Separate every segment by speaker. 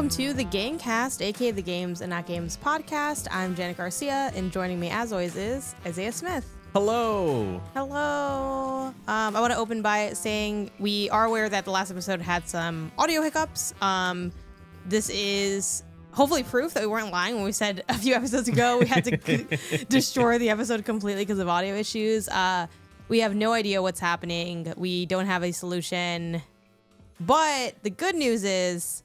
Speaker 1: Welcome to the Gangcast, aka the Games and Not Games podcast. I'm Janet Garcia, and joining me as always is Isaiah Smith.
Speaker 2: Hello.
Speaker 1: Hello. I want to open by saying we are aware that the last episode had some audio hiccups. This is hopefully proof that we weren't lying when we said a few episodes ago we had to destroy the episode completely because of audio issues. We have no idea what's happening. We don't have a solution. But the good news is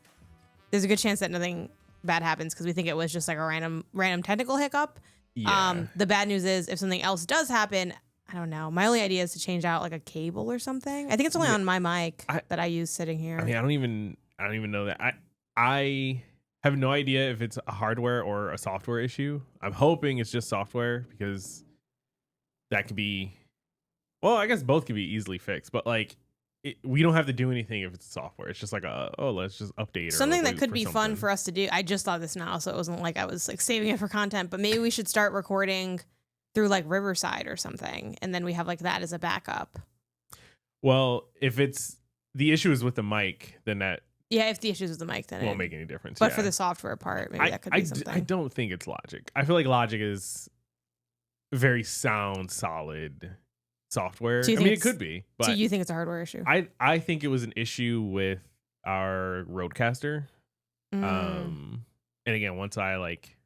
Speaker 1: there's a good chance that nothing bad happens because we think it was just like a random technical hiccup.
Speaker 2: Yeah.
Speaker 1: The bad news is if something else does happen, I don't know. My only idea is to change out like a cable or something. I think it's only on my mic that I use sitting here.
Speaker 2: I mean, I don't even know that. I have no idea if it's a hardware or a software issue. I'm hoping it's just software because that could be, well, I guess both could be easily fixed, but like we don't have to do anything if it's software. It's just like let's just update
Speaker 1: something that could be fun for us to do. I just thought this now, so it wasn't like I was like saving it for content, but maybe we should start recording through like Riverside or something, and then we have like that as a backup.
Speaker 2: Well, if it's the issue is with the mic, then that
Speaker 1: if the issue is with the mic, then it
Speaker 2: won't make any difference.
Speaker 1: But for the software part, maybe that could be something.
Speaker 2: I don't think it's Logic. I feel like Logic is very solid software. I mean, it could be. But
Speaker 1: so you think it's a hardware issue?
Speaker 2: I think it was an issue with our Rodecaster. And again, once I like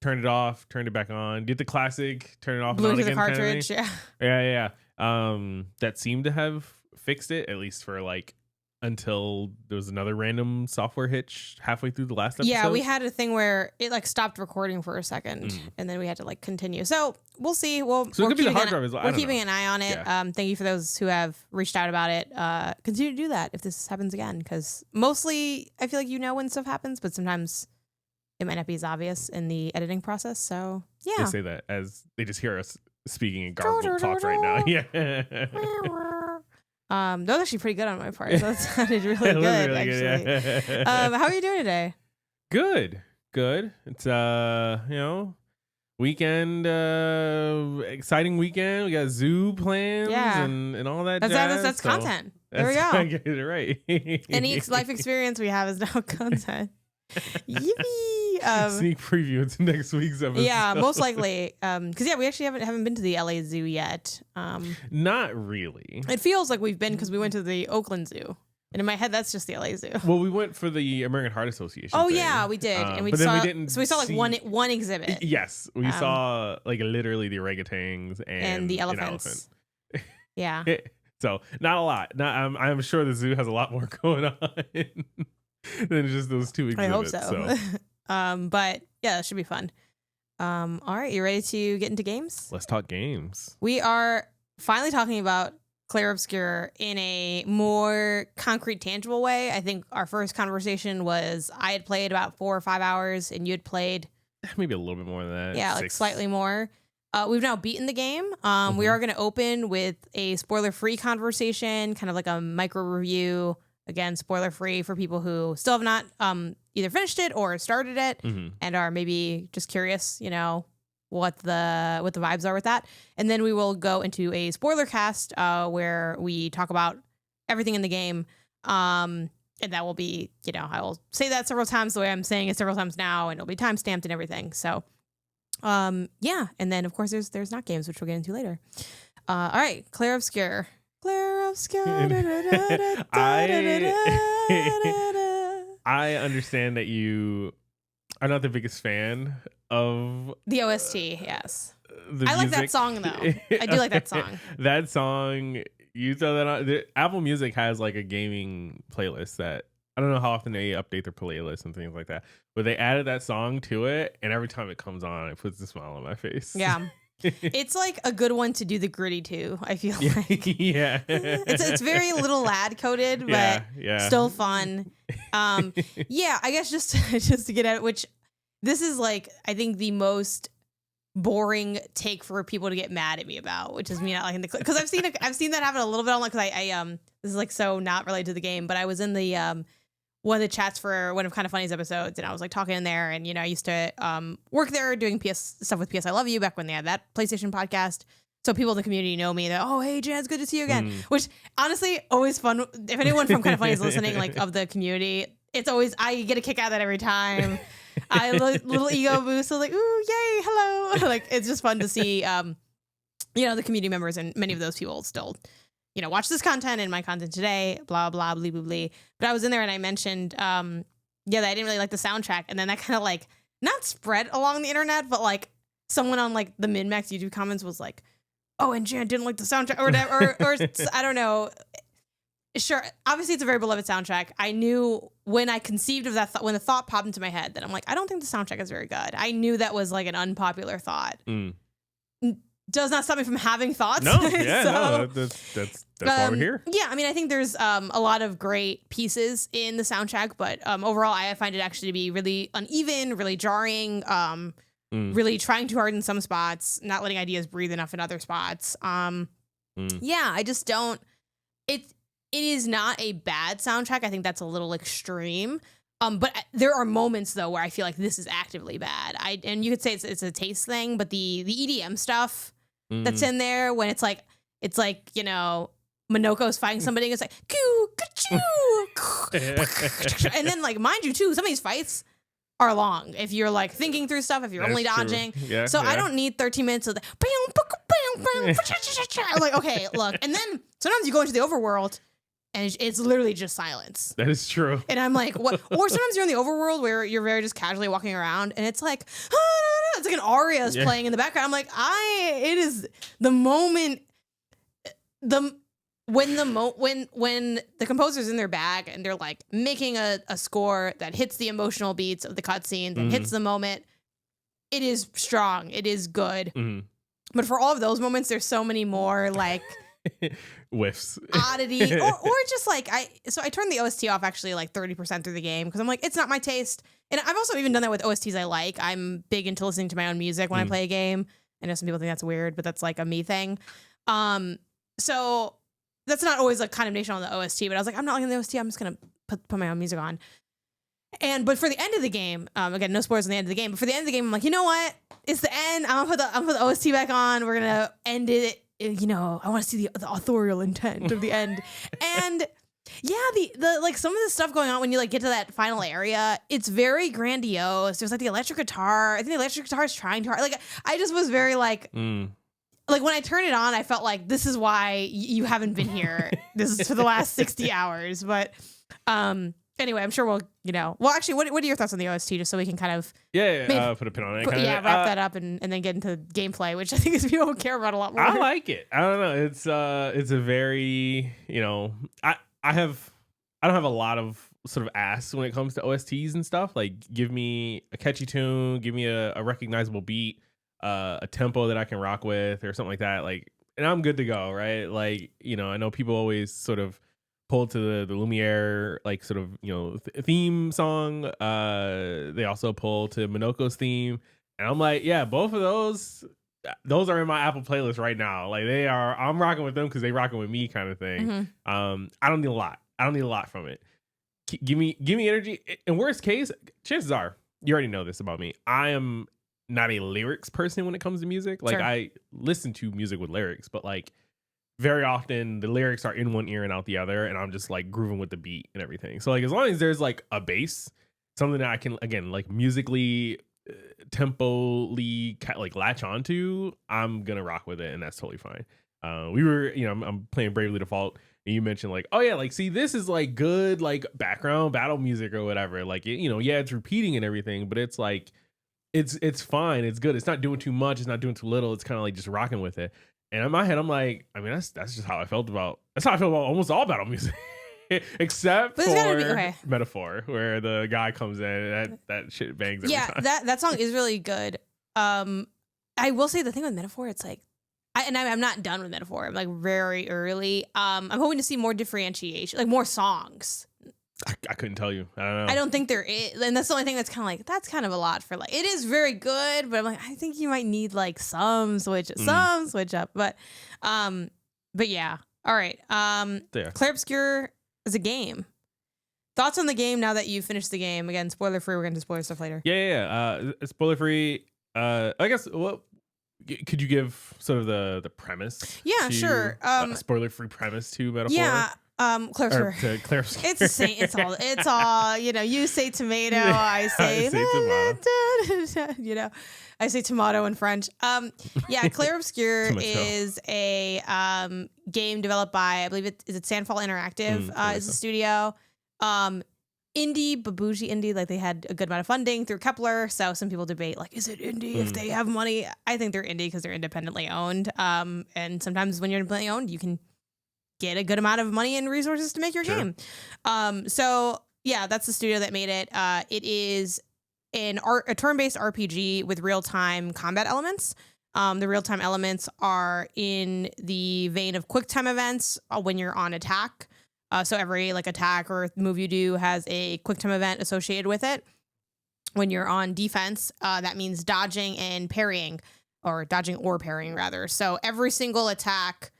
Speaker 2: turned it off, turned it back on, did the classic, turn it off,
Speaker 1: blew
Speaker 2: and on
Speaker 1: through
Speaker 2: again,
Speaker 1: the cartridge.
Speaker 2: Yeah. That seemed to have fixed it, at least for like until there was another random software hitch halfway through the last episode.
Speaker 1: Yeah, we had a thing where it like stopped recording for a second, and then we had to like continue. So we'll see. So
Speaker 2: it could be the hard drive.
Speaker 1: We're keeping an eye on it.
Speaker 2: Yeah.
Speaker 1: Thank you for those who have reached out about it. Continue to do that if this happens again, because mostly I feel like you know when stuff happens, but sometimes it might not be as obvious in the editing process. So yeah,
Speaker 2: they say that as they just hear us speaking in garbled thoughts right now. Yeah.
Speaker 1: That was actually pretty good on my part. So that sounded really good,
Speaker 2: really
Speaker 1: actually.
Speaker 2: Good, yeah.
Speaker 1: How are you doing today?
Speaker 2: Good. It's weekend, exciting weekend. We got zoo plans and all that.
Speaker 1: That's content. There we go.
Speaker 2: I get it right.
Speaker 1: Any life experience we have is now content. Yippee!
Speaker 2: Sneak preview into next week's episode.
Speaker 1: Yeah, most likely. Because we actually haven't been to the LA Zoo yet.
Speaker 2: Not really.
Speaker 1: It feels like we've been because we went to the Oakland Zoo, and in my head that's just the LA Zoo.
Speaker 2: Well, we went for the American Heart Association.
Speaker 1: Oh
Speaker 2: thing.
Speaker 1: Yeah, we did, and we saw like one exhibit.
Speaker 2: Yes, we saw like literally the orangutans and
Speaker 1: the elephants. Yeah.
Speaker 2: So not a lot. I'm sure the zoo has a lot more going on than just those two exhibits.
Speaker 1: I hope so. But yeah, that should be fun. All right, you ready to get into games?
Speaker 2: Let's talk games.
Speaker 1: We are finally talking about Clair Obscur in a more concrete, tangible way. I think our first conversation was I had played about 4 or 5 hours, and you had played
Speaker 2: maybe a little bit more than that.
Speaker 1: Yeah,
Speaker 2: 6.
Speaker 1: like slightly more. We've now beaten the game. We are going to open with a spoiler-free conversation, kind of like a micro review. Again, spoiler-free for people who still have not either finished it or started it and are maybe just curious, what the vibes are with that. And then we will go into a spoiler cast where we talk about everything in the game. And that will be, I will say that several times the way I'm saying it several times now, and it'll be timestamped and everything. So, yeah. And then, of course, there's not games, which we'll get into later. All right, Clair Obscur. Clair Obscur.
Speaker 2: I understand that you are not the biggest fan of
Speaker 1: the OST. Yes,
Speaker 2: I
Speaker 1: like that song though. I do like that song.
Speaker 2: That song, you throw that on. Apple Music has like a gaming playlist that I don't know how often they update their playlists and things like that, but they added that song to it, and every time it comes on, it puts a smile on my face.
Speaker 1: Yeah. It's like a good one to do the gritty to, I feel like.
Speaker 2: Yeah.
Speaker 1: It's very little lad coded, but still fun. Yeah, I guess just to get at it, which this is like, I think the most boring take for people to get mad at me about, which is me not liking the because I've seen that happen a little bit online because I this is like so not related to the game, but I was in the one of the chats for one of Kind of Funny's episodes, and I was like talking in there, and I used to work there doing PS stuff with PS I Love You back when they had that PlayStation podcast. So people in the community know me. That hey Jan, it's good to see you again. Which honestly always fun. If anyone from Kind of Funny is listening, like of the community, it's always, I get a kick out of that every time. I little ego boost. So like, ooh, yay, hello. Like, it's just fun to see, the community members and many of those people still, watch this content and my content today, blah, blah, blah, blah, blah. But I was in there and I mentioned, that I didn't really like the soundtrack. And then that kind of like, not spread along the internet, but like someone on like the Min-Max YouTube comments was like, oh, and Jan didn't like the soundtrack or whatever, or I don't know. Sure, obviously it's a very beloved soundtrack. I knew when I conceived of that when the thought popped into my head that I'm like, I don't think the soundtrack is very good. I knew that was like an unpopular thought. Does not stop me from having thoughts.
Speaker 2: No, yeah, that's why we're here.
Speaker 1: Yeah, I mean, I think there's a lot of great pieces in the soundtrack, but overall, I find it actually to be really uneven, really jarring, really trying too hard in some spots, not letting ideas breathe enough in other spots. Yeah, I just don't. It is not a bad soundtrack. I think that's a little extreme. But there are moments though where I feel like this is actively bad. And you could say it's a taste thing, but the EDM stuff that's in there when it's like Minoko's fighting somebody and it's like coo ka-choo, and then like mind you too, some of these fights are long if you're like thinking through stuff, if you're only dodging.
Speaker 2: Yeah,
Speaker 1: so I don't need 13 minutes of the I'm like, okay, look. And then sometimes you go into the overworld and it's literally just silence.
Speaker 2: That is true.
Speaker 1: And I'm like, what? Or sometimes you're in the overworld where you're very just casually walking around and it's like, it's like an aria is playing in the background. I'm like, it is the moment, when the composer's in their bag and they're like making a score that hits the emotional beats of the cutscene, that hits the moment, it is strong. It is good. But for all of those moments, there's so many more like
Speaker 2: whiffs,
Speaker 1: oddity, or just like I turned the OST off actually like 30% through the game because I'm like, it's not my taste. And I've also even done that with OSTs I like. I'm big into listening to my own music when I play a game. I know some people think that's weird, but that's like a me thing. So that's not always a condemnation on the OST, but I was like, I'm not liking the OST. I'm just gonna put my own music on. But for the end of the game, again, no spoilers on the end of the game, but for the end of the game, I'm like, you know what? It's the end. I'm gonna put the OST back on. We're gonna end it. I want to see the authorial intent of the end. And yeah, the like some of the stuff going on when you like get to that final area, it's very grandiose. There's like the electric guitar. I think the electric guitar is trying too hard. Like I just was very like like when I turned it on, I felt like this is why you haven't been here. This is for the last 60 hours. But anyway, I'm sure we'll, well, actually, what are your thoughts on the OST, just so we can kind of
Speaker 2: put a pin on it.
Speaker 1: Wrap that up and then get into gameplay, which I think is people care about a lot more.
Speaker 2: I like it. I don't know. It's a very, I don't have a lot of sort of asks when it comes to OSTs and stuff. Like, give me a catchy tune, give me a recognizable beat, a tempo that I can rock with or something like that. Like, and I'm good to go, right? Like, I know people always sort of pull to the Lumiere, like sort of, theme song. They also pull to Minoko's theme. And I'm like, yeah, both of those are in my Apple playlist right now. Like I'm rocking with them because they rocking with me kind of thing. I don't need a lot. I don't need a lot from it. Give me energy. In worst case, chances are, you already know this about me, I am not a lyrics person when it comes to music. Like I listen to music with lyrics, but like very often the lyrics are in one ear and out the other, and I'm just like grooving with the beat and everything. So like as long as there's like a bass, something that I can again like musically, tempo-ly like latch onto, I'm gonna rock with it, and that's totally fine. We were, I'm playing Bravely Default, and you mentioned like, oh yeah, like see, this is like good like background battle music or whatever. Like it's repeating and everything, but it's like it's fine, it's good. It's not doing too much, it's not doing too little. It's kind of like just rocking with it. And in my head, I'm like, I mean, that's just how I felt about. That's how I feel about almost all battle music, except for Metaphor, where the guy comes in and that shit bangs every time.
Speaker 1: that song is really good. I will say the thing with Metaphor, it's like, I'm not done with Metaphor. I'm like very early. I'm hoping to see more differentiation, like more songs.
Speaker 2: I couldn't tell you. I don't know.
Speaker 1: I don't think there is, and that's the only thing that's kind of like, that's kind of a lot for like, it is very good, but I'm like, I think you might need like some switch up, but yeah. All right. Clair Obscur is a game. Thoughts on the game now that you've finished the game? Again, spoiler free. We're going to spoiler stuff later.
Speaker 2: Yeah. Spoiler free. I guess what could you give sort of the premise?
Speaker 1: Yeah, sure.
Speaker 2: A spoiler free premise to Metaphor?
Speaker 1: Yeah. Clair
Speaker 2: Or
Speaker 1: Obscur.
Speaker 2: to Clair Obscur.
Speaker 1: It's the same. It's all, you say tomato, I say,
Speaker 2: tomato.
Speaker 1: I say tomato in French. Yeah, Clair Obscur
Speaker 2: Tomato.
Speaker 1: is a game developed by, I believe is it Sandfall Interactive is the studio. Indie, but bougie indie, like they had a good amount of funding through Kepler. So some people debate, like, is it indie if they have money? I think they're indie because they're independently owned. And sometimes when you're independently owned, you can get a good amount of money and resources to make your game. So yeah, that's the studio that made it. It is a turn-based RPG with real-time combat elements. The real-time elements are in the vein of quick-time events when you're on attack. So every attack or move you do has a quick-time event associated with it. When you're on defense, that means dodging and parrying, or dodging or parrying rather. So every single attack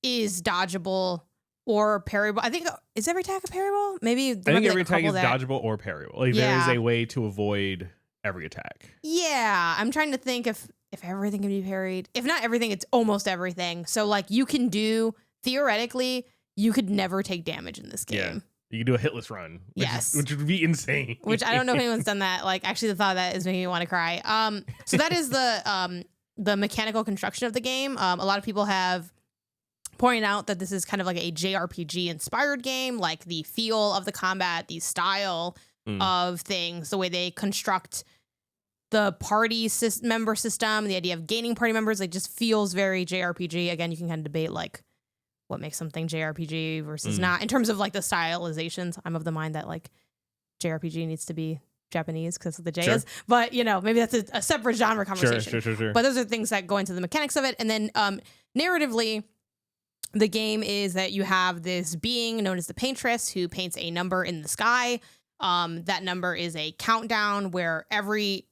Speaker 1: is dodgeable or parryable. I think, is every attack a parryable? Maybe.
Speaker 2: I think every attack is dodgeable or parryable. Like there is a way to avoid every attack.
Speaker 1: Yeah, I'm trying to think if everything can be parried. If not everything, it's almost everything. So you can do, theoretically, you could never take damage in this game.
Speaker 2: Yeah. You can do a hitless run, which would be insane.
Speaker 1: Which I don't know if anyone's done that. Actually, the thought of that is making me want to cry. So that is the mechanical construction of the game. A lot of people have pointed out that this is kind of like a JRPG inspired game, like the feel of the combat, the style of things, the way they construct the party member system, the idea of gaining party members, just feels very JRPG. Again, you can kind of debate what makes something JRPG versus not in terms of the stylizations. I'm of the mind that JRPG needs to be Japanese because the J is, but maybe that's a separate genre conversation.
Speaker 2: Sure.
Speaker 1: But those are things that go into the mechanics of it. And then narratively, the game is that you have this being known as the Paintress who paints a number in the sky. That number is a countdown where every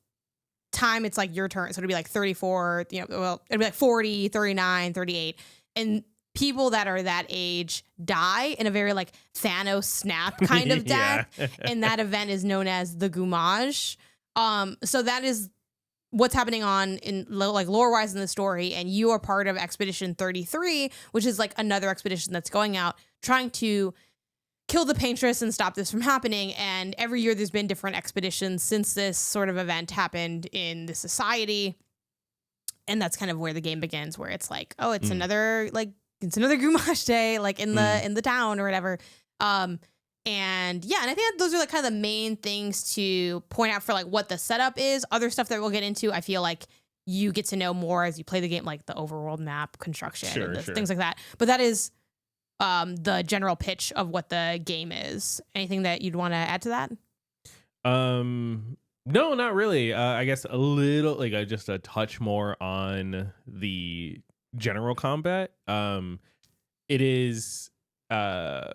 Speaker 1: time it's your turn. So it'd be 34, it'd be 40, 39, 38. And people that are that age die in a very Thanos snap kind of death. And that event is known as the Goumage. So that is what's happening on in lore wise in the story. And you are part of Expedition 33, which is another expedition that's going out trying to kill the Paintress and stop this from happening. And every year there's been different expeditions since this sort of event happened in the society. And that's kind of where the game begins, where it's it's another it's another Goumage day, in the town or whatever. And I think that those are kind of the main things to point out for what the setup is. Other stuff that we'll get into, I feel you get to know more as you play the game, the overworld map construction and things like that. But that is the general pitch of what the game is. Anything that you'd want to add to that?
Speaker 2: No, not really. I guess a little, just a touch more on the general combat. It is I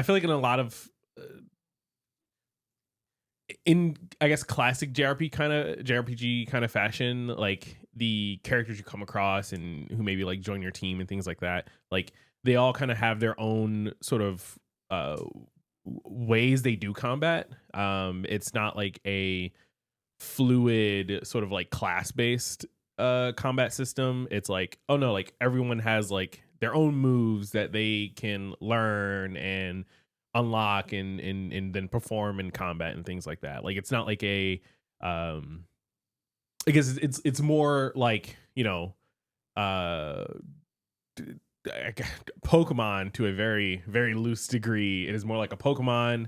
Speaker 2: feel in a lot of in I guess classic JRPG kind of fashion, the characters you come across and who maybe join your team and things like that, they all kind of have their own sort of ways they do combat. It's not a fluid sort of class based combat system. It's oh no, everyone has their own moves that they can learn and unlock and then perform in combat and things like that. It's not a I guess it's more Pokemon to a very, very loose degree. It is more like a Pokemon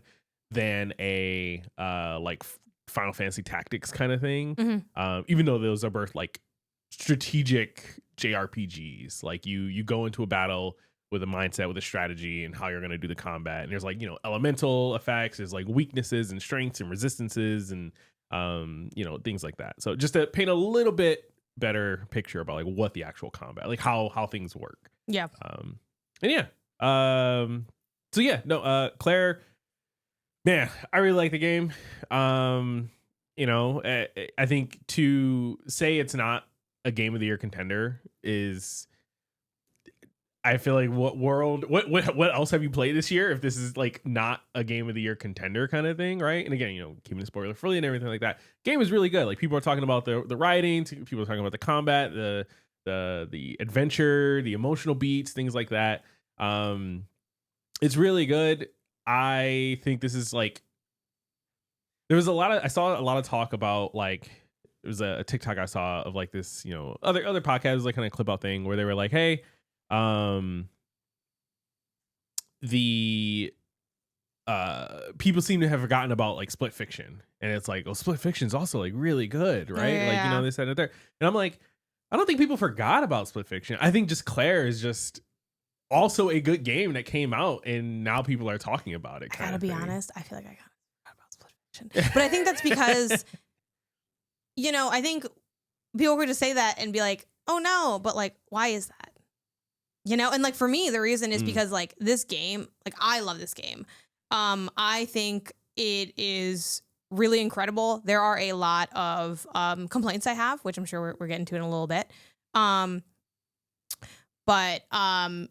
Speaker 2: than a Final Fantasy Tactics kind of thing. Even though those are both strategic JRPGs. You go into a battle with a mindset, with a strategy, and how you're going to do the combat. And there's elemental effects, there's weaknesses and strengths and resistances and things like that. So just to paint a little bit better picture about what the actual combat, how things work.
Speaker 1: Yeah.
Speaker 2: So yeah, no, Claire, man, I really like the game. I think to say it's not a game of the year contender is, I feel what else have you played this year if this is not a game of the year contender kind of thing, right? And again, keeping it spoiler free and everything like that. Game is really good. People are talking about the writing, people are talking about the combat, the adventure, the emotional beats, things like that. And It's really good. I think this is like, I saw a lot of talk about like, it was a TikTok I saw of like this, you know, other podcasts, like kind of clip out thing where they were like, hey, the people seem to have forgotten about like Split Fiction, and it's like, oh, Split Fiction's also like really good, right?
Speaker 1: Yeah.
Speaker 2: Like, you know, this and there, and I'm like, I don't think people forgot about Split Fiction. I think just Clair is just also a good game that came out, and now people are talking about it.
Speaker 1: I gotta be honest, I feel like I got about Split Fiction, but I think that's because you know, I think people were to say that and be like, oh no, but like, why is that? You know, and like for me, the reason is because like this game, like I love this game. I think it is really incredible. There are a lot of complaints I have, which I'm sure we're getting to in a little bit. But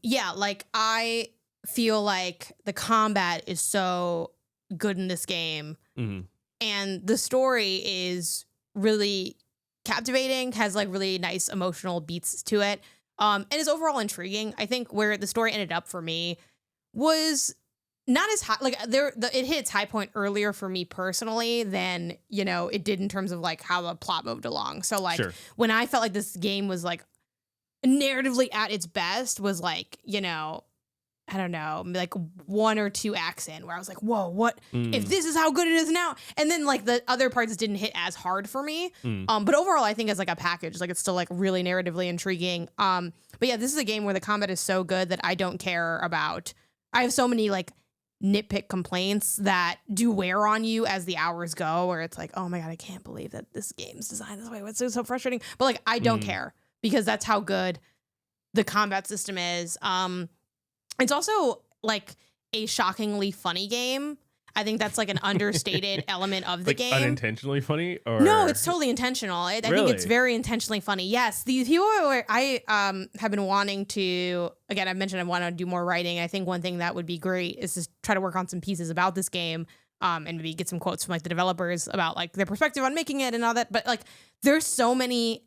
Speaker 1: yeah, like I feel like the combat is so good in this game, and the story is really captivating, has like really nice emotional beats to it, and is overall intriguing. I think where the story ended up for me was not as high, like it hit its high point earlier for me personally than, you know, it did in terms of like how the plot moved along. So like when I felt like this game was like narratively at its best was like, you know, I don't know, like 1 or 2 acts in where I was like, whoa, what if this is how good it is now? And then like the other parts didn't hit as hard for me. But overall, I think as like a package, like it's still like really narratively intriguing. But yeah, this is a game where the combat is so good that I don't care about. I have so many like nitpick complaints that do wear on you as the hours go, where it's like, oh my God, I can't believe that this game's designed this way. It's so frustrating. But like, I don't care because that's how good the combat system is. It's also like a shockingly funny game. I think that's like an understated element of the
Speaker 2: like
Speaker 1: game.
Speaker 2: Unintentionally funny? Or
Speaker 1: no, it's totally intentional. I think it's very intentionally funny. Yes, these people I have been wanting to. Again, I mentioned I want to do more writing. I think one thing that would be great is to try to work on some pieces about this game, and maybe get some quotes from like the developers about like their perspective on making it and all that. But like, there's so many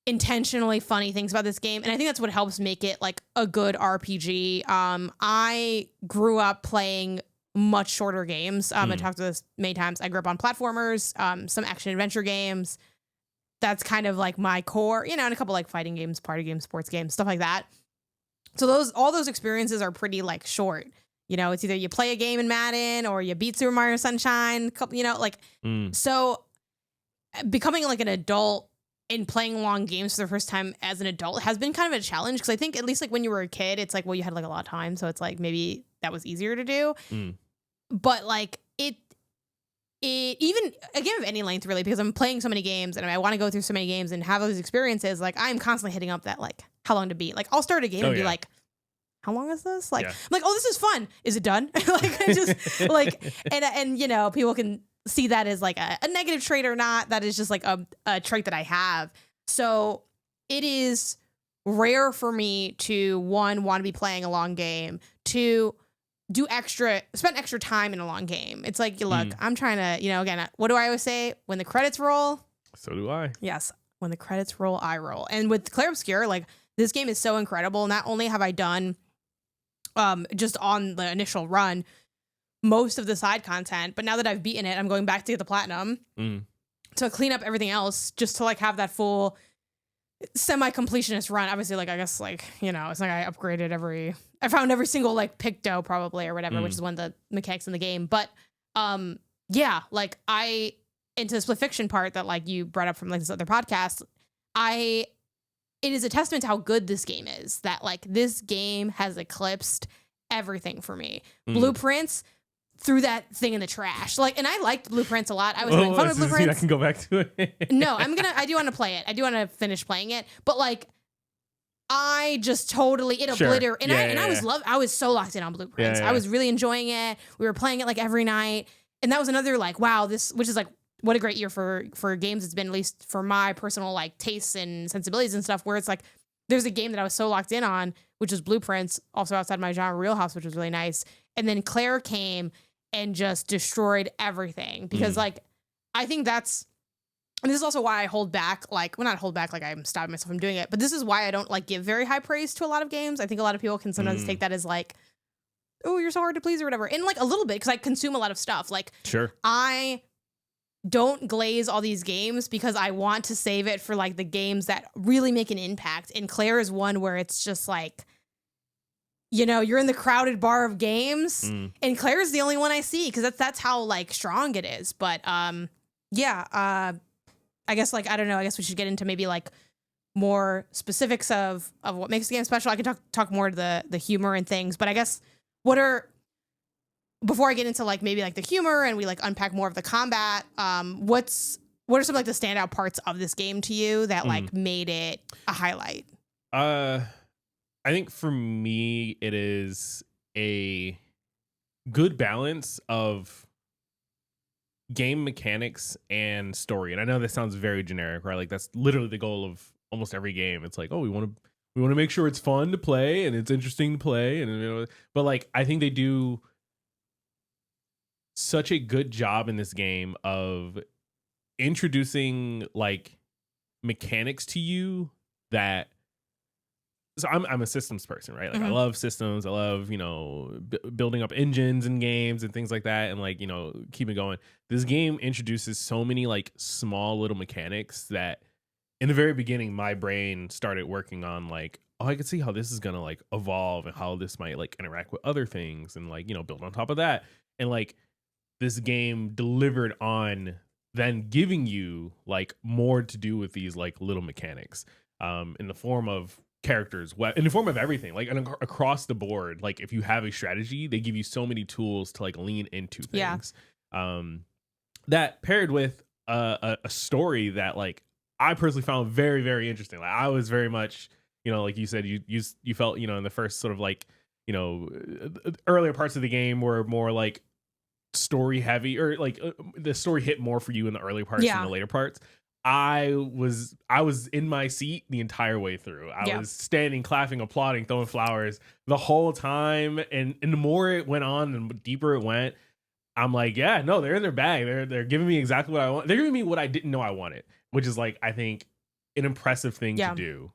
Speaker 1: intentionally funny things about this game, and I think that's what helps make it like a good RPG. I grew up playing much shorter games. I talked to this many times. I grew up on platformers, some action adventure games. That's kind of like my core, you know, and a couple like fighting games, party games, sports games, stuff like that. So all those experiences are pretty like short. You know, it's either you play a game in Madden or you beat Super Mario Sunshine, you know, like so becoming like an adult and playing long games for the first time as an adult has been kind of a challenge, because I think at least like when you were a kid, it's like, well, you had like a lot of time, so it's like maybe that was easier to do. But like it even a game of any length really, because I'm playing so many games and I want to go through so many games and have those experiences, like I'm constantly hitting up that like how long to beat. Like I'll start a game and be like, how long is this? Like I'm like, oh, this is fun. Is it done? Like I just like and you know, people can see that as like a negative trait or not. That is just like a trait that I have. So it is rare for me to, one, want to be playing a long game, two, spend extra time in a long game. It's like, look, I'm trying to, you know, again, what do I always say? When the credits roll.
Speaker 2: So do I.
Speaker 1: Yes. When the credits roll, I roll. And with Clair Obscur, like this game is so incredible. Not only have I done just on the initial run most of the side content, but now that I've beaten it, I'm going back to get the platinum to clean up everything else, just to like have that full semi-completionist run. Obviously, like I guess like, you know, it's like I found every single like picto probably or whatever, which is one of the mechanics in the game. But yeah, like into the Split Fiction part that like you brought up from like this other podcast, it is a testament to how good this game is, that like this game has eclipsed everything for me. Blueprints threw that thing in the trash. Like, and I liked Blueprints a lot. I was having fun with Blueprints.
Speaker 2: I can go back to it.
Speaker 1: No, I do want to play it. I do want to finish playing it. But like, I just totally obliterated. And I was so locked in on Blueprints. I was really enjoying it. We were playing it like every night. And that was another like, wow, which is like, what a great year for games it's been, at least for my personal like tastes and sensibilities and stuff, where it's like, there's a game that I was so locked in on, which was Blueprints, also outside my genre Wheelhouse, which was really nice. And then Clair came and just destroyed everything, because like, I think and this is also why I hold back, like, well, not hold back, like I'm stopping myself from doing it, but this is why I don't like give very high praise to a lot of games. I think a lot of people can sometimes take that as like oh, you're so hard to please or whatever. And like a little bit, because I consume a lot of stuff. Like,
Speaker 2: Sure.
Speaker 1: I don't glaze all these games because I want to save it for like the games that really make an impact. And Clair is one where it's just like, you know, you're in the crowded bar of games, and Clair is the only one I see because that's how like strong it is. But I guess like I don't know. I guess we should get into maybe like more specifics of what makes the game special. I can talk more to the humor and things, but I guess before I get into like maybe like the humor and we like unpack more of the combat, what are some like the standout parts of this game to you that like made it a highlight?
Speaker 2: I think for me it is a good balance of game mechanics and story. And I know that sounds very generic, right? Like that's literally the goal of almost every game. It's like, oh, we want to make sure it's fun to play and it's interesting to play, and you know, but like I think they do such a good job in this game of introducing like mechanics to you that. So I'm a systems person, right? Like I love systems. I love, you know, building up engines and games and things like that, and like, you know, keep it going. This game introduces so many like small little mechanics that in the very beginning, my brain started working on like, oh, I could see how this is gonna like evolve and how this might like interact with other things and like, you know, build on top of that. And like this game delivered on then giving you like more to do with these like little mechanics in the form of characters, in the form of everything, like across the board. Like if you have a strategy, they give you so many tools to like lean into things. That paired with a story that like I personally found very, very interesting. Like I was very much, you know, like you said, you felt, you know, in the first sort of like, you know, earlier parts of the game were more like story heavy, or like the story hit more for you in the early parts than the later parts. I was in my seat the entire way through. I was standing, clapping, applauding, throwing flowers the whole time. And the more it went on and the deeper it went, I'm like, yeah, no, they're in their bag. They're giving me exactly what I want. They're giving me what I didn't know I wanted, which is like, I think an impressive thing to do.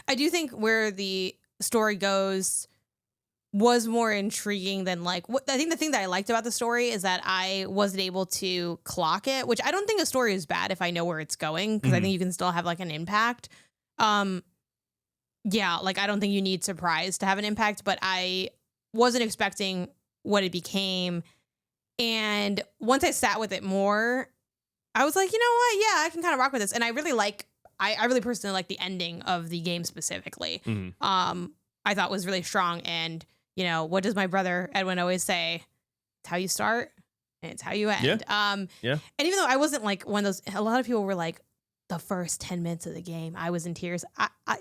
Speaker 1: I do think where the story goes was more intriguing than like what I think the thing that I liked about the story is that I wasn't able to clock it, which I don't think a story is bad if I know where it's going, because I think you can still have like an impact. Like I don't think you need surprise to have an impact, but I wasn't expecting what it became. And once I sat with it more, I was like, you know what? Yeah, I can kind of rock with this. And I really like, I really personally like the ending of the game specifically. I thought was really strong. And you know, what does my brother Edwin always say? It's how you start and it's how you end. And even though I wasn't like one of those, a lot of people were like, the first 10 minutes of the game, I was in tears.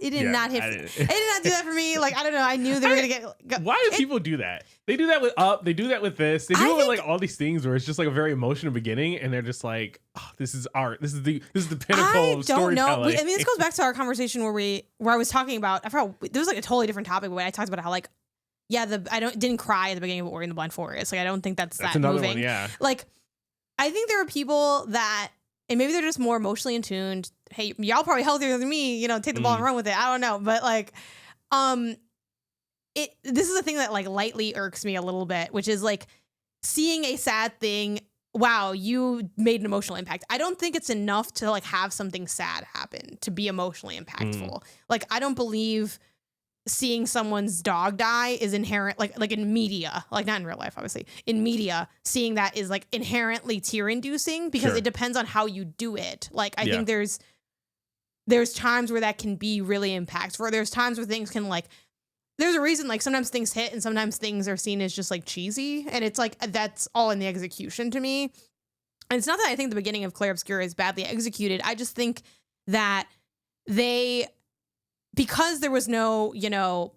Speaker 1: It did not hit. It did not do that for me. Like, I don't know. I knew they were going to get.
Speaker 2: Why do people do that? They do that with Up. They do that with this. They do it with like all these things where it's just like a very emotional beginning, and they're just like, oh, this is art. This is the pinnacle of storytelling. I don't know.
Speaker 1: I mean, this goes back to our conversation where I was talking about. I forgot. There was like a totally different topic, but I talked about how like. Yeah, didn't cry at the beginning of Ori in the Blind Forest. Like, I don't think that's that
Speaker 2: another
Speaker 1: moving.
Speaker 2: One, yeah.
Speaker 1: Like, I think there are people that, and maybe they're just more emotionally in tuned. Hey, y'all probably healthier than me. You know, take the ball and run with it. I don't know, but like, this is a thing that like lightly irks me a little bit, which is like seeing a sad thing. Wow, you made an emotional impact. I don't think it's enough to like have something sad happen to be emotionally impactful. Like, I don't believe seeing someone's dog die is inherent, like in media, like not in real life, obviously. In media, seeing that is like inherently tear-inducing because it depends on how you do it. Like, I think there's times where that can be really impactful. There's times where things can like, there's a reason like sometimes things hit and sometimes things are seen as just like cheesy, and it's like that's all in the execution to me. And it's not that I think the beginning of Clair Obscur is badly executed. I just think that because there was no, you know,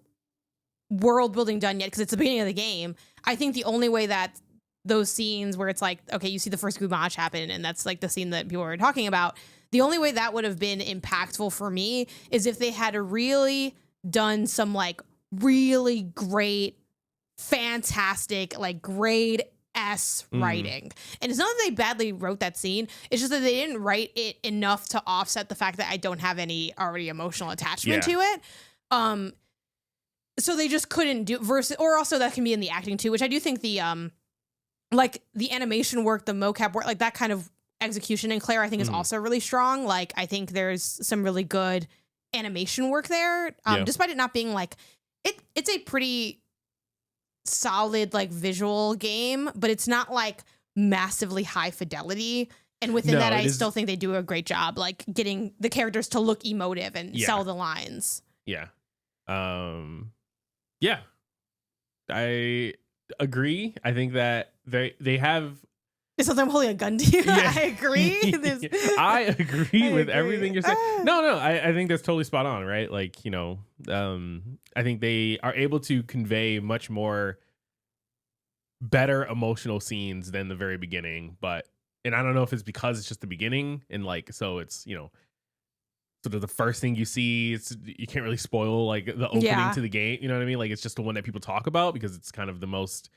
Speaker 1: world building done yet, because it's the beginning of the game, I think the only way that those scenes where it's like, okay, you see the first Gumatch happen, and that's like the scene that people were talking about, the only way that would have been impactful for me is if they had really done some like really great, fantastic, like grade S writing. And it's not that they badly wrote that scene, it's just that they didn't write it enough to offset the fact that I don't have any already emotional attachment to it. so they just couldn't do versus, or also that can be in the acting too, which I do think the like the animation work, the mocap work, like that kind of execution in Clair, I think is also really strong. Like I think there's some really good animation work there, despite it not being like it's a pretty solid like visual game, but it's not like massively high fidelity. And within that, I still think they do a great job, like getting the characters to look emotive and sell the lines.
Speaker 2: Yeah. Yeah. I agree. I think that they have.
Speaker 1: It's something I'm holding a gun to you. Yeah. I agree.
Speaker 2: I agree with everything you're saying. No, I think that's totally spot on, right? Like, you know, I think they are able to convey much more better emotional scenes than the very beginning, and I don't know if it's because it's just the beginning and like, so it's, you know, sort of the first thing you see. It's, you can't really spoil like the opening to the game. You know what I mean? Like it's just the one that people talk about because it's kind of the most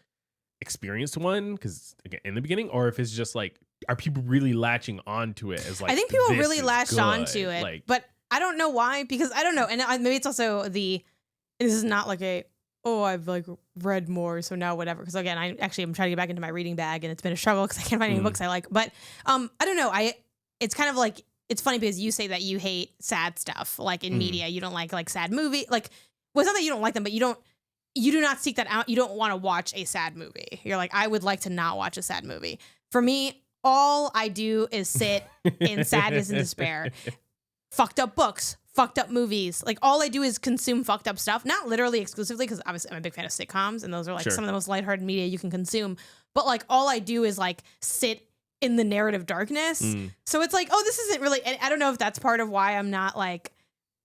Speaker 2: experienced one because again in the beginning, or if it's just like, are people really latching onto it as like,
Speaker 1: I think people really latched onto it,
Speaker 2: like,
Speaker 1: but I don't know why, because I don't know. And maybe it's also this is not like I've like read more, so now whatever. Because again, I'm trying to get back into my reading bag, and it's been a struggle because I can't find any books I like. But I don't know. It's kind of like, it's funny because you say that you hate sad stuff, like in media. You don't like sad movie. Like, well, it's not that you don't like them, but you do not seek that out. You don't want to watch a sad movie. You're like, I would like to not watch a sad movie. For me, all I do is sit in sadness and despair. Fucked up books, fucked up movies. Like all I do is consume fucked up stuff. Not literally exclusively, because obviously I'm a big fan of sitcoms, and those are like some of the most lighthearted media you can consume. But like all I do is like sit in the narrative darkness. So it's like, oh, this isn't really. And I don't know if that's part of why I'm not like,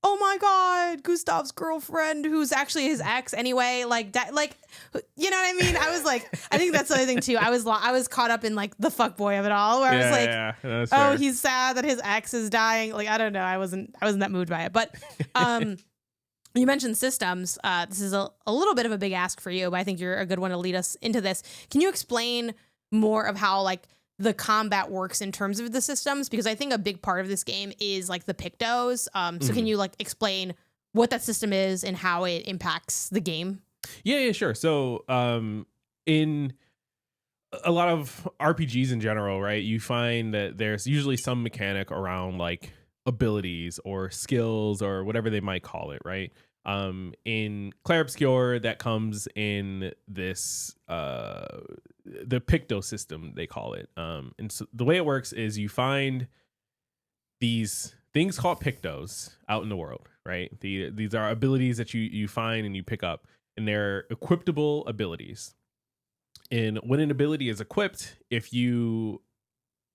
Speaker 1: oh my God, Gustav's girlfriend, who's actually his ex anyway. Like that, like, you know what I mean? I was like, I think that's the other thing too. I was caught up in like the fuckboy of it all, where I was like, oh, he's sad that his ex is dying. Like, I don't know. I wasn't that moved by it. But you mentioned systems. This is a little bit of a big ask for you, but I think you're a good one to lead us into this. Can you explain more of how like the combat works in terms of the systems? Because I think a big part of this game is like the pictos. So can you like explain what that system is and how it impacts the game?
Speaker 2: Yeah, sure. So in a lot of RPGs in general, right, you find that there's usually some mechanic around like abilities or skills or whatever they might call it, right? In Clair Obscur, that comes in this the picto system, they call it. And so the way it works is you find these things called pictos out in the world, right? These are abilities that you find and you pick up, and they're equipable abilities. And when an ability is equipped, if you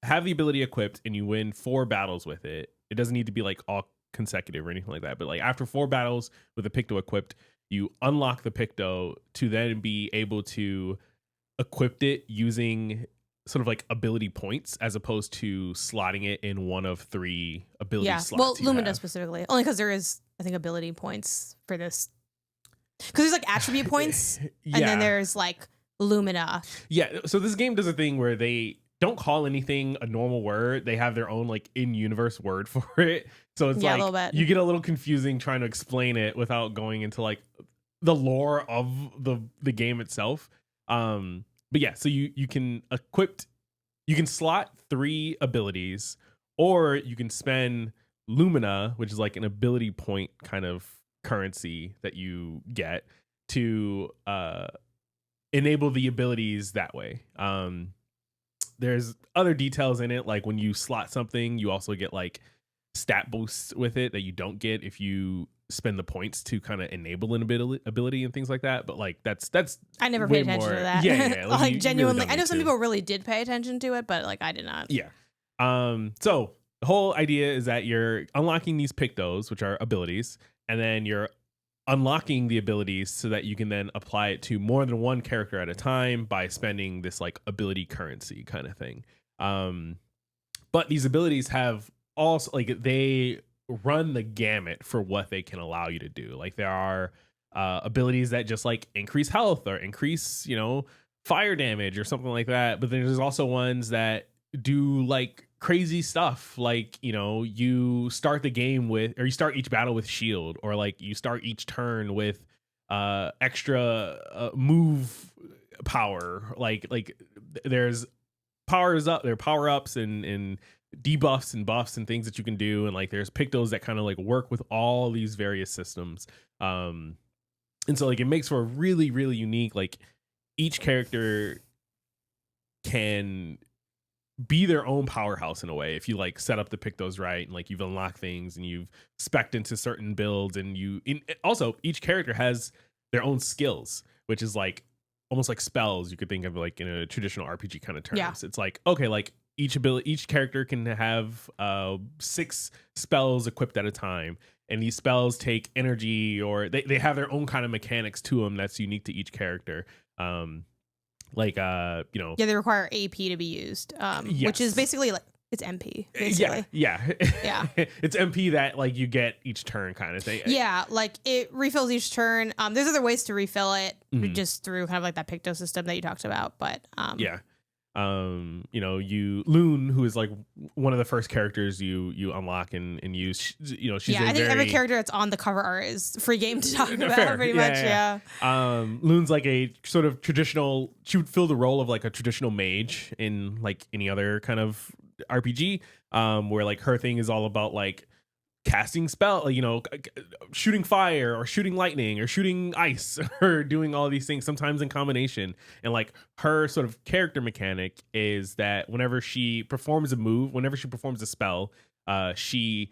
Speaker 2: have the ability equipped and you win 4 battles with it, it doesn't need to be like all consecutive or anything like that, but like after 4 battles with a picto equipped, you unlock the picto to then be able to equip it using sort of like ability points as opposed to slotting it in one of 3 ability slots.
Speaker 1: Well, Lumina specifically, only because there is, I think, ability points for this, because there's like attribute points and then there's like Lumina. Yeah,
Speaker 2: so this game does a thing where they don't call anything a normal word. They have their own like in-universe word for it. So it's like, you get a little confusing trying to explain it without going into like the lore of the game itself. But yeah, so you can slot 3 abilities, or you can spend Lumina, which is like an ability point kind of currency that you get to enable the abilities that way. There's other details in it, like when you slot something, you also get like stat boosts with it that you don't get if you spend the points to kind of enable an ability and things like that. But like that's
Speaker 1: I never paid attention to that.
Speaker 2: Yeah.
Speaker 1: Like genuinely, really, I know some people really did pay attention to it, but like I did not.
Speaker 2: Yeah. So the whole idea is that you're unlocking these pictos, which are abilities, and then you're unlocking the abilities so that you can then apply it to more than one character at a time by spending this like ability currency kind of thing. But these abilities have also like, they run the gamut for what they can allow you to do. Like there are abilities that just like increase health or increase, fire damage or something like that. But then there's also ones that do like crazy stuff, like you start the game with, or you start each battle with shield, or like you start each turn with extra move power. Like there's there are power ups and debuffs and buffs and things that you can do, and like there's pictos that kind of like work with all these various systems. And so like it makes for a really, really unique, like each character can be their own powerhouse in a way if you like set up the pictos right, and like you've unlocked things and you've spec'd into certain builds, and also each character has their own skills, which is like almost like spells you could think of like in a traditional RPG kind of terms.
Speaker 1: Yeah.
Speaker 2: It's like, okay, like each character can have 6 spells equipped at a time, and these spells take energy, or they have their own kind of mechanics to them that's unique to each character. Like
Speaker 1: Yeah, they require AP to be used,
Speaker 2: yes.
Speaker 1: which is basically like it's MP. Basically.
Speaker 2: Yeah. It's MP that like you get each turn kind of thing.
Speaker 1: Yeah, like it refills each turn. There's other ways to refill it, just through kind of like that picto system that you talked about. But
Speaker 2: yeah. Loon, who is like one of the first characters you unlock and use, she's
Speaker 1: I think every character that's on the cover art is free game to talk about.
Speaker 2: Fair.
Speaker 1: Pretty much. Yeah.
Speaker 2: Loon's like a sort of traditional, she would fill the role of like a traditional mage in like any other kind of RPG, where like her thing is all about like casting spell, shooting fire or shooting lightning or shooting ice or doing all these things, sometimes in combination. And like her sort of character mechanic is that whenever she performs a spell, she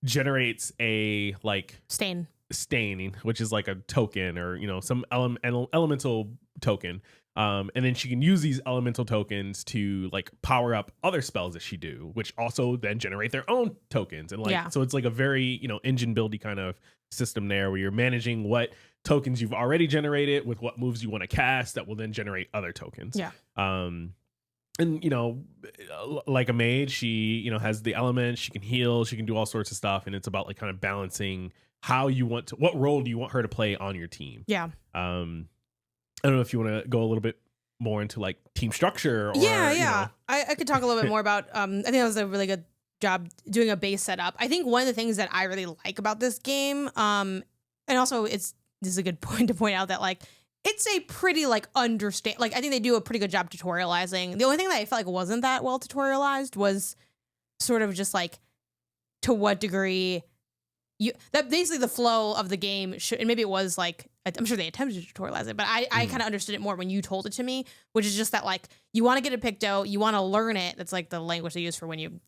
Speaker 2: generates a like staining, which is like a token or some elemental token. And then she can use these elemental tokens to like power up other spells that she do, which also then generate their own tokens. And so it's like a very, engine buildy kind of system there, where you're managing what tokens you've already generated with what moves you want to cast that will then generate other tokens.
Speaker 1: Yeah.
Speaker 2: And like a mage, she, has the elements, she can heal, she can do all sorts of stuff. And it's about like kind of balancing what role do you want her to play on your team?
Speaker 1: Yeah.
Speaker 2: I don't know if you want to go a little bit more into like team structure. Or,
Speaker 1: I could talk a little bit more about, I think that was a really good job doing a base setup. I think one of the things that I really like about this game, and also this is a good point to point out that like, it's a pretty like I think they do a pretty good job tutorializing. The only thing that I felt like wasn't that well tutorialized was sort of just like to what degree that basically the flow of the game and maybe it was like, I'm sure they attempted to tutorialize it, but I kind of understood it more when you told it to me, which is just that like you want to get a picto, you want to learn it. That's like the language they use for when you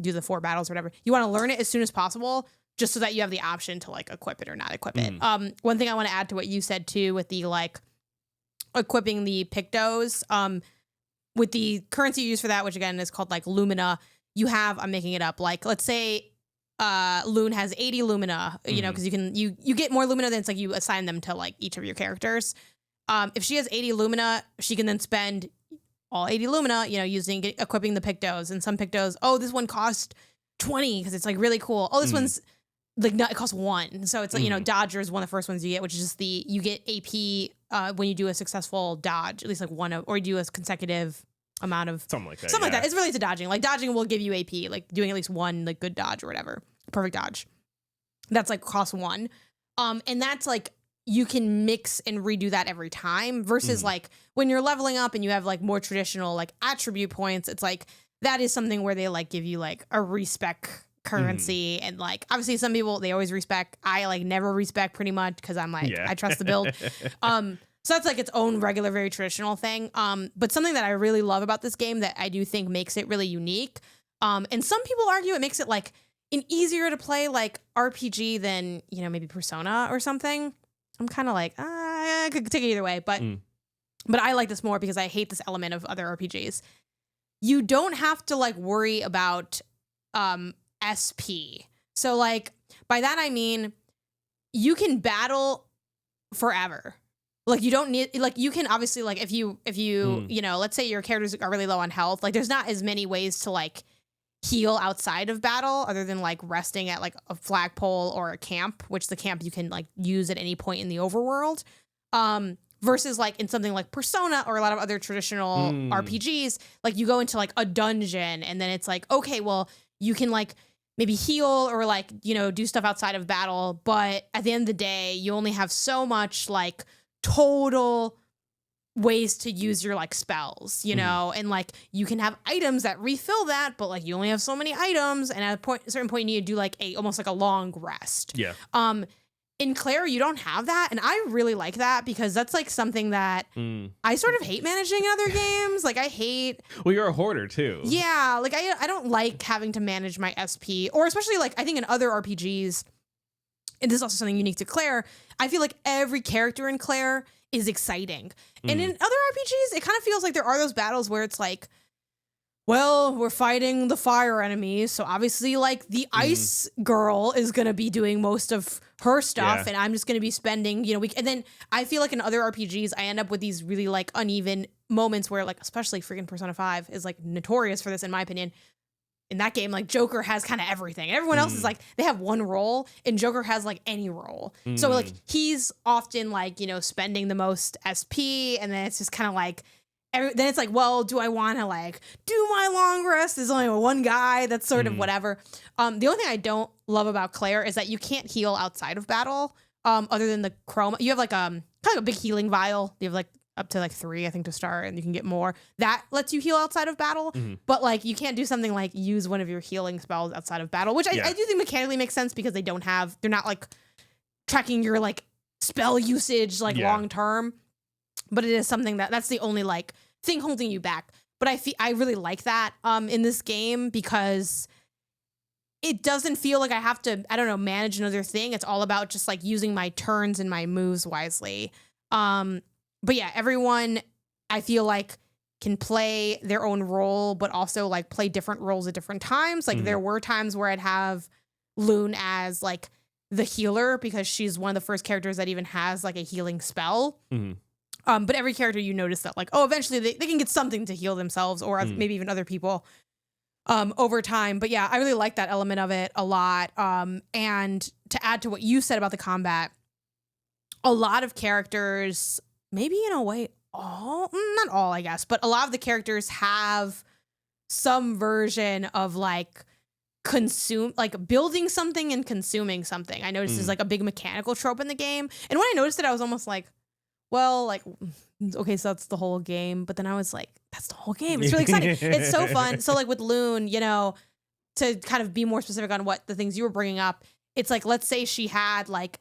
Speaker 1: do the 4 battles or whatever. You want to learn it as soon as possible, just so that you have the option to like equip it or not equip it. One thing I want to add to what you said too, with the like equipping the pictos, with the currency you use for that, which again is called like Lumina, I'm making it up, like let's say Loon has 80 Lumina, because you get more Lumina than it's like you assign them to like each of your characters. If she has 80 Lumina, she can then spend all 80 Lumina, equipping the pictos. And some pictos, this one cost 20 because it's like really cool. This one's like it costs 1. So it's like, Dodger is one of the first ones you get, which is just you get AP when you do a successful dodge, at least like or you do a consecutive amount of
Speaker 2: something like that.
Speaker 1: Like that. It's related to dodging. Like dodging will give you AP, like doing at least one like good dodge or whatever. Perfect dodge. That's like cost 1. And that's like you can mix and redo that every time versus like when you're leveling up and you have like more traditional like attribute points, it's like that is something where they like give you like a respec currency and like obviously some people they always respec. I like never respec pretty much because I'm like I trust the build. So that's like its own regular, very traditional thing. But something that I really love about this game that I do think makes it really unique. And some people argue it makes it like an easier to play like RPG than, maybe Persona or something. I'm kind of like, I could take it either way. But I like this more because I hate this element of other RPGs. You don't have to like worry about SP. So like by that I mean you can battle forever. Like you don't need like you can obviously like if you let's say your characters are really low on health, like there's not as many ways to like heal outside of battle other than like resting at like a flagpole or a camp, which the camp you can like use at any point in the overworld. Versus like in something like Persona or a lot of other traditional RPGs, like you go into like a dungeon and then it's like, okay, well, you can like maybe heal or like, you know, do stuff outside of battle. But at the end of the day, you only have so much like total ways to use your like spells, you know, and like you can have items that refill that, but like you only have so many items, and at a certain point you need to do like almost like a long rest.
Speaker 2: Yeah.
Speaker 1: In Clair, you don't have that, and I really like that because that's like something that I sort of hate managing in other games. Like I hate.
Speaker 2: Well, you're a hoarder too.
Speaker 1: Yeah, like I don't like having to manage my SP, or especially like I think in other RPGs, and this is also something unique to Clair. I feel like every character in Clair is exciting, and in other RPGs, it kind of feels like there are those battles where it's like, well, we're fighting the fire enemies, so obviously, like, the ice girl is going to be doing most of her stuff, and I'm just going to be spending, you know, and then I feel like in other RPGs, I end up with these really, like, uneven moments where, like, especially freaking Persona 5 is, like, notorious for this, in my opinion. In that game, like, Joker has kind of everything. And everyone else is, like, they have one role, and Joker has, like, any role. So, like, he's often, like, you know, spending the most SP, and then it's just kind of, like, then it's like, well, do I want to like do my long rest? There's only one guy. That's sort of whatever. The only thing I don't love about Clair is that you can't heal outside of battle. Other than the chroma, you have like kind of a big healing vial. You have like up to like 3, I think, to start, and you can get more. That lets you heal outside of battle. But like you can't do something like use one of your healing spells outside of battle, which I do think mechanically makes sense because they're not like tracking your like spell usage like long term. But it is something that's the only like thing holding you back. But I really like that in this game because it doesn't feel like I have to, I don't know, manage another thing. It's all about just like using my turns and my moves wisely. But yeah, everyone I feel like can play their own role, but also like play different roles at different times. Like there were times where I'd have Loon as like the healer because she's one of the first characters that even has like a healing spell. But every character you notice that like, oh, eventually they can get something to heal themselves or maybe even other people over time. But yeah, I really like that element of it a lot. And to add to what you said about the combat, a lot of characters, maybe in a way, not all, I guess, but a lot of the characters have some version of like building something and consuming something. I noticed is like a big mechanical trope in the game. And when I noticed it, I was almost like, well, like, okay, so that's the whole game. But then I was like, that's the whole game. It's really exciting. It's so fun. So like with Loon, you know, to kind of be more specific on what the things you were bringing up, it's like, let's say she had like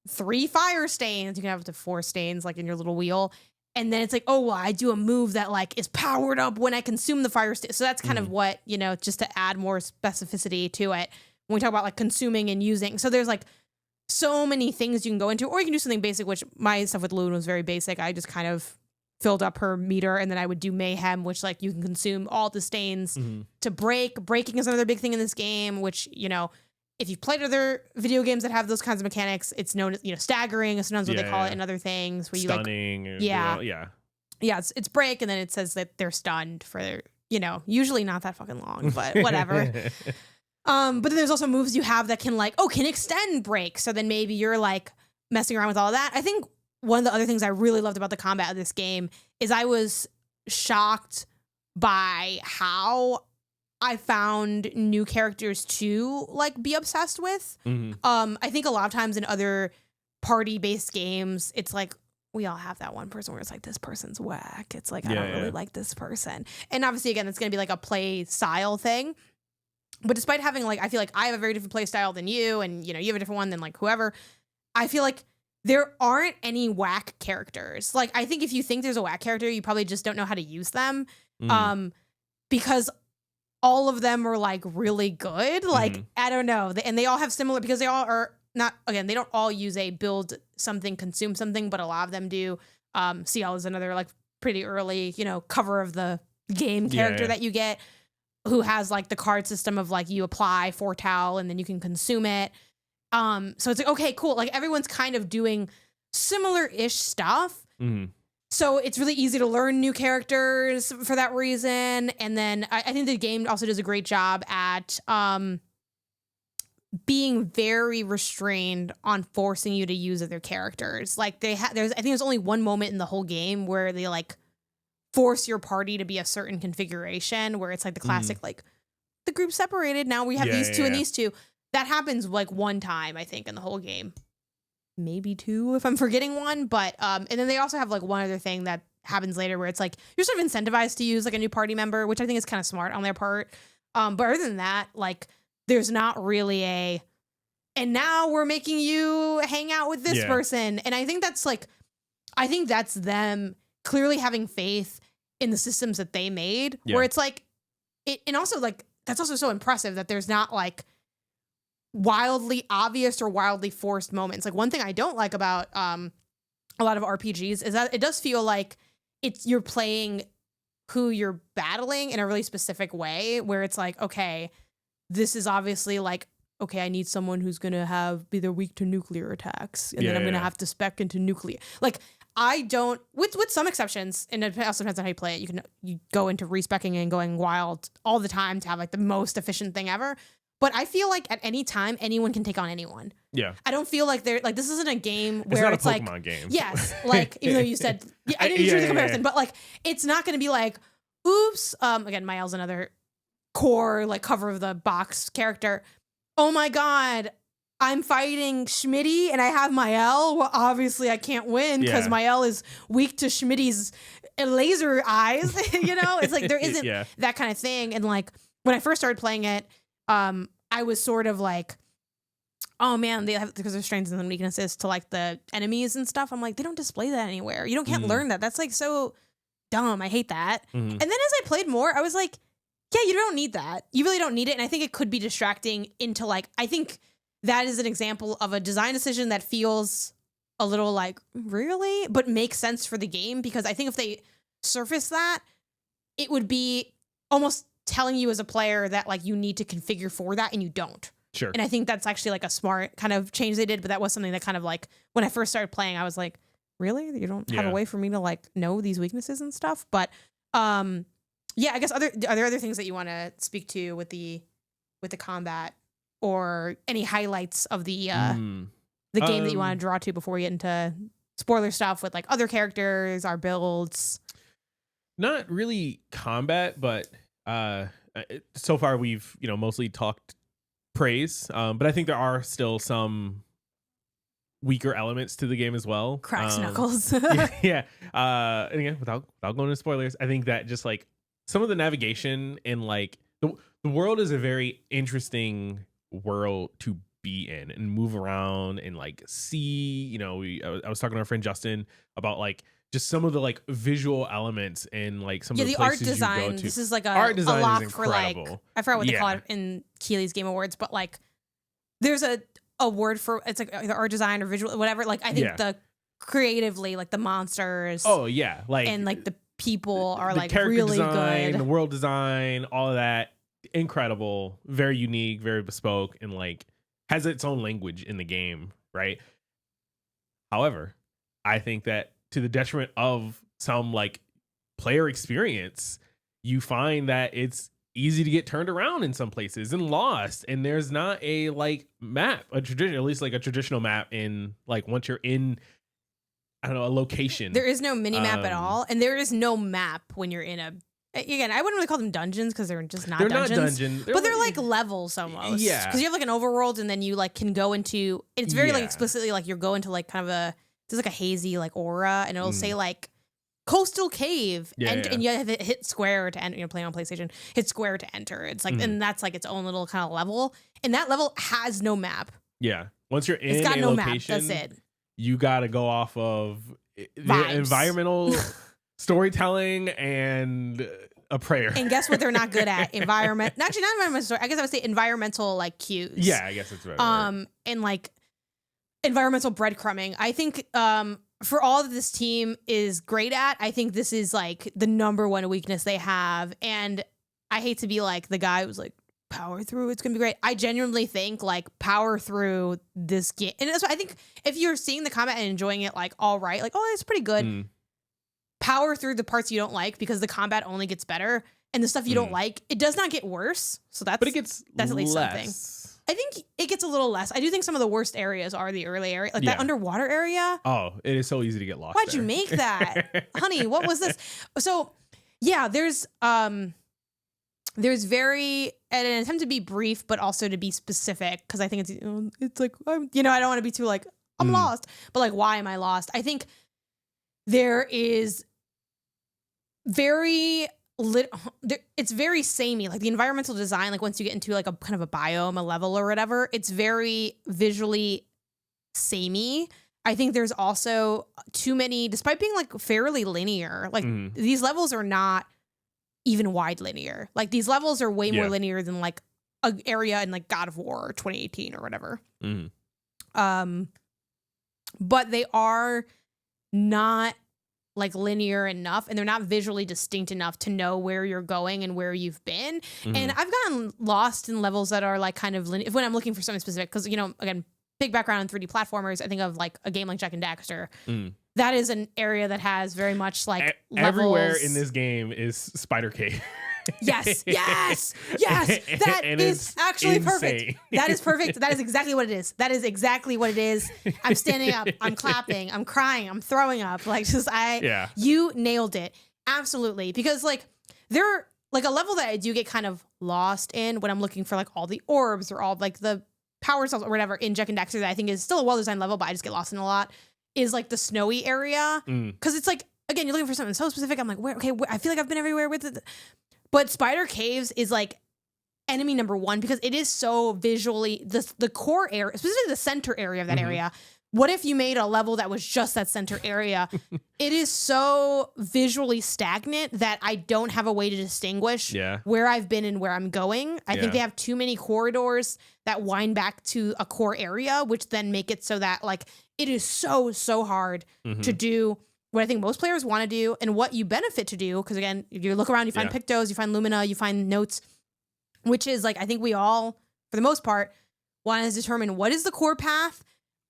Speaker 1: 3 fire stains. You can have up to 4 stains like in your little wheel. And then it's like, oh, well, I do a move that like is powered up when I consume the fire stain. So that's kind of what, you know, just to add more specificity to it when we talk about like consuming and using. So there's like so many things you can go into, or you can do something basic, which my stuff with Loon was very basic. I just kind of filled up her meter, and then I would do Mayhem, which like you can consume all the stains to break. Breaking is another big thing in this game, which, you know, if you've played other video games that have those kinds of mechanics, it's known as, you know, staggering is sometimes what they call it in other things where
Speaker 2: stunning,
Speaker 1: you like, it's break, and then it says that they're stunned for, you know, usually not that fucking long, but whatever. But then there's also moves you have that can like, can extend break. So then maybe you're like messing around with all of that. I think one of the other things I really loved about the combat of this game is I was shocked by how I found new characters to like be obsessed with. I think a lot of times in other party-based games, it's like, we all have that one person where it's like, this person's whack. It's like, I don't really like this person. And obviously, again, it's going to be like a play style thing. But despite having like, I feel like I have a very different play style than you, and you know, you have a different one than like whoever. I feel like there aren't any whack characters. Like, I think if you think there's a whack character, you probably just don't know how to use them. Because all of them are like really good. Like, I don't know. And they all have similar, because they all are not, again, they don't all use a build something, consume something, but a lot of them do. CL is another like pretty early, you know, cover of the game character that you get, who has like the card system of like you apply Foretell and then you can consume it. So it's like, okay, cool. Like everyone's kind of doing similar-ish stuff. So it's really easy to learn new characters for that reason. And then I think the game also does a great job at being very restrained on forcing you to use other characters. Like I think there's only one moment in the whole game where they like force your party to be a certain configuration, where it's like the classic like the group separated. Now we have
Speaker 2: Yeah,
Speaker 1: these two and
Speaker 2: yeah.
Speaker 1: these two. That happens like one time, I think, in the whole game. Maybe two if I'm forgetting one. But and then they also have like one other thing that happens later where it's like you're sort of incentivized to use like a new party member, which I think is kind of smart on their part. But other than that, like there's not really a, and now we're making you hang out with this person. And I think that's them clearly having faith in the systems that they made, where it's like it, and also like that's also so impressive that there's not like wildly obvious or wildly forced moments. Like one thing I don't like about a lot of RPGs is that it does feel like you're playing who you're battling in a really specific way, where it's like, okay, this is obviously like, okay, I need someone who's gonna be they're weak to nuclear attacks, and then I'm gonna have to spec into nuclear. Like I don't, with some exceptions, and it also depends on how you play it. You go into respecking and going wild all the time to have like the most efficient thing ever. But I feel like at any time, anyone can take on anyone.
Speaker 2: Yeah.
Speaker 1: I don't feel like they're like, this isn't a game where
Speaker 2: not
Speaker 1: it's
Speaker 2: a
Speaker 1: like
Speaker 2: Pokemon game.
Speaker 1: Yes, like even though you said I didn't use the comparison, but like it's not going to be like, oops. Again, Mael's another core like cover of the box character. Oh my god, I'm fighting Schmitty and I have Mael. Well, obviously I can't win because Mael is weak to Schmitty's laser eyes. You know, it's like there isn't that kind of thing. And like when I first started playing it, I was sort of like, oh man, because there's strengths and weaknesses to like the enemies and stuff. I'm like, they don't display that anywhere. You can't learn that. That's like so dumb. I hate that. And then as I played more, I was like, yeah, you don't need that. You really don't need it. And I think it could be distracting into like, I think that is an example of a design decision that feels a little like, really? But makes sense for the game, because I think if they surface that, it would be almost telling you as a player that like you need to configure for that and you don't.
Speaker 2: Sure.
Speaker 1: And I think that's actually like a smart kind of change they did, but that was something that kind of like when I first started playing, I was like, really? You don't have a way for me to like know these weaknesses and stuff? But yeah, I guess are there other things that you want to speak to with the combat or any highlights of the game that you want to draw to before we get into spoiler stuff with like other characters, our builds?
Speaker 2: Not really combat, but so far we've mostly talked praise, but I think there are still some weaker elements to the game as well.
Speaker 1: Cracks knuckles.
Speaker 2: And again, without going into spoilers, I think that just like some of the navigation and like the world is a very interesting world to be in and move around and like see. I was talking to our friend Justin about like just some of the like visual elements and like some of the places
Speaker 1: art design.
Speaker 2: You go to.
Speaker 1: This is like
Speaker 2: art design
Speaker 1: a lock
Speaker 2: is
Speaker 1: for like, I forgot what they call it in Keeley's Game Awards, but like there's a word for it's like either art design or visual, whatever. Like I think the creatively, like the monsters.
Speaker 2: Oh yeah, like
Speaker 1: and like the people are
Speaker 2: the
Speaker 1: like
Speaker 2: character
Speaker 1: really
Speaker 2: design,
Speaker 1: good.
Speaker 2: the world design, all of that, incredible, very unique, very bespoke, and like has its own language in the game, right? However, I think that to the detriment of some like player experience, you find that it's easy to get turned around in some places and lost, and there's not a like map, at least like a traditional map in like once you're in, I don't know, a location.
Speaker 1: There is no mini map at all, and there is no map when you're in a. Again, I wouldn't really call them dungeons because they're just not dungeons.
Speaker 2: Not dungeons,
Speaker 1: but they're like levels almost.
Speaker 2: Yeah,
Speaker 1: because you have like an overworld, and then you like can go into. It's very like explicitly like you're going to like kind of there's like a hazy like aura, and it'll say like coastal cave, and you have to hit square to enter. You're playing on PlayStation. Hit square to enter. It's like and that's like its own little kind of level, and that level has no map.
Speaker 2: Yeah, once you're in,
Speaker 1: it's got no
Speaker 2: location,
Speaker 1: map. That's it.
Speaker 2: You got to go off of
Speaker 1: Vibes.
Speaker 2: Environmental storytelling and a prayer.
Speaker 1: And guess what they're not good at? Actually not environmental story. I guess I would say environmental like cues.
Speaker 2: Yeah, I guess that's right.
Speaker 1: And like environmental breadcrumbing. I think for all that this team is great at, I think this is like the number one weakness they have. And I hate to be like the guy who's like, power through, it's gonna be great. I genuinely think like power through this game. And that's why I think if you're seeing the combat and enjoying it like all right, like, oh, it's pretty good. Power through the parts you don't like, because the combat only gets better, and the stuff you don't like, it does not get worse. So that's at least something. I think it gets a little less. I do think some of the worst areas are the early area, like that underwater area.
Speaker 2: Oh, it is so easy to get lost.
Speaker 1: Why'd you make that? Honey, what was this? So yeah, there's very at an attempt to be brief, but also to be specific, because I think it's like, I don't want to be too like, I'm lost, but like, why am I lost? I think there is it's very samey, like the environmental design, like once you get into like a kind of a biome, a level or whatever, it's very visually samey. I think there's also too many, despite being like fairly linear, like these levels are not even wide linear. Like these levels are way more linear than like an area in like God of War 2018 or whatever. But they are not like linear enough, and they're not visually distinct enough to know where you're going and where you've been. And I've gotten lost in levels that are like kind of linear when I'm looking for something specific, because again, big background in 3D platformers. I think of like a game like Jak and Daxter. That is an area that has very much like
Speaker 2: everywhere
Speaker 1: levels.
Speaker 2: in this game is Spider Cave.
Speaker 1: Yes. That is actually insane. Perfect. That is perfect. That is exactly what it is. I'm standing up. I'm clapping. I'm crying. I'm throwing up. Like you nailed it. Absolutely. Because like there, like a level that I do get kind of lost in when I'm looking for like all the orbs or all like the power cells or whatever in Jak and Daxter, that I think is still a well-designed level, but I just get lost in a lot, is like the snowy area. Because it's like, again, you're looking for something so specific. I'm like, where? I feel like I've been everywhere with it. But Spider Caves is like enemy number one, because it is so visually, the core area, specifically the center area of that area. What if you made a level that was just that center area? It is so visually stagnant that I don't have a way to distinguish where I've been and where I'm going. I think they have too many corridors that wind back to a core area, which then make it so that like it is so hard to do what I think most players want to do and what you benefit to do. Because again, you look around, you find Pictos, you find Lumina, you find notes, which is like, I think we all, for the most part, want to determine what is the core path,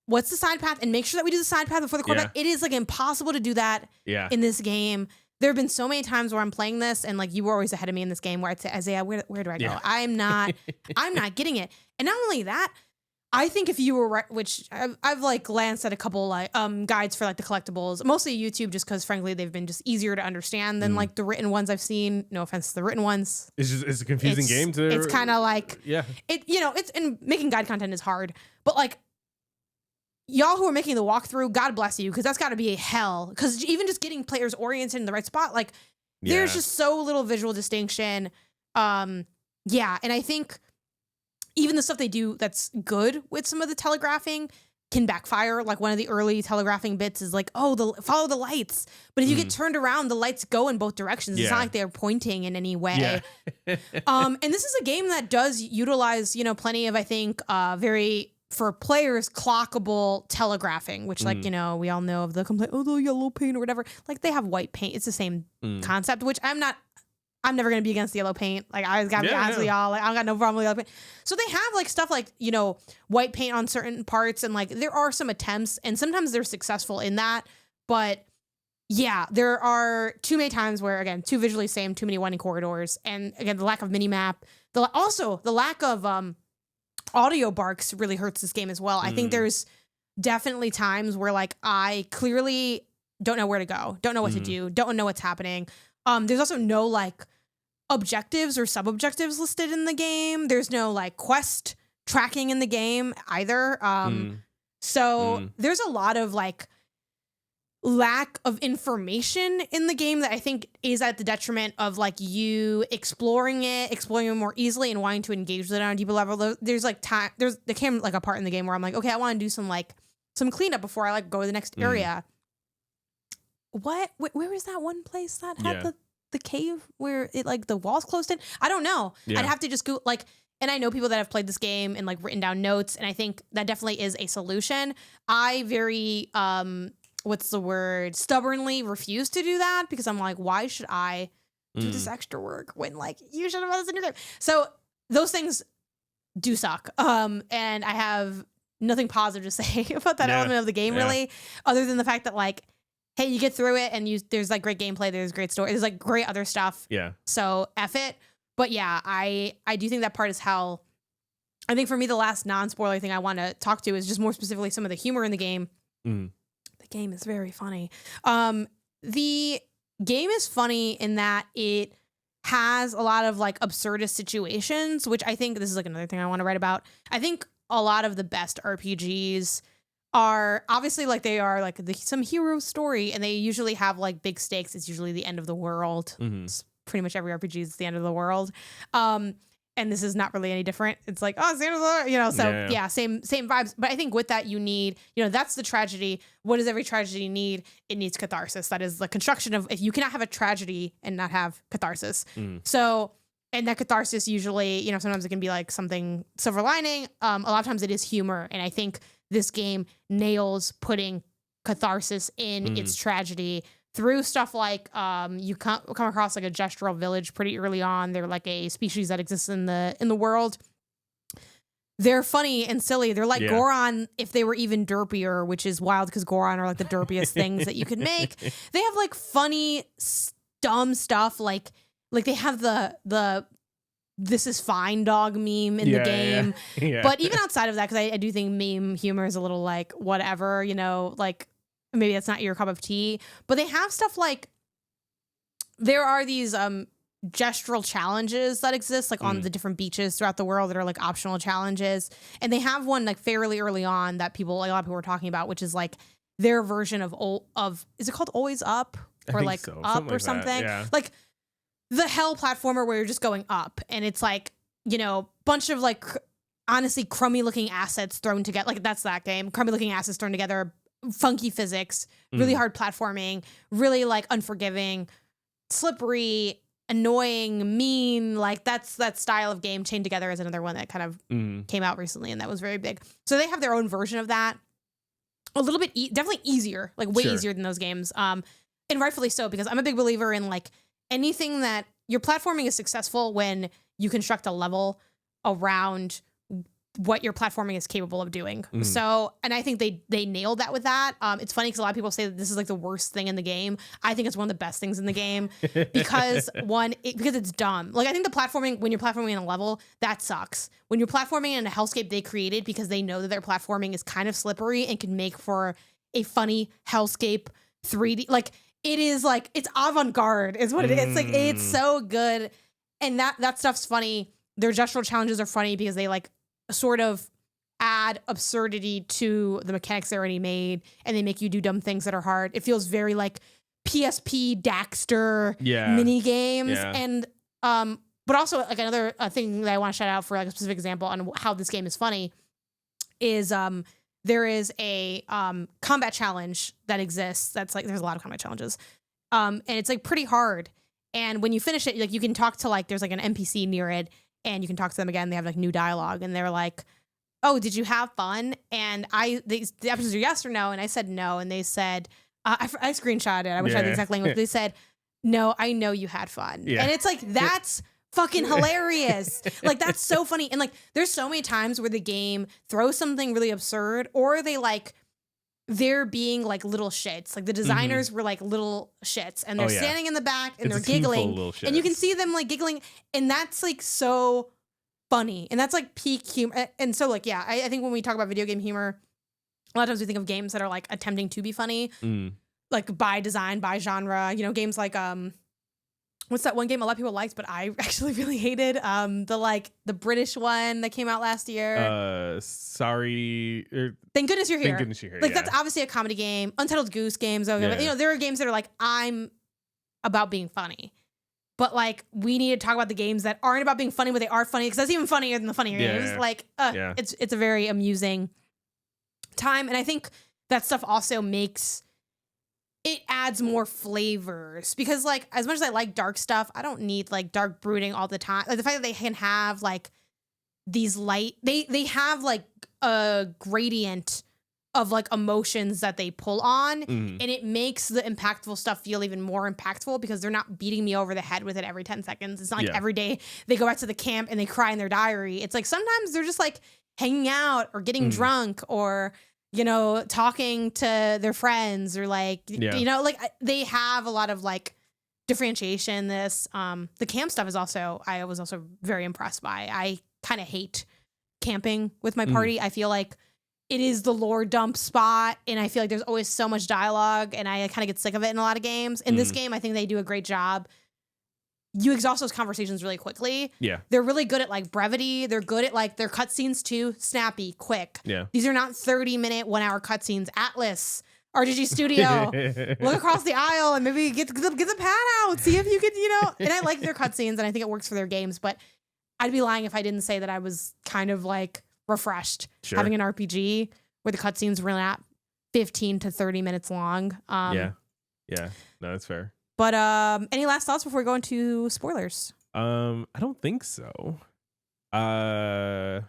Speaker 1: what's the side path, and make sure that we do the side path before the core path. It is like impossible to do that in this game. There have been so many times where I'm playing this and like you were always ahead of me in this game where I'd say, Isaiah, where do I go? I'm not getting it. And not only that, I think if you were, which I've like glanced at a couple like guides for like the collectibles, mostly YouTube, just because frankly they've been just easier to understand than like the written ones I've seen. No offense to the written ones.
Speaker 2: It's a confusing game to.
Speaker 1: It's kind of like it's and making guide content is hard, but like y'all who are making the walkthrough, God bless you, because that's got to be a hell. Because even just getting players oriented in the right spot, like there's just so little visual distinction. And I think even the stuff they do that's good with some of the telegraphing can backfire. Like one of the early telegraphing bits is like, follow the lights. But if you get turned around, the lights go in both directions. It's not like they're pointing in any way. And this is a game that does utilize, plenty of, I think, very, for players, clockable telegraphing, which like, we all know of the complaint, the yellow paint or whatever. Like they have white paint. It's the same concept, which I'm never going to be against the yellow paint. Like I got to be honest with y'all. Like I don't got no problem with yellow paint. So they have like stuff like, white paint on certain parts. And like, there are some attempts and sometimes they're successful in that. But yeah, there are too many times where, again, too visually same, too many winding corridors. And again, the lack of minimap, the lack of audio barks really hurts this game as well. I think there's definitely times where like I clearly don't know where to go, don't know what to do, don't know what's happening. There's also no like objectives or sub-objectives listed in the game. There's no like quest tracking in the game either. So there's a lot of like lack of information in the game that I think is at the detriment of like you exploring it more easily and wanting to engage with it on a deeper level. There's like there came like a part in the game where I'm like, okay, I want to do some cleanup before I like go to the next area. Where is that one place that had the cave where it like the walls closed in? I don't know. I'd have to just go like, and I know people that have played this game and like written down notes, and I think that definitely is a solution. I very stubbornly refuse to do that because I'm like, why should I do this extra work when like you should have done this in your game? So those things do suck. And I have nothing positive to say about that element of the game really, other than the fact that like, hey, you get through it and there's like great gameplay, there's great story, there's like great other stuff. Yeah. So F it. But yeah, I do think that part is hell. I think for me, the last non-spoiler thing I want to talk to is just more specifically some of the humor in the game. The game is very funny. The game is funny in that it has a lot of like absurdist situations, which I think this is like another thing I want to write about. I think a lot of the best RPGs are obviously like they are like some hero story, and they usually have like big stakes. It's usually the end of the world. It's pretty much every RPG is the end of the world. And this is not really any different. It's like, oh, it's the end of the world, you know, so yeah, same vibes. But I think with that, you need, you know, that's the tragedy. What does every tragedy need? It needs catharsis. That is the construction of, if you cannot have a tragedy and not have catharsis. So, and that catharsis usually, you know, sometimes it can be like something silver lining. A lot of times it is humor. And I think this game nails putting catharsis in its tragedy through stuff like you come across like a gestural village pretty early on. They're like a species that exists in the world. They're funny and silly. They're like Goron if they were even derpier, which is wild because Goron are like the derpiest things that you could make. They have like funny, dumb stuff. Like they have the "this is fine" dog meme in the game. But even outside of that, because I do think meme humor is a little like whatever, you know, like maybe that's not your cup of tea. But they have stuff like there are these gestural challenges that exist like on the different beaches throughout the world that are like optional challenges. And they have one like fairly early on that people, like a lot of people were talking about, which is like their version of is it called Always Up or like
Speaker 2: so.
Speaker 1: Up or something? Like the hell platformer where you're just going up, and it's like, you know, bunch of like honestly crummy looking assets thrown together. Like that's that game. Crummy looking assets thrown together, funky physics, really hard platforming, really like unforgiving, slippery, annoying, mean. Like that's that style of game. Chained Together is another one that kind of came out recently, and that was very big. So they have their own version of that. A little bit definitely easier, like way easier than those games. And rightfully so, because I'm a big believer in like anything that your platforming is successful when you construct a level around what your platforming is capable of doing. So, and I think they nailed that with that. It's funny because a lot of people say that this is like the worst thing in the game. I think it's one of the best things in the game because because it's dumb. Like I think the platforming, when you're platforming in a level, that sucks. When you're platforming in a hellscape they created because they know that their platforming is kind of slippery and can make for a funny hellscape 3D, like it is like, it's avant-garde is what it is. Like it's so good. And that stuff's funny. Their gestural challenges are funny because they like sort of add absurdity to the mechanics they already made, and they make you do dumb things that are hard. It feels very like PSP Daxter mini games. And but also like another thing that I want to shout out for like a specific example on how this game is funny is there is a combat challenge that exists that's like, there's a lot of combat challenges, and it's like pretty hard, and when you finish it, like you can talk to like, there's like an NPC near it, and you can talk to them again. They have like new dialogue, and they're like, "Oh, did you have fun?" And the episodes are yes or no, and I said no, and they said, I screenshot it. I wish I had the exact language. They said, "No, I know you had fun," and it's like that's fucking hilarious. Like that's so funny, and like there's so many times where the game throws something really absurd, or they're being like little shits. Like the designers were like little shits, and they're standing in the back and they're giggling, and you can see them like giggling, and that's like so funny, and that's like peak humor. And so like, yeah, I think when we talk about video game humor, a lot of times we think of games that are like attempting to be funny, like by design, by genre. You know, games like what's that one game a lot of people liked, but I actually really hated? The British one that came out last year. Thank Goodness You're Here.
Speaker 2: Thank Goodness You're Here.
Speaker 1: Like that's obviously a comedy game. Untitled Goose Games. Okay, but, you know, there are games that are like, I'm about being funny, but like we need to talk about the games that aren't about being funny, but they are funny because that's even funnier than the funnier games. Like, it's a very amusing time, and I think that stuff also makes it adds more flavors, because like as much as I like dark stuff, I don't need like dark brooding all the time. Like the fact that they can have like these light, they have like a gradient of like emotions that they pull on, and it makes the impactful stuff feel even more impactful because they're not beating me over the head with it every 10 seconds. It's not like every day they go back to the camp and they cry in their diary. It's like sometimes they're just like hanging out or getting drunk or, you know, talking to their friends or like, you know, like they have a lot of like differentiation in this. The camp stuff is also, I was also very impressed by. I kind of hate camping with my party. I feel like it is the lore dump spot, and I feel like there's always so much dialogue, and I kind of get sick of it in a lot of games. In this game, I think they do a great job you exhaust those conversations really quickly.
Speaker 2: Yeah.
Speaker 1: They're really good at like brevity. They're good at like their cutscenes too, snappy, quick.
Speaker 2: Yeah.
Speaker 1: These are not 30-minute, 1 hour cutscenes. Atlas, RGG Studio, look across the aisle and maybe get the pad out. See if you could, and I like their cutscenes and I think it works for their games, but I'd be lying if I didn't say that I was kind of like refreshed having an RPG where the cutscenes were not 15 to 30 minutes long.
Speaker 2: Yeah. No, that's fair.
Speaker 1: But any last thoughts before we go into spoilers?
Speaker 2: I don't think so. To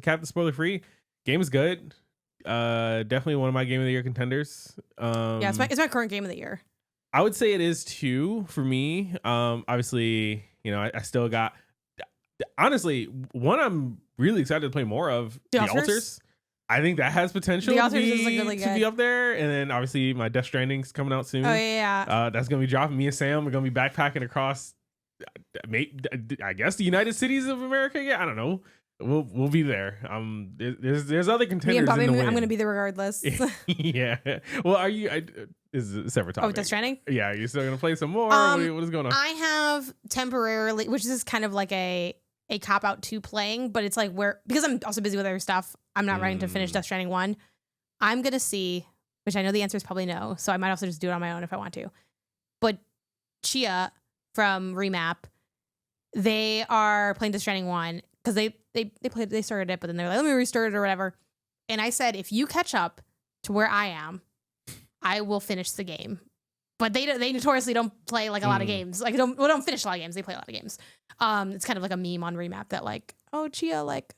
Speaker 2: cap the spoiler free, game is good. Definitely one of my game of the year contenders.
Speaker 1: It's my current game of the year.
Speaker 2: I would say it is too for me. Obviously, I still got. Honestly, one I'm really excited to play more of, the Altars. I think that has potential to be up there. And then obviously my Death Stranding's coming out soon.
Speaker 1: Oh yeah.
Speaker 2: That's gonna be dropping. Me and Sam are gonna be backpacking across, I guess, the United Cities of America. Yeah, I don't know. We'll be there. There's other contenders.
Speaker 1: Me and Bobby, I'm gonna be there regardless.
Speaker 2: Yeah. Well, are you? Is a separate topic.
Speaker 1: Oh, Death Stranding.
Speaker 2: Yeah, you're still gonna play some more. What is going on?
Speaker 1: I have temporarily, which is kind of like a cop out to playing, but it's like because I'm also busy with other stuff. I'm not ready to finish Death Stranding 1. I'm gonna see, which I know the answer is probably no, so I might also just do it on my own if I want to. But Chia from Remap, they are playing Death Stranding 1 because they started it, but then they're like, let me restart it or whatever. And I said, if you catch up to where I am, I will finish the game. But they notoriously don't play like a lot of games. Like don't finish a lot of games. They play a lot of games. It's kind of like a meme on Remap that like, oh, Chia, like,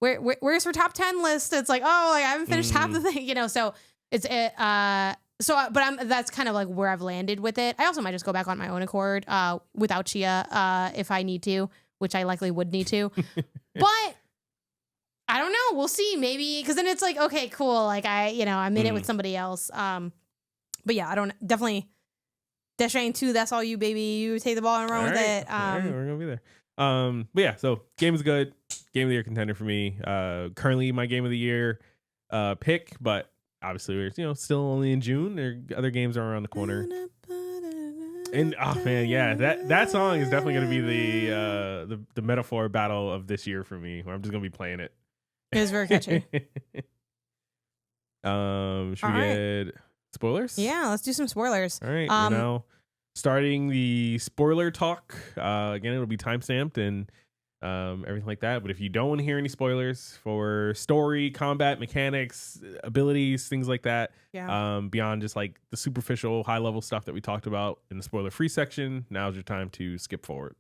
Speaker 1: where's her top 10 list? It's like, oh, like I haven't finished half the thing, so it's that's kind of like where I've landed with it. I also might just go back on my own accord without Chia if I need to, which I likely would need to. But I don't know. We'll see. Maybe because then it's like, okay, cool. Like I'm in it with somebody else. But yeah, definitely Death Stranding 2. That's all you, baby. You take the ball and run with it.
Speaker 2: All right, we're gonna be there. But yeah, so game is good. Game of the year contender for me. Currently my game of the year pick, but obviously we're still only in June. There other games are around the corner. And oh man, yeah, that song is definitely gonna be the metaphor battle of this year for me. Where I'm just gonna be playing it.
Speaker 1: It is very catchy.
Speaker 2: Should we get spoilers?
Speaker 1: Yeah, let's do some spoilers.
Speaker 2: All right, we're now starting the spoiler talk. Again, it'll be timestamped and everything like that. But if you don't want to hear any spoilers for story, combat, mechanics, abilities, things like that, beyond just like the superficial, high level stuff that we talked about in the spoiler free section, now's your time to skip forward.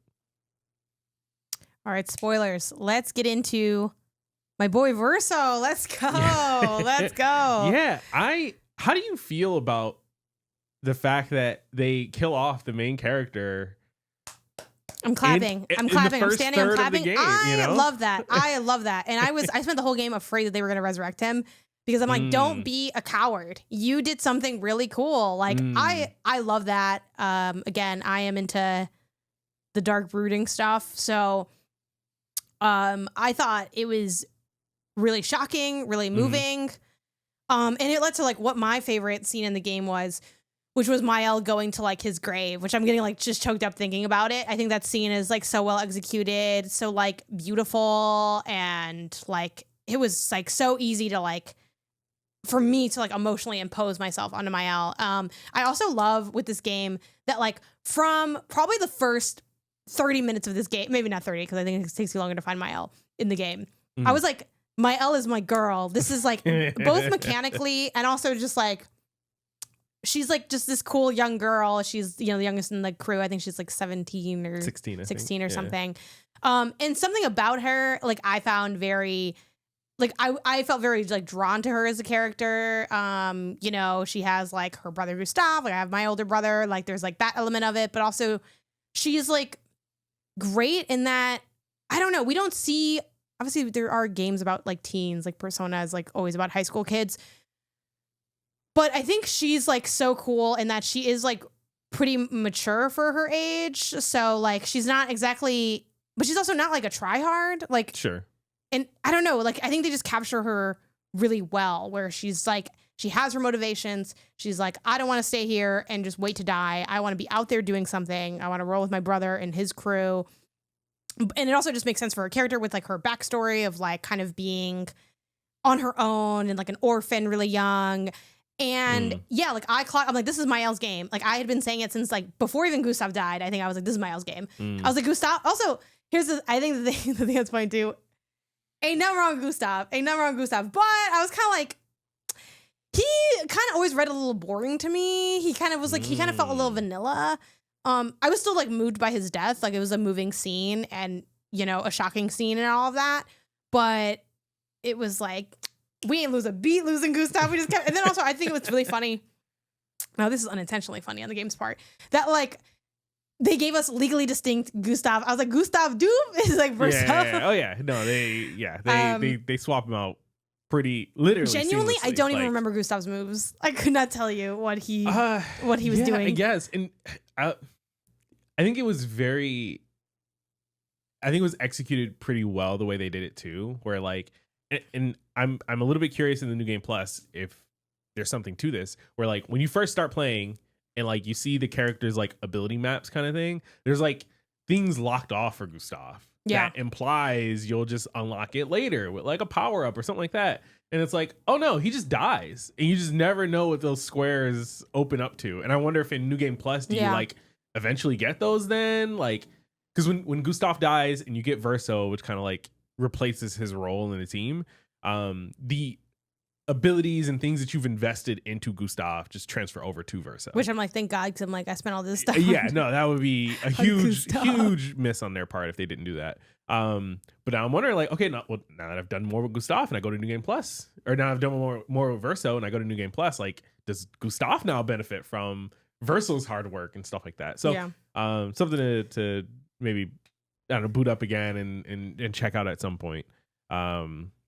Speaker 1: All right, spoilers. Let's get into my boy Verso. Let's go. Let's go.
Speaker 2: Yeah, how do you feel about the fact that they kill off the main character?
Speaker 1: I'm clapping. I'm clapping. I'm standing. I'm clapping.
Speaker 2: Game,
Speaker 1: I love that. I love that. And I spent the whole game afraid that they were going to resurrect him because I'm like, don't be a coward. You did something really cool. Like I love that. Again, I am into the dark brooding stuff. So I thought it was really shocking, really moving. And it led to like what my favorite scene in the game was, which was Mael going to like his grave, which I'm getting like just choked up thinking about it. I think that scene is like so well executed, so like beautiful, and like it was like so easy to like for me to like emotionally impose myself onto Mael. I also love with this game that like from probably the first 30 minutes of this game, maybe not 30 because I think it takes you longer to find Mael in the game. I was like, Mael is my girl. This is like both mechanically and also just like she's like just this cool young girl. She's the youngest in the crew. I think she's like 17 or 16 or something. And something about her like I found very like I felt very like drawn to her as a character. She has like her brother Gustav. Like I have my older brother. Like there's like that element of it, but also she's like great in that I don't know. We don't see. Obviously, there are games about like teens, like Persona is like always about high school kids. But I think she's like so cool in that she is like pretty mature for her age. So like she's not exactly, but she's also not like a tryhard. Like
Speaker 2: sure.
Speaker 1: And I don't know, like I think they just capture her really well, where she's like She has her motivations. She's like, I don't want to stay here and just wait to die. I want to be out there doing something. I want to roll with my brother and his crew. And it also just makes sense for her character with like her backstory of like kind of being on her own and like an orphan really young. And yeah, like I'm like, this is Mael's game. Like I had been saying it since like before even Gustav died. I think I was like, this is Mael's game. I was like, Gustav. Also, I think the thing that's funny too. Ain't nothing wrong with Gustav. Ain't nothing wrong with Gustav. But I was kind of like, he kind of always read a little boring to me. He kind of was like, he kind of felt a little vanilla. I was still like moved by his death. Like it was a moving scene and, you know, a shocking scene and all of that. But it was like, we ain't lose a beat losing Gustav. We just kept, and then also I think it was really funny. Now this is unintentionally funny on the game's part that like they gave us legally distinct Gustav. I was like, Gustav Doom is like Verso.
Speaker 2: Yeah. Oh yeah. No, they swap him out pretty literally.
Speaker 1: Genuinely, I don't even
Speaker 2: like,
Speaker 1: remember Gustav's moves. I could not tell you what he was doing.
Speaker 2: I guess, and I think it was executed pretty well the way they did it too, where like, and I'm a little bit curious in the New Game Plus if there's something to this, where like when you first start playing and like you see the characters like ability maps kind of thing, there's like things locked off for Gustav.
Speaker 1: Yeah.
Speaker 2: That implies you'll just unlock it later with like a power up or something like that. And it's like, oh no, he just dies. And you just never know what those squares open up to. And I wonder if in New Game Plus, do you like eventually get those then? Like, because when Gustav dies and you get Verso, which kind of like replaces his role in the team, the abilities and things that you've invested into Gustav just transfer over to Verso.
Speaker 1: Which I'm like, thank God, because I'm like, I spent all this stuff.
Speaker 2: Yeah, no, that would be a huge miss on their part if they didn't do that. But now I'm wondering, like, okay, now that I've done more with Gustav and I go to New Game Plus, or now I've done more with Verso and I go to New Game Plus, like, does Gustav now benefit from Verso's hard work and stuff like that? So, something to maybe, I don't know, boot up again and check out at some point.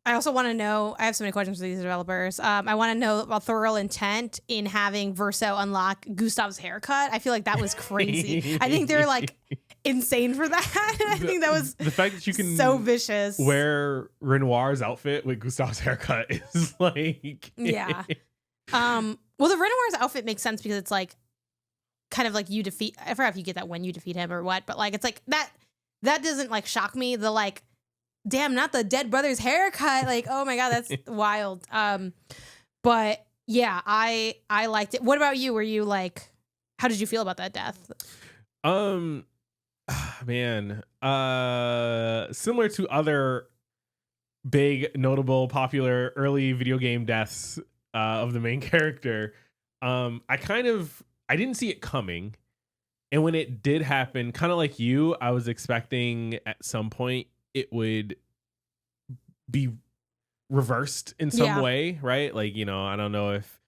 Speaker 1: I also want to know, I have so many questions for these developers. I want to know about thorough intent in having Verso unlock Gustav's haircut. I feel like that was crazy. I think they're like insane for that. I think that was
Speaker 2: the fact that you can
Speaker 1: so vicious.
Speaker 2: Wear Renoir's outfit with Gustav's haircut is like
Speaker 1: yeah. Well, the Renoir's outfit makes sense because it's like kind of like you defeat. I forgot if you get that when you defeat him or what, but like it's like that doesn't like shock me. The like, damn, not the dead brother's haircut. Like, oh my God, that's wild. But yeah, I liked it. What about you? Were you like, how did you feel about that death?
Speaker 2: Man, similar to other big, notable, popular early video game deaths of the main character, I didn't see it coming. And when it did happen, kind of like you, I was expecting at some point it would be reversed in some way, right? Like, you know, I don't know if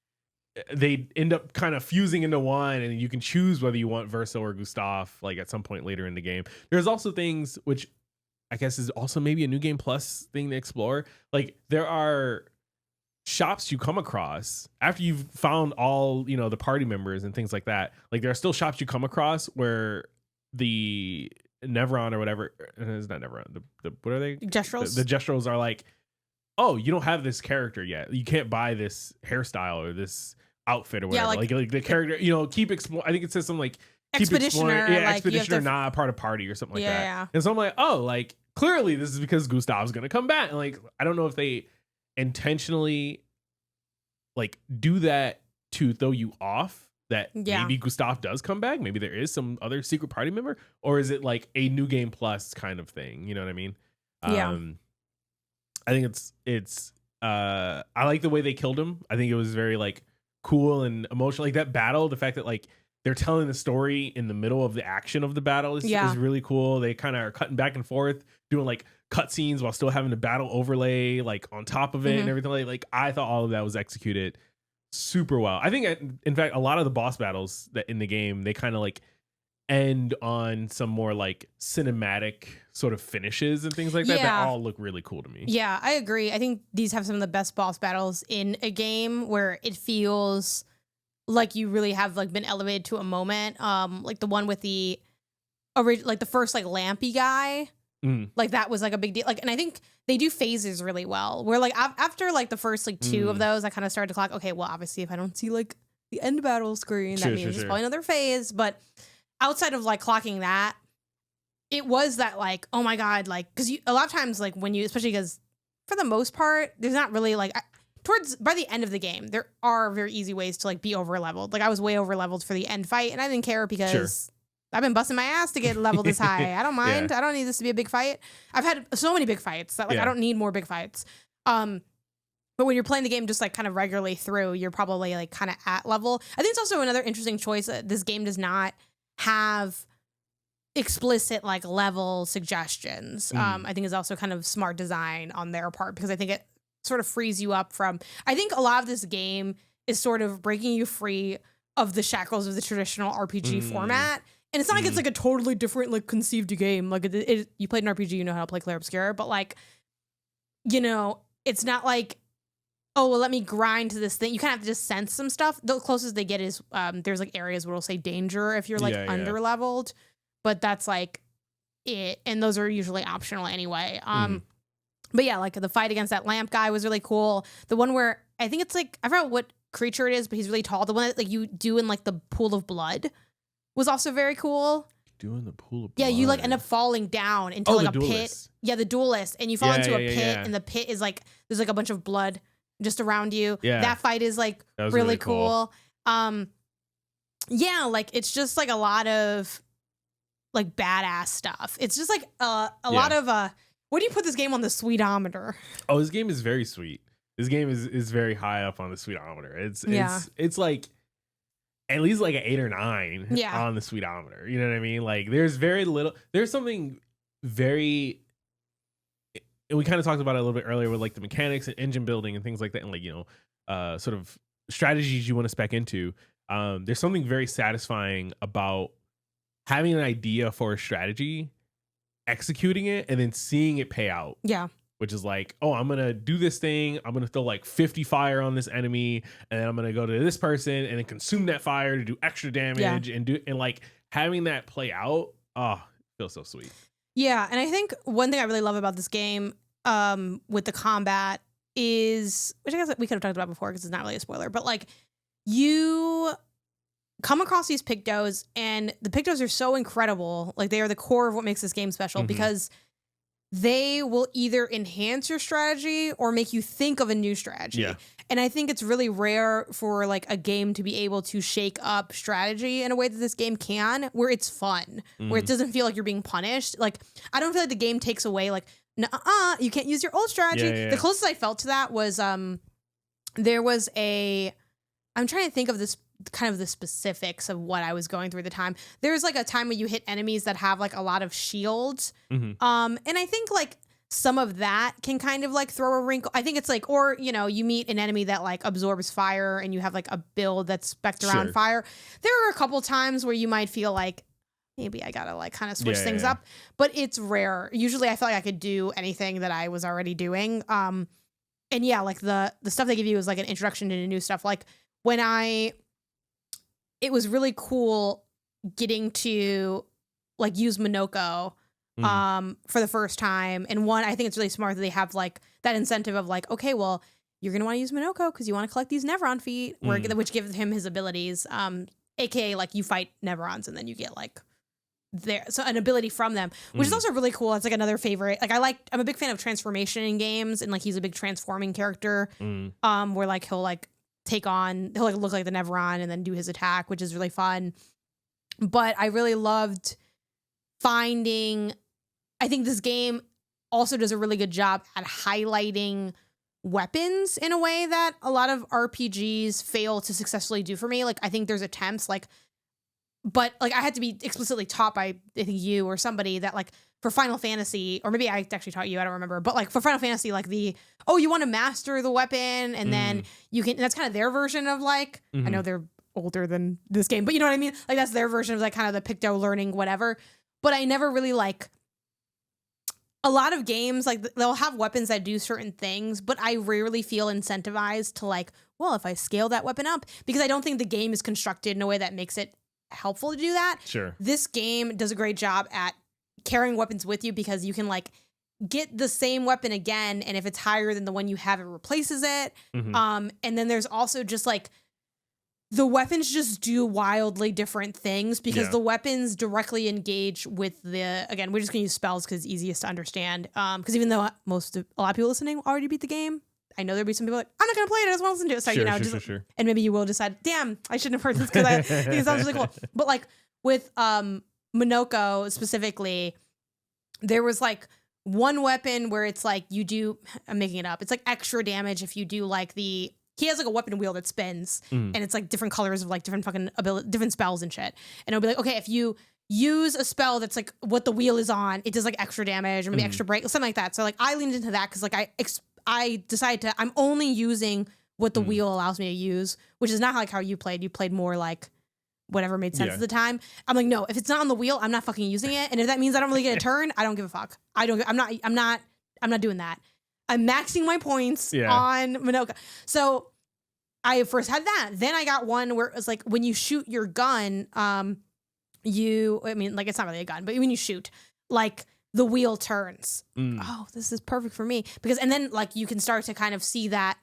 Speaker 2: they end up kind of fusing into one and you can choose whether you want Verso or Gustav, like at some point later in the game. There's also things which I guess is also maybe a New Game Plus thing to explore. Like there are shops you come across after you've found all, you know, the party members and things like that. Like there are still shops you come across where the Nevron or whatever, it's not Nevron, the what are they?
Speaker 1: Gestrels?
Speaker 2: The Gestrels are like, oh, you don't have this character yet. You can't buy this hairstyle or this outfit or whatever. Like the character, you know, keep exploring. I think it says something like keep exploring. Yeah, like Expeditioner not a part of party or something like that.
Speaker 1: Yeah.
Speaker 2: And so I'm like, oh, like clearly this is because Gustav's gonna come back. And like, I don't know if they intentionally like do that to throw you off that maybe Gustav does come back. Maybe there is some other secret party member, or is it like a New Game Plus kind of thing? You know what I mean?
Speaker 1: Yeah.
Speaker 2: I think it's I like the way they killed him. I think it was very like cool and emotional. Like that battle, the fact that like they're telling the story in the middle of the action of the battle is really cool. They kind of are cutting back and forth, doing like cutscenes while still having the battle overlay like on top of it and everything. Like I thought all of that was executed super well. I think in fact a lot of the boss battles that in the game, they kind of like end on some more like cinematic sort of finishes and things like that all look really cool to me.
Speaker 1: Yeah, I agree. I think these have some of the best boss battles in a game where it feels like you really have like been elevated to a moment. Like the one with the first like lampy guy. Like that was like a big deal. Like, and I think they do phases really well. Where like after like the first like 2 of those, I kind of started to clock. Okay, well, obviously, if I don't see like the end battle screen, that means it's probably another phase. But outside of like clocking that, it was that like, oh my god, like because a lot of times like when you, especially because for the most part, there's not really like by the end of the game, there are very easy ways to like be over leveled. Like I was way over leveled for the end fight, and I didn't care because I've been busting my ass to get leveled this high. I don't mind. I don't need this to be a big fight. I've had so many big fights that like I don't need more big fights. But when you're playing the game just like kind of regularly through, you're probably like kind of at level. I think it's also another interesting choice that this game does not have explicit like level suggestions. I think is also kind of smart design on their part because I think it sort of frees you up from, I think a lot of this game is sort of breaking you free of the shackles of the traditional RPG format. And it's not like it's like a totally different like conceived game. Like you played an RPG, you know how to play Clair Obscur, but like, you know, it's not like, oh, well, let me grind to this thing. You kind of have to just sense some stuff. The closest they get is there's like areas where it'll say danger if you're like under leveled, but that's like it. And those are usually optional anyway. But yeah, like the fight against that lamp guy was really cool. The one where I think it's like, I forgot what creature it is, but he's really tall. The one that like you do in like the pool of blood was also very cool.
Speaker 2: Doing the pool of blood.
Speaker 1: Yeah, you like end up falling down into like a pit. Yeah, the dualist. And you fall into a pit and the pit is like, there's like a bunch of blood just around you. Yeah. That fight is like really cool. Yeah, like it's just like a lot of like badass stuff. It's just like a lot of what do you put this game on the sweetometer? Oh,
Speaker 2: this game is very sweet. This game is very high up on the sweetometer. It's like at least like an 8 or 9 on the sweetometer. You know what I mean? Like there's very little, there's something very, we kind of talked about it a little bit earlier with like the mechanics and engine building and things like that. And like, you know, sort of strategies you want to spec into. There's something very satisfying about having an idea for a strategy, executing it, and then seeing it pay out.
Speaker 1: Yeah.
Speaker 2: Which is like, oh, I'm going to do this thing. I'm going to throw like 50 fire on this enemy. And then I'm going to go to this person and then consume that fire to do extra damage and like having that play out. Oh, it feels so sweet.
Speaker 1: Yeah. And I think one thing I really love about this game with the combat is, which I guess we could have talked about before because it's not really a spoiler, but like you come across these pictos and the pictos are so incredible. Like they are the core of what makes this game special because they will either enhance your strategy or make you think of a new strategy. Yeah. And I think it's really rare for like a game to be able to shake up strategy in a way that this game can, where it's fun, where it doesn't feel like you're being punished. Like, I don't feel like the game takes away like, you can't use your old strategy. Yeah. The closest I felt to that was there was I'm trying to think of this kind of the specifics of what I was going through at the time. There's like a time where you hit enemies that have like a lot of shields. And I think like some of that can kind of like throw a wrinkle. I think it's like, or, you know, you meet an enemy that like absorbs fire and you have like a build that's spec'd around fire. There are a couple times where you might feel like, maybe I gotta like kind of switch things up, but it's rare. Usually I felt like I could do anything that I was already doing. And yeah, like the stuff they give you is like an introduction to new stuff. Like it was really cool getting to like use Minoko for the first time. And one, I think it's really smart that they have like that incentive of like, okay, well, you're going to want to use Minoko because you want to collect these Neveron feet, which gives him his abilities. AKA like you fight Neverons and then you get like an ability from them, which is also really cool. It's like another favorite. Like I'm a big fan of transformation in games, and like he's a big transforming character where like he'll like he'll like look like the Neveron and then do his attack, which is really fun. But I really loved I think this game also does a really good job at highlighting weapons in a way that a lot of RPGs fail to successfully do for me. Like I think there's attempts but like I had to be explicitly taught by, I think, you or somebody that like for Final Fantasy, or maybe I actually taught you, I don't remember, but like for Final Fantasy, like you want to master the weapon and then you can, and that's kind of their version of like, I know they're older than this game, but you know what I mean? Like that's their version of like kind of the Picto learning, whatever. But I never really like, a lot of games, like they'll have weapons that do certain things, but I rarely feel incentivized to like, well, if I scale that weapon up, because I don't think the game is constructed in a way that makes it helpful to do that.
Speaker 2: Sure.
Speaker 1: This game does a great job at carrying weapons with you because you can like get the same weapon again, and if it's higher than the one you have, it replaces it. And then there's also just like the weapons just do wildly different things because the weapons directly engage with again, we're just gonna use spells because it's easiest to understand. Because even though a lot of people listening already beat the game, I know there'll be some people like, I'm not gonna play it, I just want to listen to it. So
Speaker 2: sure.
Speaker 1: And maybe you will decide, damn, I shouldn't have heard this because I think it sounds really cool. But like with Minoko specifically, there was like one weapon where it's like I'm making it up, it's like extra damage if you do like he has like a weapon wheel that spins and it's like different colors of like different fucking different spells and shit. And it'll be like, okay, if you use a spell that's like what the wheel is on, it does like extra damage or maybe extra break, something like that. So like I leaned into that because like I decided I'm only using what the wheel allows me to use, which is not like how you played. You played more like whatever made sense at the time. I'm like, no, if it's not on the wheel, I'm not fucking using it. And if that means I don't really get a turn, I don't give a fuck. I'm not doing that. I'm maxing my points on Minoko. So I first had that. Then I got one where it was like when you shoot your gun, like it's not really a gun, but when you shoot, like the wheel turns. Oh, this is perfect for me and then like you can start to kind of see that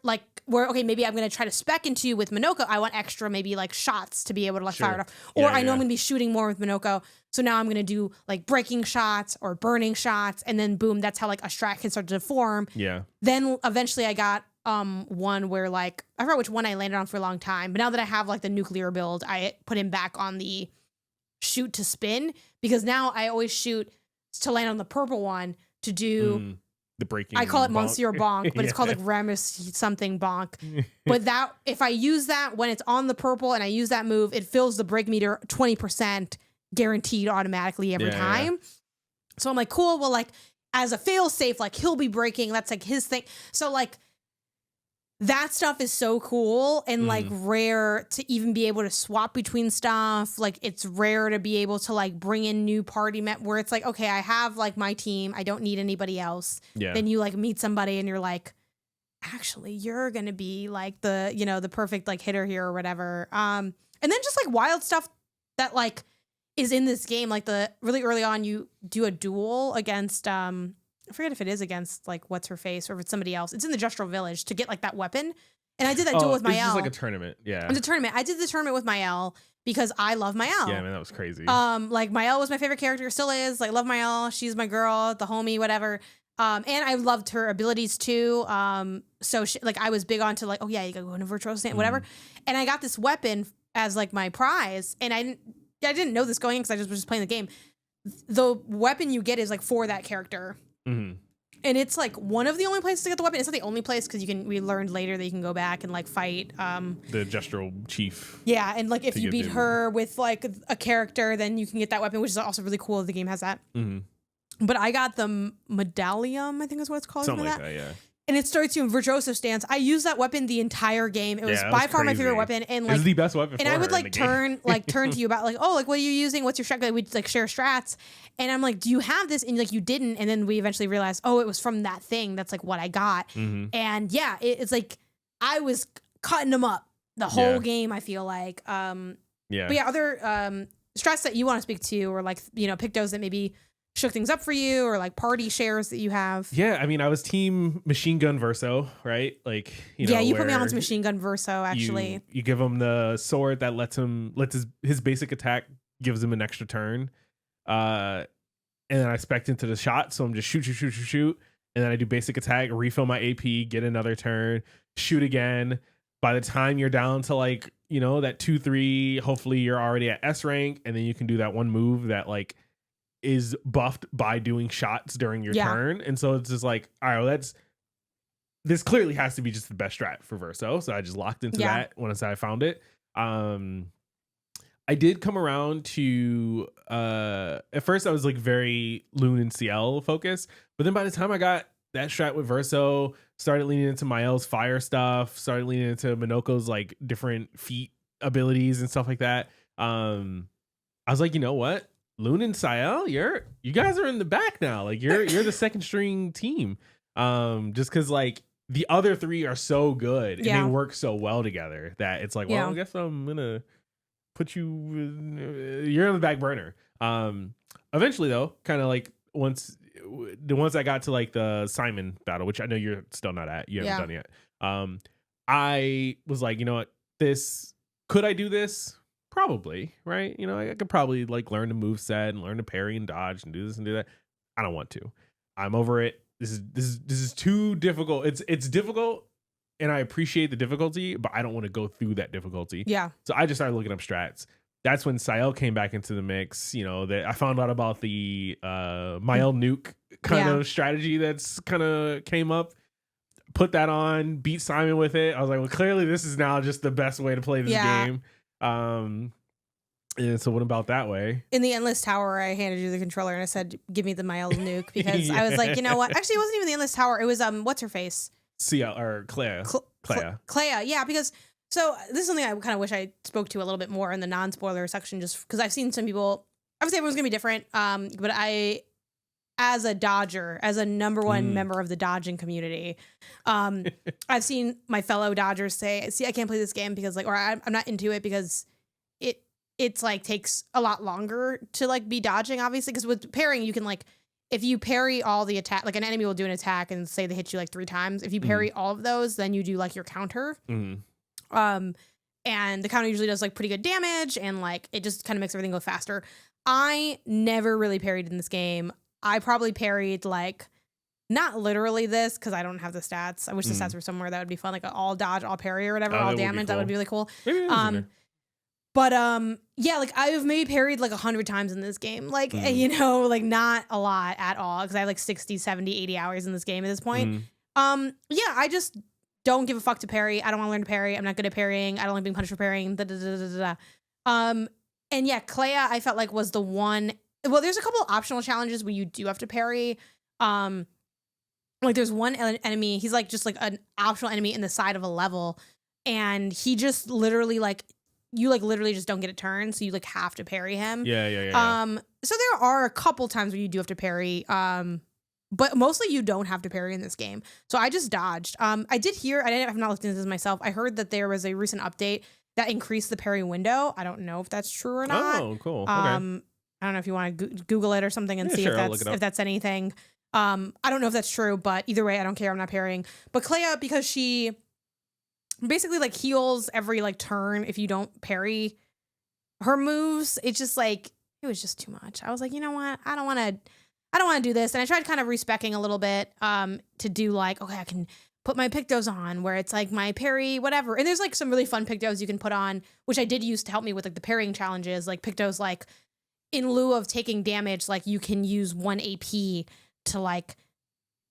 Speaker 1: like where, okay, maybe I'm going to try to spec into with Minoko. I want extra maybe like shots to be able to like fire it off. Or I know I'm going to be shooting more with Minoko. So now I'm going to do like breaking shots or burning shots. And then boom, that's how like a strat can start to form.
Speaker 2: Yeah.
Speaker 1: Then eventually I got one where like, I forgot which one I landed on for a long time. But now that I have like the nuclear build, I put him back on the shoot to spin because now I always shoot to land on the purple one to do...
Speaker 2: the breaking.
Speaker 1: I call it
Speaker 2: bonk.
Speaker 1: Monsieur Bonk, but it's called like Ramus something Bonk. But that if I use that when it's on the purple and I use that move, it fills the break meter 20% guaranteed automatically every time. Yeah. So I'm like, cool. Well, like as a fail safe, like he'll be breaking. That's like his thing. So like that stuff is so cool and like rare to even be able to swap between stuff. Like it's rare to be able to like bring in new party where it's like, okay, I have like my team. I don't need anybody else. Yeah. Then you like meet somebody and you're like, actually, you're going to be like the perfect like hitter here or whatever. And then just like wild stuff that like is in this game. Like really early on, you do a duel against, I forget if it is against like what's her face or if it's somebody else. It's in the Justral Village to get like that weapon. And I did that duel with Mael.
Speaker 2: It's just like a tournament. Yeah.
Speaker 1: It's a tournament. I did the tournament with Mael because I love Mael.
Speaker 2: Yeah, man, that was crazy.
Speaker 1: Like Mael was my favorite character, still is. Like love Mael. She's my girl, the homie, whatever. And I loved her abilities too. So like I was big onto like, oh yeah, you gotta go into virtuoso stand, whatever. And I got this weapon as like my prize. And I didn't know this going in because I just was just playing the game. The weapon you get is like for that character. And it's like one of the only places to get the weapon. It's not the only place because we learned later that you can go back and like fight
Speaker 2: the Gestural Chief.
Speaker 1: Yeah, and like if you beat her with like a character, then you can get that weapon, which is also really cool. The game has that. But I got the Medallium, I think is what it's called.
Speaker 2: Something like that, yeah.
Speaker 1: And it starts you in virtuoso stance. I used that weapon the entire game. It was by far my favorite weapon. And like,
Speaker 2: it was the best weapon.
Speaker 1: And I would like turn to you about like, oh, like what are you using? What's your strat? Like, we'd like share strats. And I'm like, do you have this? And like you didn't. And then we eventually realized, oh, it was from that thing. That's like what I got. And yeah, it's like I was cutting them up the whole game. I feel like. But yeah, other strats that you want to speak to, or like pick those that maybe shook things up for you, or like party shares that you have.
Speaker 2: Yeah, I mean, I was team Machine Gun Verso, right? Like, you
Speaker 1: put me on to Machine Gun Verso. Actually,
Speaker 2: you give him the sword that lets his basic attack gives him an extra turn, and then I spec into the shot, so I'm just shoot, and then I do basic attack, refill my AP, get another turn, shoot again. By the time you're down to like that 2-3, hopefully you're already at S rank, and then you can do that one move that like is buffed by doing shots during your turn. And so it's just like, all right, well, this clearly has to be just the best strat for Verso. So I just locked into that once I found it. I did come around to at first I was like very Loon and CL focused, but then by the time I got that strat with Verso, started leaning into Mael's fire stuff, started leaning into Minoko's like different feat abilities and stuff like that. I was like, you know what? Loon and Sael, you guys are in the back now. Like you're the second string team. Just because like the other three are so good and they work so well together that it's like, well, I guess I'm gonna put you, you're on the back burner. Eventually though, kind of like once I got to like the Simon battle, which I know you're still not at, you haven't done yet. I was like, you know what, could I do this? Probably, right? You know, I could probably like learn the move set and learn to parry and dodge and do this and do that. I don't want to. I'm over it. This is too difficult. It's difficult, and I appreciate the difficulty, but I don't want to go through that difficulty.
Speaker 1: Yeah.
Speaker 2: So I just started looking up strats. That's when Sael came back into the mix. You know, that I found out about the Mael nuke kind of strategy that's kind of came up. Put that on, beat Simon with it. I was like, well, clearly this is now just the best way to play this game. And so what about that way?
Speaker 1: In the Endless Tower, I handed you the controller and I said, give me the Miles nuke, because I was like, you know what? Actually, it wasn't even the Endless Tower. It was, what's her face?
Speaker 2: Claire.
Speaker 1: Claire, yeah, because, so this is something I kind of wish I spoke to a little bit more in the non-spoiler section, just because I've seen some people, obviously everyone's going to be different, but I, as a dodger, as a number one member of the dodging community, I've seen my fellow dodgers say, see, I can't play this game because like, or I'm not into it because it's like takes a lot longer to like be dodging, obviously, because with parrying, you can like, if you parry all the attack, like an enemy will do an attack and say they hit you like 3 times. If you parry all of those, then you do like your counter. And the counter usually does like pretty good damage, and like it just kind of makes everything go faster. I never really parried in this game. I probably parried like, not literally this, because I don't have the stats. I wish the stats were somewhere. That would be fun, like all dodge, all parry, or whatever, all damage. That would be really cool. But yeah, like I've maybe parried like 100 times in this game. Like, you know, like not a lot at all, because I have like 60, 70, 80 hours in this game at this point. Yeah, I just don't give a fuck to parry. I don't want to learn to parry. I'm not good at parrying. I don't like being punished for parrying. And yeah, Clea, I felt like was the one. Well, there's a couple of optional challenges where you do have to parry. Like there's one enemy, he's like just like an optional enemy in the side of a level, and he just literally like, you like literally just don't get a turn, so you like have to parry him.
Speaker 2: Yeah.
Speaker 1: So there are a couple times where you do have to parry, but mostly you don't have to parry in this game. So I just dodged. I did hear, I have not looked into this myself, I heard that there was a recent update that increased the parry window. I don't know if that's true or not.
Speaker 2: Oh, cool. Okay.
Speaker 1: I don't know if you want to Google it or something and see if that's anything. I don't know if that's true, but either way, I don't care. I'm not parrying. But Clea, because she basically like heals every like turn if you don't parry her moves, it's just like, it was just too much. I was like, you know what? I don't want to do this. And I tried kind of respecing a little bit to do like, okay, I can put my Pictos on where it's like my parry, whatever. And there's like some really fun Pictos you can put on, which I did use to help me with like the parrying challenges. Like Pictos, like in lieu of taking damage, like you can use 1 AP to like,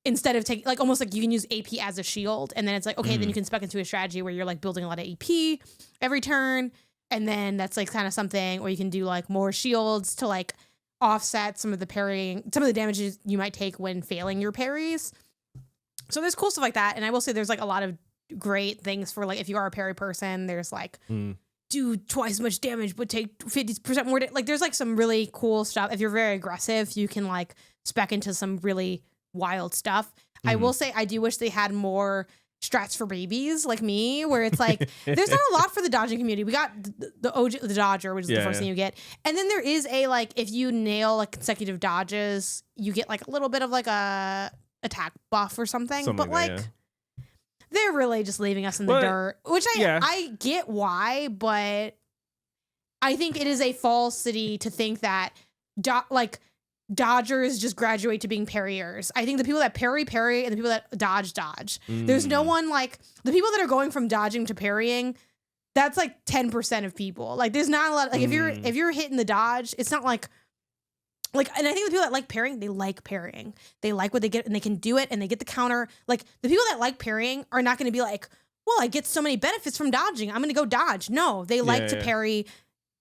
Speaker 1: instead of taking, like almost like you can use AP as a shield, and then it's like, okay, then you can spec into a strategy where you're like building a lot of AP every turn, and then that's like kind of something, or you can do like more shields to like offset some of the parrying, some of the damages you might take when failing your parries. So there's cool stuff like that, and I will say there's like a lot of great things for like if you are a parry person. There's like do twice as much damage but take 50% more. Like there's like some really cool stuff. If you're very aggressive, you can like spec into some really wild stuff. I will say I do wish they had more strats for babies like me, where it's like there's not a lot for the dodging community. We got the Dodger, which is the first thing you get, and then there is a like if you nail like consecutive dodges, you get like a little bit of like a attack buff or something. But like they're really just leaving us in the dirt, which I get why, but I think it is a falsity to think that dodgers just graduate to being parriers. I think the people that parry and the people that dodge. There's no one like the people that are going from dodging to parrying. That's like 10% of people. Like there's not a lot. Like if you're hitting the dodge, it's not like, and I think the people that like parrying, they like parrying. They like what they get and they can do it and they get the counter. Like the people that like parrying are not going to be like, well, I get so many benefits from dodging, I'm going to go dodge. No, they like to parry.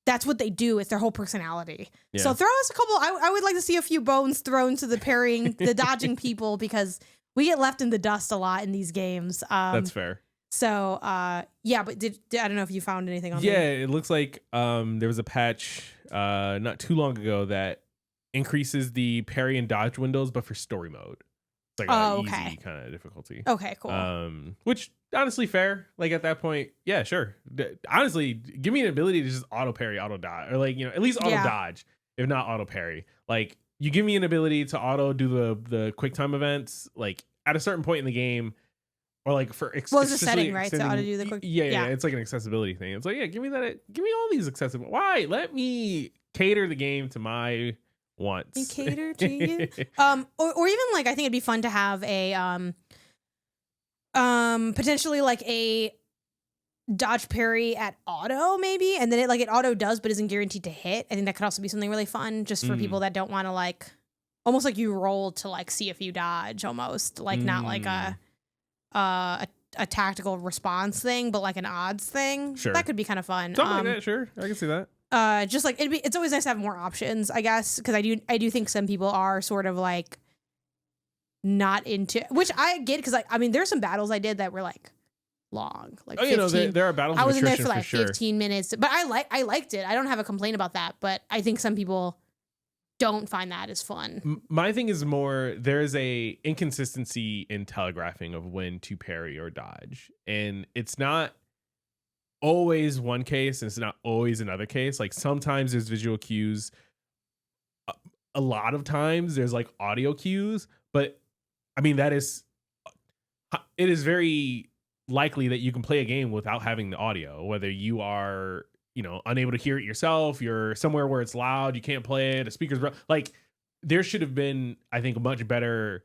Speaker 1: That's what they do. It's their whole personality. Yeah. So throw us a couple. I would like to see a few bones thrown to the parrying, the dodging people, because we get left in the dust a lot in these games.
Speaker 2: That's fair.
Speaker 1: So yeah, but I don't know if you found anything on
Speaker 2: it looks like there was a patch not too long ago that increases the parry and dodge windows, but for story mode. It's like a easy kind of difficulty.
Speaker 1: Okay, cool.
Speaker 2: Which honestly fair. Like at that point, yeah, sure. Honestly, give me an ability to just auto parry, auto dodge, or like, at least auto dodge, if not auto parry. Like you give me an ability to auto do the quick time events, like at a certain point in the game, or like for
Speaker 1: it's a setting, right? To auto do the quick.
Speaker 2: Yeah, it's like an accessibility thing. It's like, yeah, give me all these accessible. Why? Let me cater the game to my wants.
Speaker 1: We cater to you. Or even like I think it'd be fun to have a potentially like a dodge parry at auto maybe, and then it auto does but isn't guaranteed to hit. I think that could also be something really fun just for people that don't want to like almost like you roll to like see if you dodge, almost like not like a tactical response thing, but like an odds thing.
Speaker 2: Sure,
Speaker 1: that could be kind of fun.
Speaker 2: Something like that, sure, I can see that.
Speaker 1: Just like it's always nice to have more options, I guess, because I do think some people are sort of like not into, which I get, because like I mean there's some battles I did that were like long, like 15,
Speaker 2: there are battles.
Speaker 1: I was in there for like
Speaker 2: sure.
Speaker 1: 15 minutes, but I liked it. I don't have a complaint about that, but I think some people don't find that as fun.
Speaker 2: My thing is more there is a inconsistency in telegraphing of when to parry or dodge, and it's not always one case and it's not always another case. Like sometimes there's visual cues, a lot of times there's like audio cues, but I mean it is very likely that you can play a game without having the audio, whether you are unable to hear it yourself, you're somewhere where it's loud, you can't play it, the speakers like there should have been, I think, much better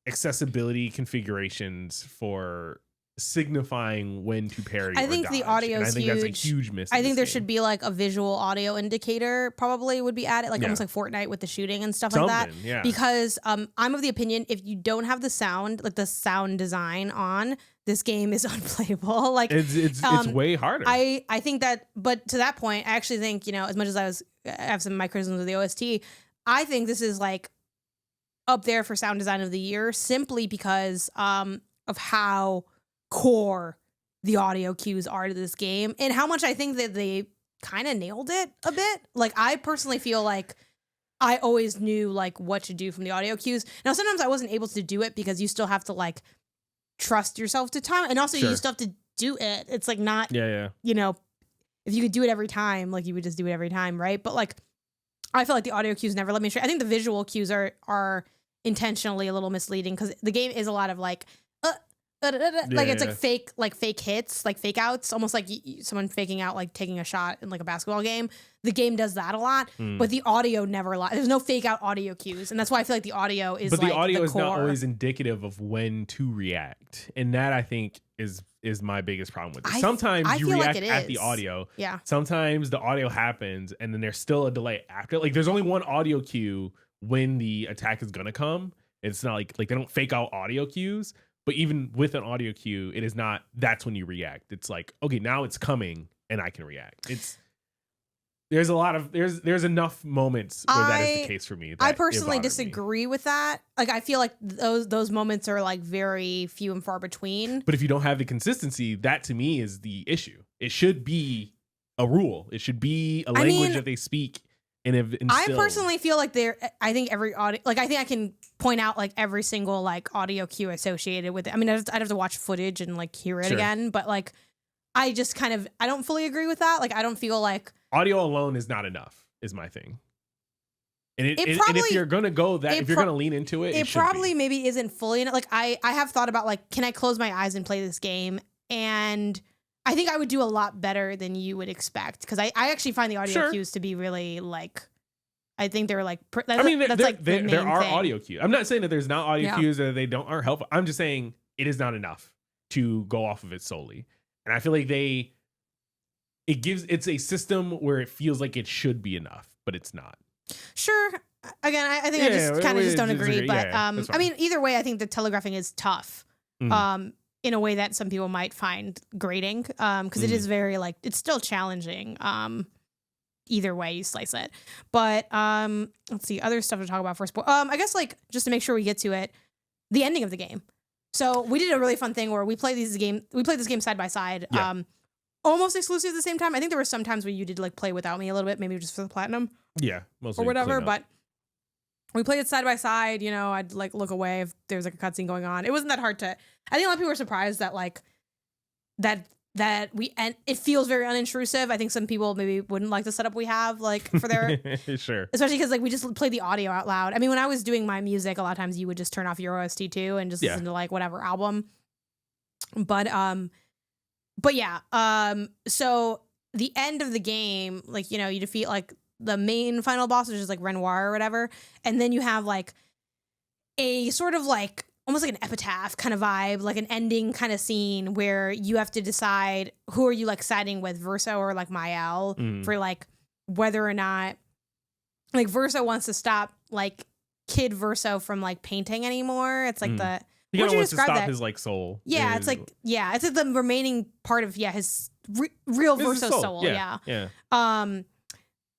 Speaker 2: accessibility configurations for signifying when to parry.
Speaker 1: I think the audio is huge.
Speaker 2: That's a huge miss.
Speaker 1: I think there should be like a visual audio indicator probably would be added, like almost like Fortnite with the shooting and stuff like that.
Speaker 2: Yeah.
Speaker 1: Because I'm of the opinion if you don't have the sound, like the sound design on, this game is unplayable. Like
Speaker 2: it's way harder.
Speaker 1: I think that, but to that point, I actually think, as much as I have some of my criticisms of the OST, I think this is like up there for sound design of the year simply because of how core the audio cues are to this game and how much I think that they kind of nailed it a bit. Like I personally feel like I always knew like what to do from the audio cues. Now sometimes I wasn't able to do it because you still have to like trust yourself to time, and also you still have to do it. It's like not if you could do it every time, like you would just do it every time, right? But like I feel like the audio cues never let me straight. I think the visual cues are intentionally a little misleading because the game is a lot of like like fake hits, like fake outs, almost like someone faking out like taking a shot in like a basketball game. The game does that a lot, but the audio never there's no fake out audio cues, and that's why I feel like the audio is. But
Speaker 2: the
Speaker 1: like
Speaker 2: audio is
Speaker 1: core.
Speaker 2: not always indicative of when to react, and that I think is my biggest problem with it. Sometimes you react like at the audio.
Speaker 1: Yeah.
Speaker 2: Sometimes the audio happens, and then there's still a delay after. Like there's only one audio cue when the attack is gonna come. It's not like they don't fake out audio cues. But even with an audio cue, it is not, that's when you react. It's like, okay, now it's coming and I can react. There's enough moments where that is the case for me.
Speaker 1: I personally disagree with that. Like, I feel like those moments are like very few and far between.
Speaker 2: But if you don't have the consistency, that to me is the issue. It should be a rule. It should be a language that they speak. I personally feel like I think every audio, like I think I can point out like every single like audio cue associated with it. I mean, I'd have to watch footage and like hear it again, but like I just I don't fully agree with that. Like I don't feel like audio alone is not enough is my thing. And and if you're gonna go if you're gonna lean into it, it probably
Speaker 1: maybe isn't fully enough. Like I have thought about like, can I close my eyes and play this game? And I think I would do a lot better than you would expect because I actually find the audio cues to be really like, I think they're like,
Speaker 2: there are audio cues. I'm not saying that there's not audio cues or they aren't helpful. I'm just saying it is not enough to go off of it solely. And I feel like it's a system where it feels like it should be enough, but it's not.
Speaker 1: Sure. Again, I think I just kind of just don't agree. But I mean, either way, I think the telegraphing is tough. In a way that some people might find grating, because it is very like it's still challenging. Either way you slice it, but let's see other stuff to talk about first. I guess like just to make sure we get to it, the ending of the game. So we did a really fun thing where we played this game side by side, almost exclusive at the same time. I think there were some times where you did like play without me a little bit, maybe just for the platinum,
Speaker 2: mostly
Speaker 1: or whatever. But we played it side by side. I'd like look away if there's like a cutscene going on. It wasn't that hard to. I think a lot of people were surprised that like that we and it feels very unintrusive. I think some people maybe wouldn't like the setup we have like for their
Speaker 2: sure,
Speaker 1: especially because like we just play the audio out loud. I mean, when I was doing my music, a lot of times you would just turn off your OST too and just listen to like whatever album. But yeah. So the end of the game, like you defeat like the main final boss, which is like Renoir or whatever, and then you have like a sort of like almost like an epitaph kind of vibe, like an ending kind of scene where you have to decide who are you like siding with, Verso or like Mael, for like whether or not like Verso wants to stop like Kid Verso from like painting anymore. It's like the
Speaker 2: he kind of wants to stop his like soul.
Speaker 1: Yeah, it's like it's like the remaining part of his real Verso soul. Yeah.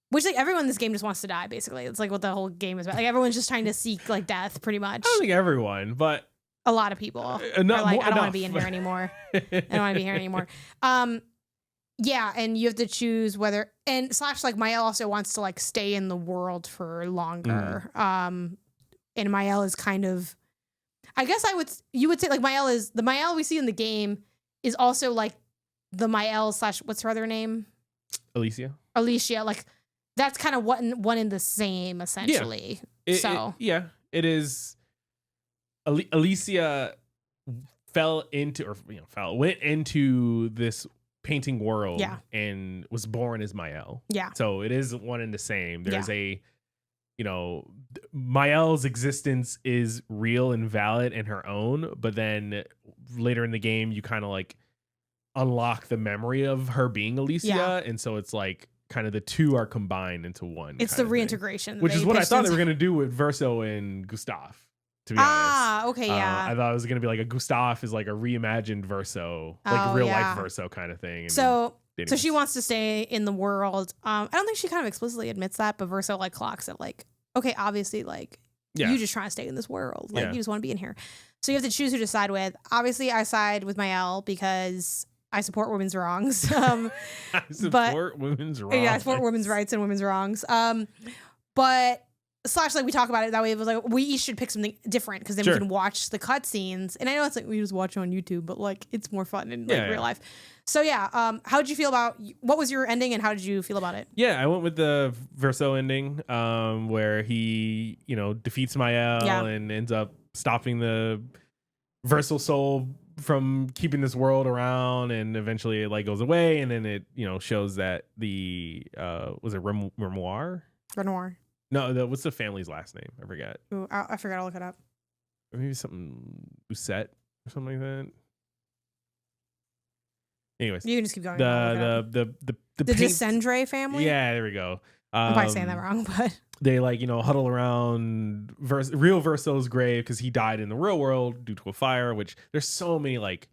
Speaker 1: Which like everyone in this game just wants to die, basically. It's like what the whole game is about. Like everyone's just trying to seek like death, pretty much.
Speaker 2: I don't think everyone, but
Speaker 1: a lot of people are like, I don't want to be in here anymore. I don't want to be here anymore. Yeah, and you have to choose whether / like Mael also wants to like stay in the world for longer. And Mael is kind of, I guess you would say like Mael is the Mael we see in the game is also like the Mael / what's her other name?
Speaker 2: Alicia.
Speaker 1: Like. That's kind of one in the same, essentially.
Speaker 2: Yeah. It is. Alicia went into this painting world and was born as Mael.
Speaker 1: Yeah.
Speaker 2: So it is one and the same. There's Mael's existence is real and valid in her own, but then later in the game, you kind of like unlock the memory of her being Alicia. And so it's like, kind of the two are combined into one.
Speaker 1: It's the reintegration,
Speaker 2: which is what I thought they were going to do with Verso and Gustav, to be honest.
Speaker 1: Okay, yeah.
Speaker 2: I thought it was going to be like a Gustav is like a reimagined Verso, like real life Verso kind of thing.
Speaker 1: So she wants to stay in the world. I don't think she kind of explicitly admits that, but Verso like clocks it like, okay, obviously like you just trying to stay in this world. Like you just want to be in here. So you have to choose who to side with. Obviously I side with Mael because I support women's wrongs.
Speaker 2: I support women's wrongs.
Speaker 1: Yeah, I support women's rights and women's wrongs. But / like we talk about it that way. It was like we each should pick something different because then we can watch the cutscenes. And I know it's like we just watch it on YouTube, but like it's more fun in like real life. So how did you feel about what was your ending and how did you feel about it?
Speaker 2: Yeah, I went with the Verso ending, where he defeats Mael and ends up stopping the Verso soul from keeping this world around, and eventually it like goes away, and then it shows that the was it Renoir? No, what's the family's last name? I forget.
Speaker 1: Ooh, I forgot. I'll look it up.
Speaker 2: Or maybe something Busette or something like that. Anyways,
Speaker 1: you can just keep going.
Speaker 2: The
Speaker 1: Descendre family.
Speaker 2: Yeah, there we go.
Speaker 1: I'm probably saying that wrong, but
Speaker 2: they like huddle around real Verso's grave because he died in the real world due to a fire. Which there's so many like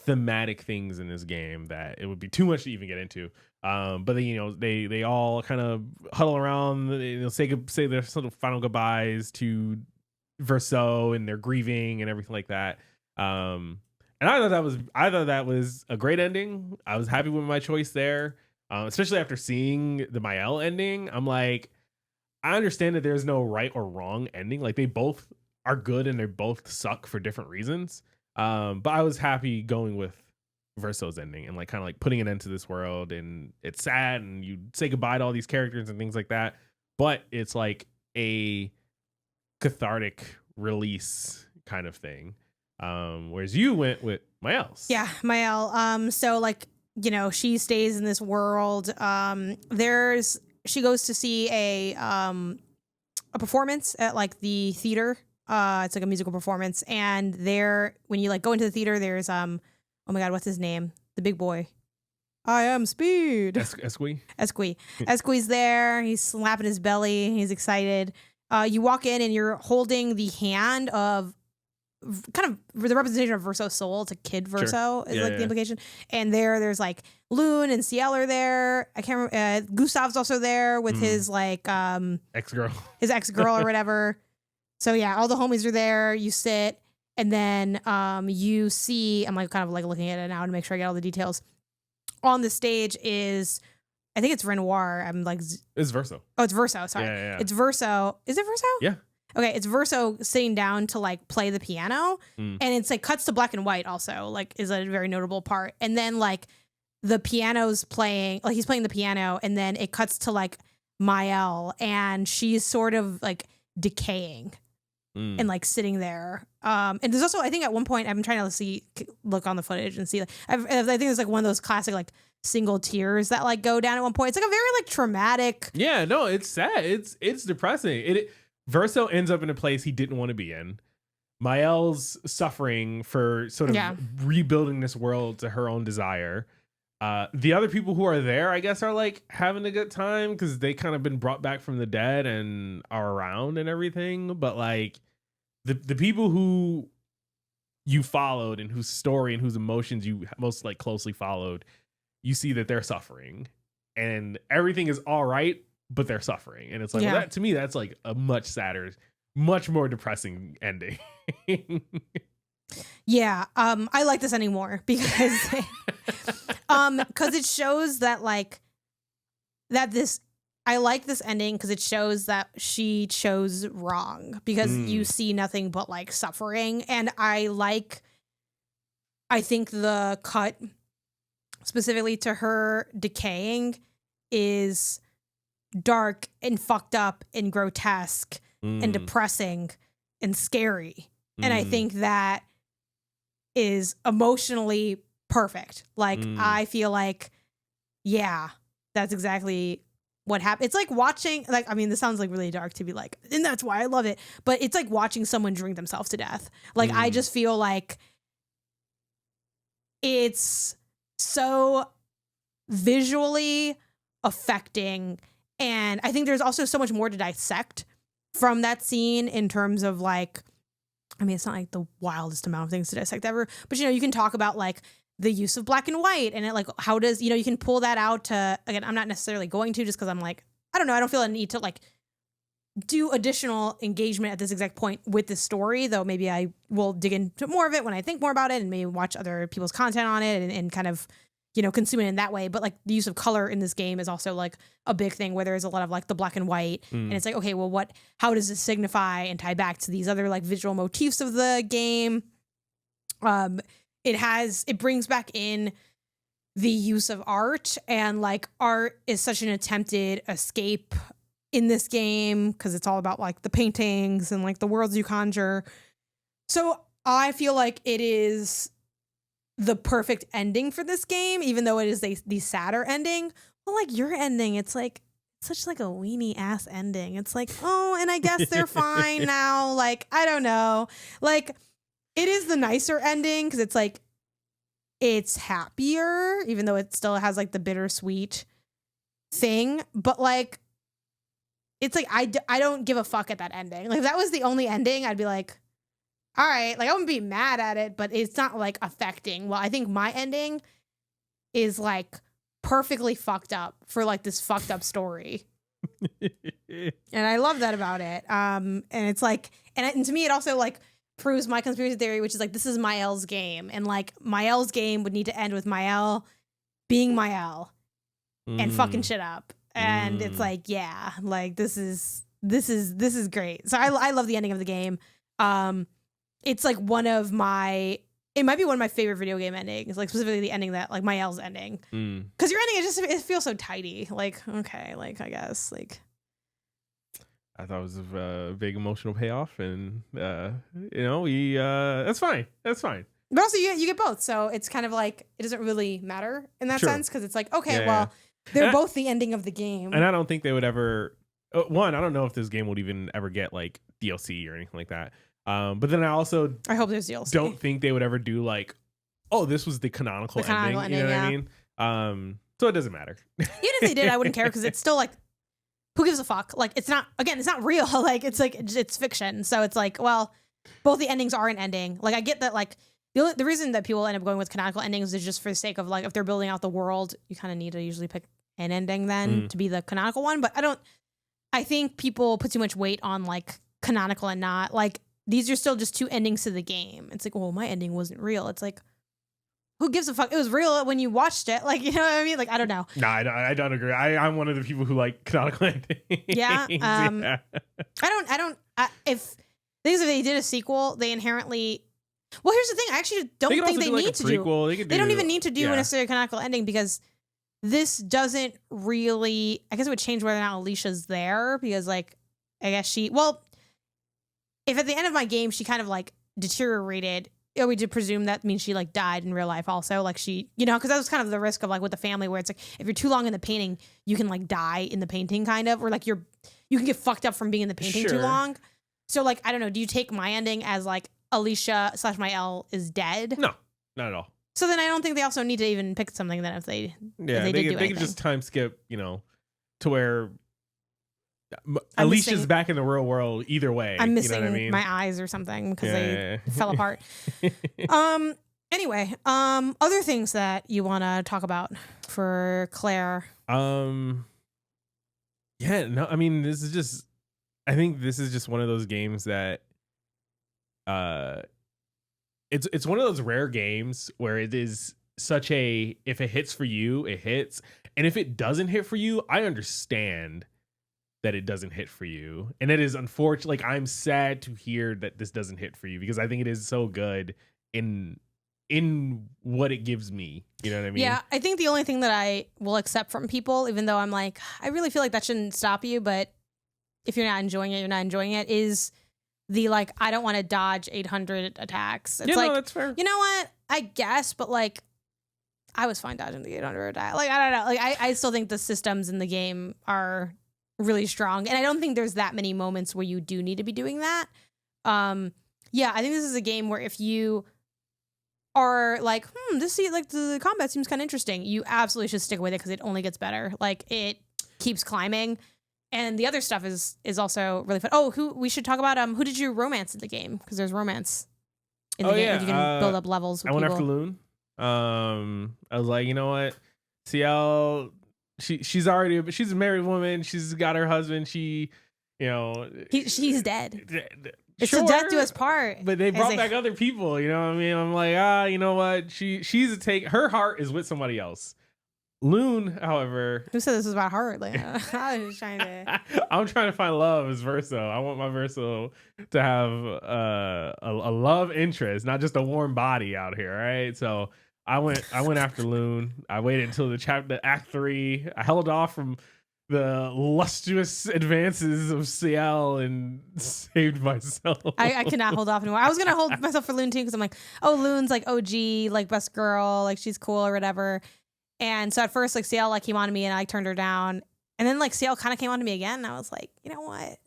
Speaker 2: thematic things in this game that it would be too much to even get into. But then, they all kind of huddle around, say their sort of final goodbyes to Verso, and they're grieving and everything like that. And I thought that was a great ending. I was happy with my choice there, especially after seeing the Mael ending. I'm like, I understand that there's no right or wrong ending. Like they both are good and they both suck for different reasons. But I was happy going with Verso's ending and like kind of like putting an end to this world, and it's sad and you say goodbye to all these characters and things like that, but it's like a cathartic release kind of thing. Whereas you went with Mael's.
Speaker 1: Yeah, Mael. So like, she stays in this world. She goes to see a performance at like the theater. It's like a musical performance, and when you like go into the theater, there's oh my god, what's his name? The big boy. I am Speed. Esqui's there. He's slapping his belly. He's excited. You walk in and you're holding the hand of kind of the representation of Verso's soul. It's a Kid Verso is the implication. And there's like Loon and Ciel are there. I can't remember. Gustav's also there with his like his ex-girl or whatever. So yeah, all the homies are there. You sit, and then you see, I'm like kind of like looking at it now to make sure I get all the details. On the stage is, I think it's Renoir. I'm like,
Speaker 2: it's Verso.
Speaker 1: Oh, it's Verso. Sorry,
Speaker 2: Yeah.
Speaker 1: It's Verso. Is it Verso?
Speaker 2: Yeah.
Speaker 1: okay, it's Verso sitting down to like play the piano, and it's like cuts to black and white also, like is a very notable part. And then like the piano's playing, like he's playing the piano, and then it cuts to like Mael, and she's sort of like decaying and like sitting there. And there's also, I think at one point, I'm trying to look on the footage and see, like, I think there's like one of those classic like single tears that like go down at one point. It's like a very like traumatic.
Speaker 2: Yeah, no, it's sad. It's depressing. Verso ends up in a place he didn't want to be in. Mael's suffering for sort of rebuilding this world to her own desire. The other people who are there, I guess, are like having a good time because they kind of been brought back from the dead and are around and everything. But like the people who you followed and whose story and whose emotions you most like closely followed, you see that they're suffering and everything is all right, but they're suffering. And it's like, well, that, to me, that's like a much sadder, much more depressing ending.
Speaker 1: Yeah. I like this ending more because it shows that like I like this ending because it shows that she chose wrong because you see nothing but like suffering. And I think the cut specifically to her decaying is dark and fucked up and grotesque and depressing and scary. And I think that is emotionally perfect. Like, I feel like, yeah, that's exactly what happened. It's like watching, like, I mean, this sounds like really dark to be like, and that's why I love it. But it's like watching someone drink themselves to death. Like, I just feel like it's so visually affecting. And I think there's also so much more to dissect from that scene in terms of like, I mean, it's not like the wildest amount of things to dissect ever, but you know, you can talk about like the use of black and white and it like, how does, you know, you can pull that out to, again, I'm not necessarily going to just because I'm like, I don't know, I don't feel a need to like do additional engagement at this exact point with this story, though maybe I will dig into more of it when I think more about it and maybe watch other people's content on it and kind of, you know, consume it in that way. But like the use of color in this game is also like a big thing where there's a lot of like the black and white and it's like, okay, well, how does this signify and tie back to these other like visual motifs of the game? It brings back in the use of art, and like art is such an attempted escape in this game because it's all about like the paintings and like the worlds you conjure. So I feel like it is the perfect ending for this game, even though it is the sadder ending. Well, like your ending, it's like such like a weenie ass ending. It's like, oh, and I guess they're fine now. Like, I don't know. Like, it is the nicer ending because it's like, it's happier, even though it still has like the bittersweet thing. But like, it's like, I don't give a fuck at that ending. Like, if that was the only ending, I'd be like, all right, like I wouldn't be mad at it, but it's not like affecting. Well, I think my ending is like perfectly fucked up for like this fucked up story. And I love that about it. And it's like, and to me, it also like proves my conspiracy theory, which is like, this is Mael's game. And like Mael's game would need to end with Mael being Mael and fucking shit up. And it's like, yeah, like this is great. So I love the ending of the game. It's like it might be one of my favorite video game endings, like specifically the ending that like Mael's ending. Because your ending, it feels so tidy. Like, okay, like I guess like.
Speaker 2: I thought it was a big emotional payoff, and you know, that's fine. That's fine.
Speaker 1: But also, you get both, so it's kind of like it doesn't really matter in that sense because it's like, okay, they're both the ending of the game.
Speaker 2: And I don't think they would ever. One, I don't know if this game would even ever get like DLC or anything like that. But then I
Speaker 1: hope there's DLC.
Speaker 2: Don't think they would ever do like, oh, this was the canonical ending. You know what I mean? So it doesn't matter.
Speaker 1: Even if they did, I wouldn't care because it's still like, who gives a fuck? Like, it's not real. Like, it's fiction. So it's like, well, both the endings are an ending. Like, I get that, like, the reason that people end up going with canonical endings is just for the sake of, like, if they're building out the world, you kind of need to usually pick an ending then to be the canonical one. But I think people put too much weight on, like, canonical and not. Like, these are still just two endings to the game. It's like, well, my ending wasn't real. It's like, who gives a fuck? It was real when you watched it. Like, you know what I mean? Like, I don't know.
Speaker 2: No, I don't agree. I'm one of the people who like canonical endings.
Speaker 1: Yeah. I if they did a sequel, they inherently. Well, here's the thing. I actually don't think they need to do. They don't even need to do necessarily a canonical ending because this doesn't really. I guess it would change whether or not Alicia's there because, like, I guess if at the end of my game she kind of like deteriorated. We did presume that means she like died in real life also, like she, because that was kind of the risk of like with the family where it's like if you're too long in the painting you can like die in the painting kind of, or like you can get fucked up from being in the painting too long. So like I don't know, do you take my ending as like Alicia / my L is dead?
Speaker 2: No, not at all.
Speaker 1: So then I don't think they also need to even pick something then if they
Speaker 2: can just time skip to where Alicia's back in the real world either way.
Speaker 1: I'm missing
Speaker 2: what I mean?
Speaker 1: my eyes or something because they fell apart. Anyway, other things that you want to talk about for Claire?
Speaker 2: I mean, I think this is just one of those games that it's one of those rare games where it is such a, if it hits for you, it hits. And if it doesn't hit for you, I understand that it doesn't hit for you. And it is unfortunate. Like, I'm sad to hear that this doesn't hit for you because I think it is so good in what it gives me. You know what I mean?
Speaker 1: Yeah, I think the only thing that I will accept from people, even though I'm like, I really feel like that shouldn't stop you, but if you're not enjoying it, you're not enjoying it, is the like, I don't want to dodge 800 attacks. It's like,
Speaker 2: that's fair.
Speaker 1: You know what? I guess, but like, I was fine dodging the 800 attack. Like, I don't know. Like, I still think the systems in the game are really strong. And I don't think there's that many moments where you do need to be doing that. Yeah, I think this is a game where if you are like, the combat seems kind of interesting, you absolutely should stick with it because it only gets better. Like, it keeps climbing. And the other stuff is also really fun. Oh, we should talk about who did you romance in the game? Because there's romance in the game.
Speaker 2: Yeah.
Speaker 1: You can build up levels with
Speaker 2: I went
Speaker 1: people.
Speaker 2: after Loon. I was like, you know what? CL, she's a married woman. She's got her husband. She's
Speaker 1: dead. It's a death to us part.
Speaker 2: But they brought back other people. You know what I mean? I'm like, you know what? She's her heart is with somebody else. Loon, however,
Speaker 1: who said this was about heart? Like, I was trying to.
Speaker 2: I'm trying to find love as Verso. I want my Verso to have a love interest, not just a warm body out here. Right? So I went after Loon. I waited until the Act 3. I held off from the lustrous advances of CL and saved myself.
Speaker 1: I cannot hold off anymore. I was gonna hold myself for Loon too because I'm like, oh, Loon's like OG, like best girl, like she's cool or whatever. And so at first, like, CL like came on to me and I turned her down. And then like CL kind of came on to me again. And I was like, you know what?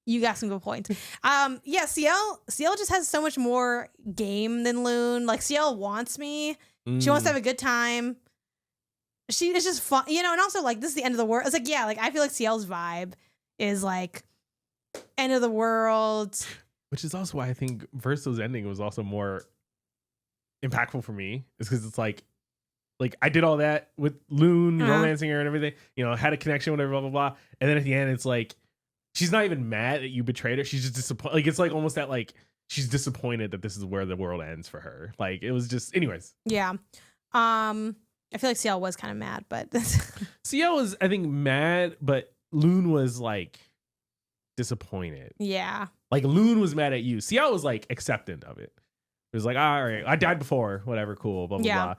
Speaker 1: You got some good points. Yeah, CL just has so much more game than Loon. Like, CL wants me. She wants to have a good time. It's just fun, and also like this is the end of the world. It's like, yeah, like I feel like CL's vibe is like end of the world.
Speaker 2: Which is also why I think Verso's ending was also more impactful for me. Is because it's like I did all that with Loon, romancing her and everything, had a connection, whatever, blah, blah, blah. And then at the end, it's like, she's not even mad that you betrayed her. She's just disappointed. Like, it's like almost that, like, she's disappointed that this is where the world ends for her. Like, it was just, anyways.
Speaker 1: Yeah. I feel like CL was kind of mad, but.
Speaker 2: CL was, I think, mad, but Loon was, like, disappointed.
Speaker 1: Yeah.
Speaker 2: Like, Loon was mad at you. CL was, like, acceptant of it. It was like, all right, I died before, whatever, cool, blah, blah, blah.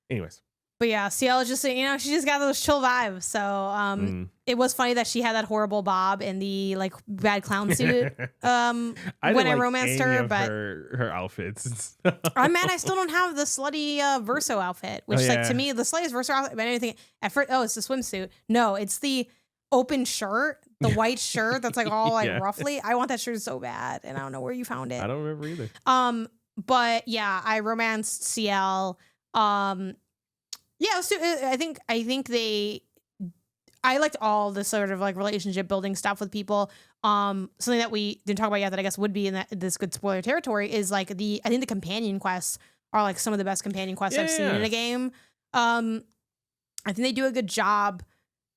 Speaker 2: Anyways.
Speaker 1: But yeah, CL just, she just got those chill vibes. So it was funny that she had that horrible bob and the like bad clown suit when I romanced her. But
Speaker 2: her outfits.
Speaker 1: I'm mad I still don't have the slutty Verso outfit, which to me, the sluttiest Verso outfit, but anything at first, it's the swimsuit. No, it's the open shirt, the white shirt that's like all like roughly. I want that shirt so bad. And I don't know where you found it.
Speaker 2: I don't remember either.
Speaker 1: But yeah, I romanced CL. Yeah, so I think I liked all the sort of like relationship building stuff with people. Something that we didn't talk about yet that I guess would be in this good spoiler territory is like I think the companion quests are like some of the best companion quests I've seen in a game. I think they do a good job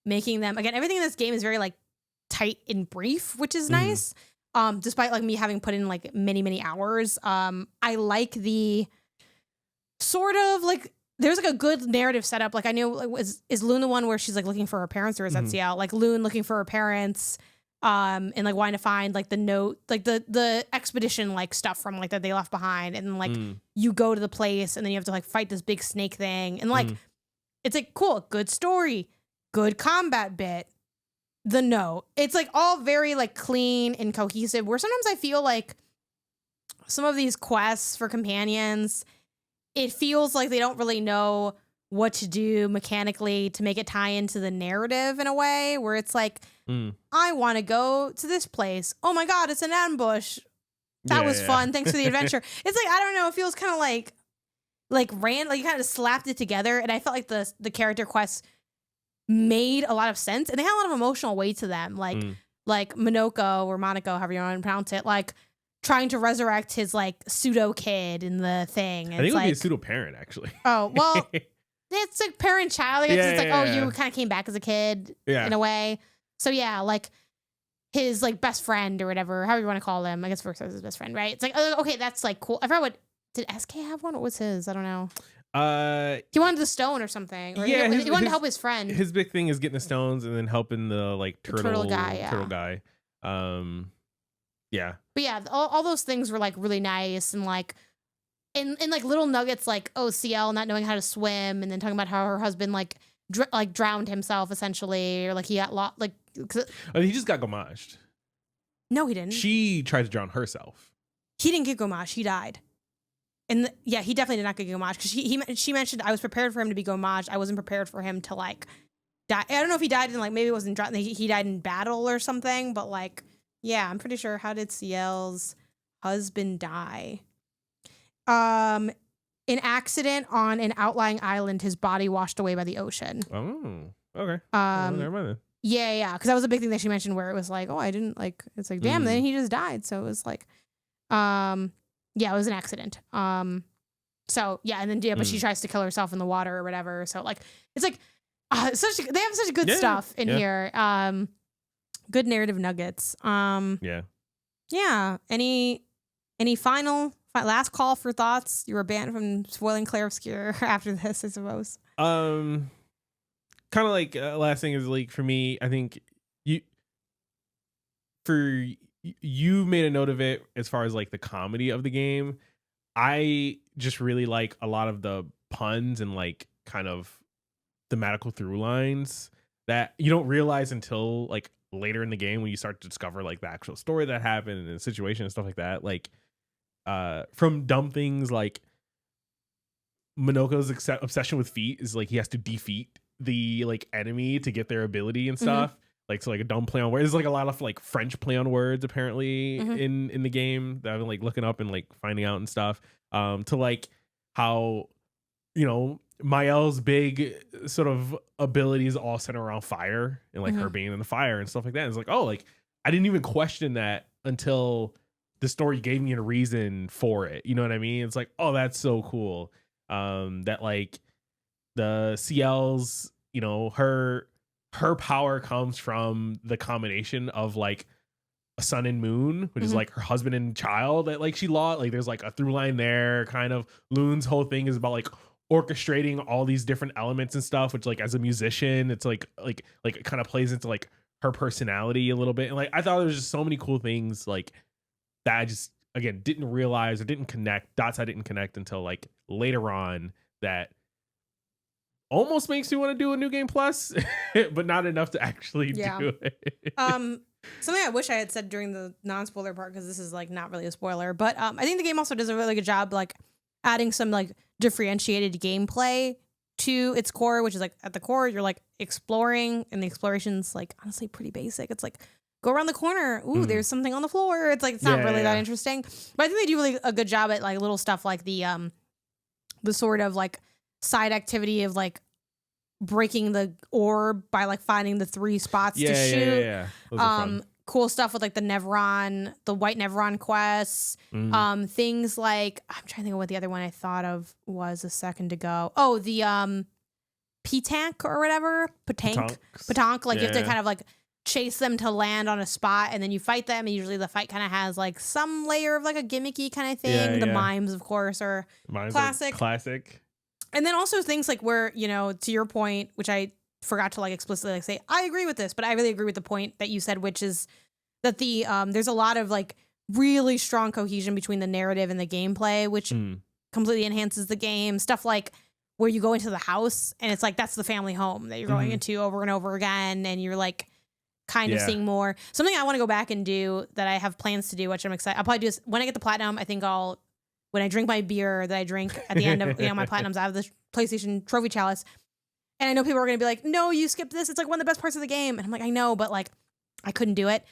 Speaker 1: making them, again, everything in this game is very like tight and brief, which is nice. Despite like me having put in like many hours. I like the sort of like there's like a good narrative setup. Like I knew like is Loon the one where she's like looking for her parents, or is that CL? Like Loon looking for her parents, and like wanting to find like the note, like the expedition like stuff from like that they left behind, and then like you go to the place and then you have to like fight this big snake thing, and like it's like cool, good story, good combat bit, the note. It's like all very like clean and cohesive, where sometimes I feel like some of these quests for companions, it feels like they don't really know what to do mechanically to make it tie into the narrative in a way where it's like, I want to go to this place. Oh my God, it's an ambush. That was fun. Thanks for the adventure. It's like, I don't know. It feels kind of like you kind of slapped it together. And I felt like the character quests made a lot of sense and they had a lot of emotional weight to them. Like Monoko or Monaco, however you want to pronounce it, like trying to resurrect his like pseudo kid in the thing.
Speaker 2: I think it would
Speaker 1: like,
Speaker 2: be a pseudo parent actually.
Speaker 1: Oh, well, it's like parent child. I guess it's like, oh, you kind of came back as a kid in a way. So yeah, like his like best friend or whatever, however you want to call him. I guess first was his best friend, right? It's like, okay, that's like cool. I forgot what, did SK have one? What was his? I don't know. He wanted the stone or something. Or he wanted to help his friend.
Speaker 2: His big thing is getting the stones and then helping the like turtle guy. Yeah.
Speaker 1: But yeah, all those things were like really nice and like and like little nuggets like CL not knowing how to swim and then talking about how her husband like drowned himself essentially, or like he got lost like
Speaker 2: he just got gomaged.
Speaker 1: No, he didn't.
Speaker 2: She tried to drown herself.
Speaker 1: He didn't get gomaged. He died. And he definitely did not get gomaged because she mentioned I was prepared for him to be gomaged. I wasn't prepared for him to like die. I don't know if he died in like maybe it wasn't he died in battle or something, but like yeah, I'm pretty sure. How did CL's husband die? An accident on an outlying island. His body washed away by the ocean.
Speaker 2: Oh, okay. Never mind then.
Speaker 1: Yeah, because that was a big thing that she mentioned where it was like, oh, I didn't like. It's like, damn, then he just died. So it was like, yeah, it was an accident. So yeah, and then but she tries to kill herself in the water or whatever. So like, it's like, they have such good stuff in here. Good narrative nuggets. Yeah. Any final last call for thoughts? You were banned from spoiling Clair Obscur after this, I suppose.
Speaker 2: Kind of like last thing is like for me, I think you made a note of it as far as like the comedy of the game. I just really like a lot of the puns and like kind of thematical through lines that you don't realize until like later in the game when you start to discover like the actual story that happened and the situation and stuff like that. Like from dumb things like Monoko's obsession with feet is like he has to defeat the like enemy to get their ability and stuff. Like so like a dumb play on words. There's like a lot of like French play on words apparently in the game that I've been like looking up and like finding out and stuff. To like how, you know, Mael's big sort of abilities all center around fire and like her being in the fire and stuff like that. And it's like, oh, like I didn't even question that until the story gave me a reason for it. You know what I mean? It's like, oh, that's so cool. That like the CL's, you know, her power comes from the combination of like a sun and moon, which is like her husband and child that like she lost. Like there's like a through line there. Kind of Loon's whole thing is about like orchestrating all these different elements and stuff, which like as a musician it's like it kind of plays into like her personality a little bit. And like I thought there was just so many cool things like that I just again didn't realize or didn't connect dots. I didn't connect until like later on that almost makes me want to do a new game plus but not enough to actually do it.
Speaker 1: Something I wish I had said during the non-spoiler part, because this is like not really a spoiler, but I think the game also does a really good job like adding some like differentiated gameplay to its core, which is like at the core you're like exploring, and the exploration's like honestly pretty basic. It's like go around the corner, ooh, there's something on the floor. It's like it's not really that interesting, but I think they do really a good job at like little stuff like the sort of like side activity of like breaking the orb by like finding the 3 spots to shoot. Those are fun. Cool stuff with like the white Nevron quests. Things like I'm trying to think of what the other one I thought of was a second ago. Oh, the P-Tank or whatever. Petanque. Like you have to kind of like chase them to land on a spot, and then you fight them, and usually the fight kind of has like some layer of like a gimmicky kind of thing. The mimes, of course, are classic. And then also things like where, you know, to your point, which I forgot to like explicitly like say, I agree with this, but I really agree with the point that you said, which is that the there's a lot of like really strong cohesion between the narrative and the gameplay, which completely enhances the game. Stuff like where you go into the house and it's like that's the family home that you're going into over and over again, and you're like kind of seeing more. Something I want to go back and do that I have plans to do, which I'm excited. I'll probably do this when I get the platinum. I think when I drink my beer that I drink at the end of my platinums, I have this PlayStation trophy chalice. And I know people are going to be like, no, you skipped this. It's like one of the best parts of the game. And I'm like, I know, but like I couldn't do it.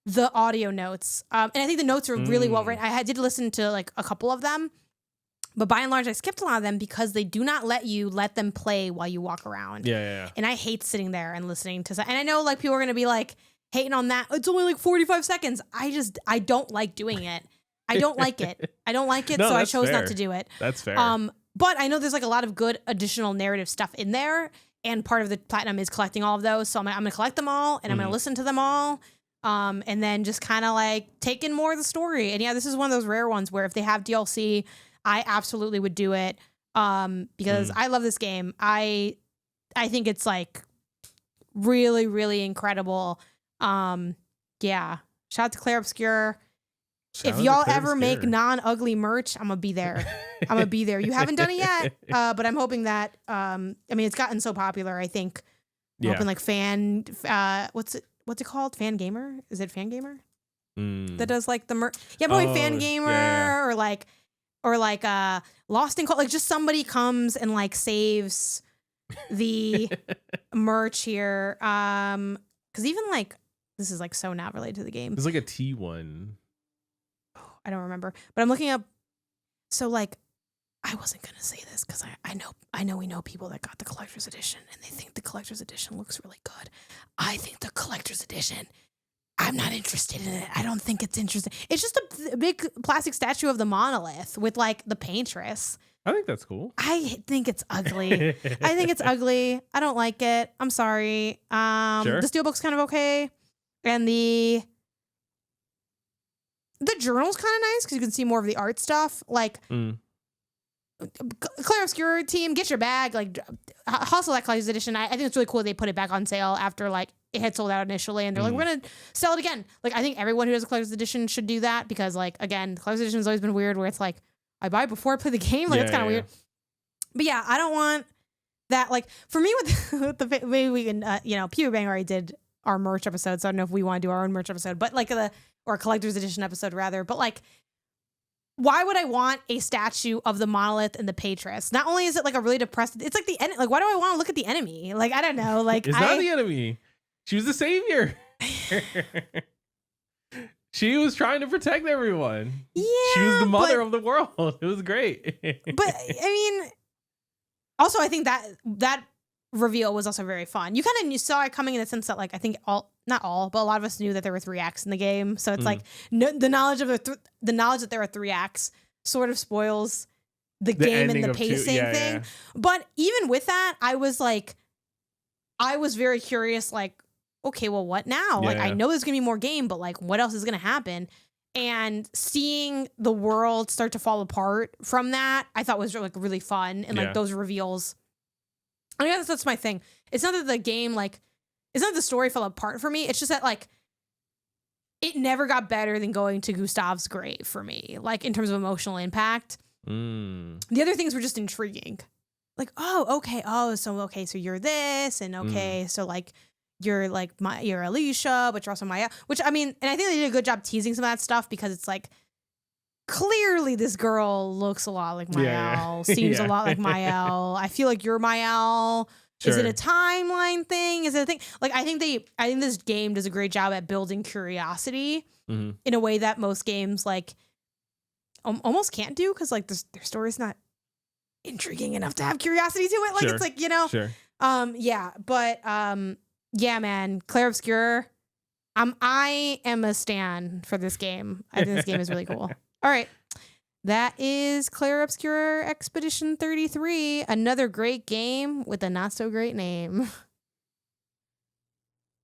Speaker 1: The audio notes. And I think the notes are really well written. I did listen to like a couple of them, but by and large, I skipped a lot of them because they do not let them play while you walk around.
Speaker 2: Yeah.
Speaker 1: And I hate sitting there and listening to, and I know like people are going to be like hating on that. It's only like 45 seconds. I don't like doing it. I don't like it.
Speaker 2: No,
Speaker 1: so I chose not to do it.
Speaker 2: That's fair.
Speaker 1: But I know there's like a lot of good additional narrative stuff in there. And part of the platinum is collecting all of those. So I'm going to collect them all and I'm going to listen to them all. And then just kind of like take in more of the story. And yeah, this is one of those rare ones where if they have DLC, I absolutely would do it. Because I love this game. I think it's like really, really incredible. Yeah. Shout out to Clair Obscur. If y'all ever make non-ugly merch, I'm gonna be there. You haven't done it yet, but I'm hoping that. I mean, it's gotten so popular. I think. I'm hoping like fan. What's it called? Fan Gamer? Is it Fan Gamer? That does like the merch. Yeah, but Fan Gamer or like Lost in Cold. Like just somebody comes and like saves the merch here. Because even like this is like so not related to the game.
Speaker 2: There's like a T1.
Speaker 1: I don't remember, but I'm looking up. So like, I wasn't going to say this because I know we know people that got the collector's edition and they think the collector's edition looks really good. I think the collector's edition, I'm not interested in it. I don't think it's interesting. It's just a big plastic statue of the monolith with like the paintress.
Speaker 2: I think that's cool.
Speaker 1: I think it's ugly. I don't like it. I'm sorry.
Speaker 2: Sure.
Speaker 1: The steelbook's kind of okay. And the journal's kind of nice because you can see more of the art stuff. Like, Clair Obscur team, get your bag. Like, hustle that collector's edition. I think it's really cool they put it back on sale after like it had sold out initially, and they're like, we're gonna sell it again. Like, I think everyone who has a collector's edition should do that because, like, again, the collector's edition has always been weird where it's like I buy it before I play the game. Like, it's kind of weird. But yeah, I don't want that. Like, for me, with the maybe we can, Peter Bang already did our merch episode, so I don't know if we want to do our own merch episode, but like or collector's edition episode rather. But like, why would I want a statue of the monolith and the Patress? Not only is it like a really depressed, it's like the enemy. Like, why do I want to look at the enemy? Like, I don't know. Like,
Speaker 2: it's not the enemy. She was the savior. She was trying to protect everyone.
Speaker 1: Yeah,
Speaker 2: she was the mother of the world. It was great.
Speaker 1: But I mean, also I think that reveal was also very fun. You kind of saw it coming in the sense that like I think not all, but a lot of us knew that there were 3 acts in the game. So it's like the knowledge of the knowledge that there are 3 acts sort of spoils the game and the pacing thing. Yeah. But even with that, I was very curious. Like, okay, well, what now? Yeah. Like, I know there's gonna be more game, but like, what else is gonna happen? And seeing the world start to fall apart from that, I thought was like really fun. And like those reveals. I guess that's my thing. It's not that the game, like, it's not that the story fell apart for me. It's just that, like, it never got better than going to Gustav's grave for me, like, in terms of emotional impact. The other things were just intriguing. Like, so you're this, and so, like, you're, like, you're Alicia, but you're also Maya. Which, I mean, and I think they did a good job teasing some of that stuff because it's, like, clearly this girl looks a lot like Mael, seems a lot like Mael. I feel like you're Mael. Sure. Is it a timeline thing? Is it a thing? Like, I think this game does a great job at building curiosity in a way that most games like almost can't do because like their story's not intriguing enough to have curiosity to it. Like it's like, yeah, man, Clair Obscur. I am a stan for this game. I think this game is really cool. All right. That is Clair Obscur Expedition 33. Another great game with a not so great name.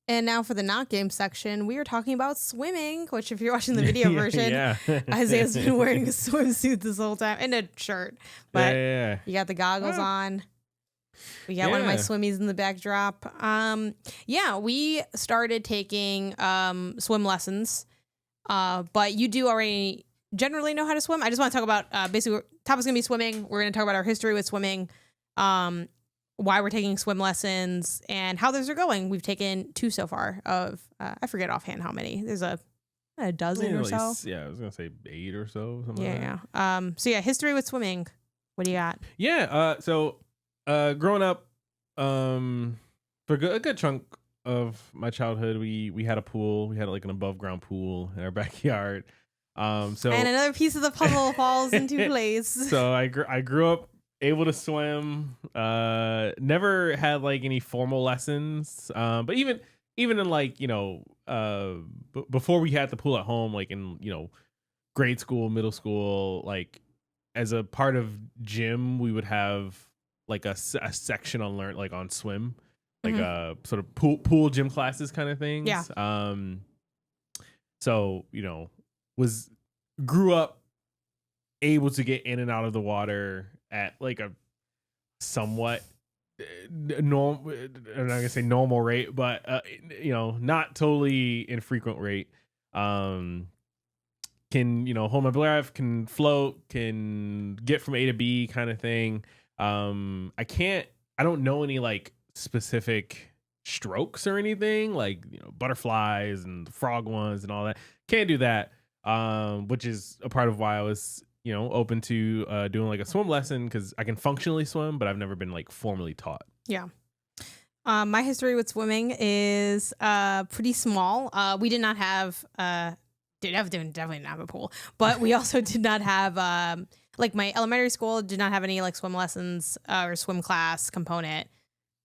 Speaker 1: And now for the not game section, we are talking about swimming, which if you're watching the video version, Isaiah's been wearing a swimsuit this whole time and a shirt. But you got the goggles on. We got one of my swimmies in the backdrop. Yeah, we started taking swim lessons. But you do already generally know how to swim. I just want to talk about basically topic's gonna be swimming. We're gonna talk about our history with swimming, why we're taking swim lessons, and how those are going. We've taken 2 so far. I forget offhand how many. There's a dozen or so.
Speaker 2: Yeah, I was gonna say 8 or so. Something
Speaker 1: Yeah,
Speaker 2: like that.
Speaker 1: yeah. So yeah, history with swimming. What do you got?
Speaker 2: Yeah. So, growing up, for a good chunk of my childhood, we had a pool. We had like an above ground pool in our backyard. And
Speaker 1: another piece of the puzzle falls into place.
Speaker 2: So I grew up able to swim. Never had like any formal lessons. But even in like, before we had the pool at home, like in, grade school, middle school, like as a part of gym, we would have like a section on swim, like sort of pool gym classes kind of things.
Speaker 1: Yeah.
Speaker 2: So, grew up able to get in and out of the water at like a somewhat normal, I'm not gonna say normal rate, but not totally infrequent rate. Can hold my breath, can float, can get from A to B kind of thing. I don't know any like specific strokes or anything like butterflies and frog ones and all that. Can't do that, which is a part of why I was open to doing like a swim lesson, because I can functionally swim, but I've never been like formally taught.
Speaker 1: Yeah. My history with swimming is pretty small. We did not have definitely didn't have a pool, but we also did not have like my elementary school did not have any like swim lessons or swim class component.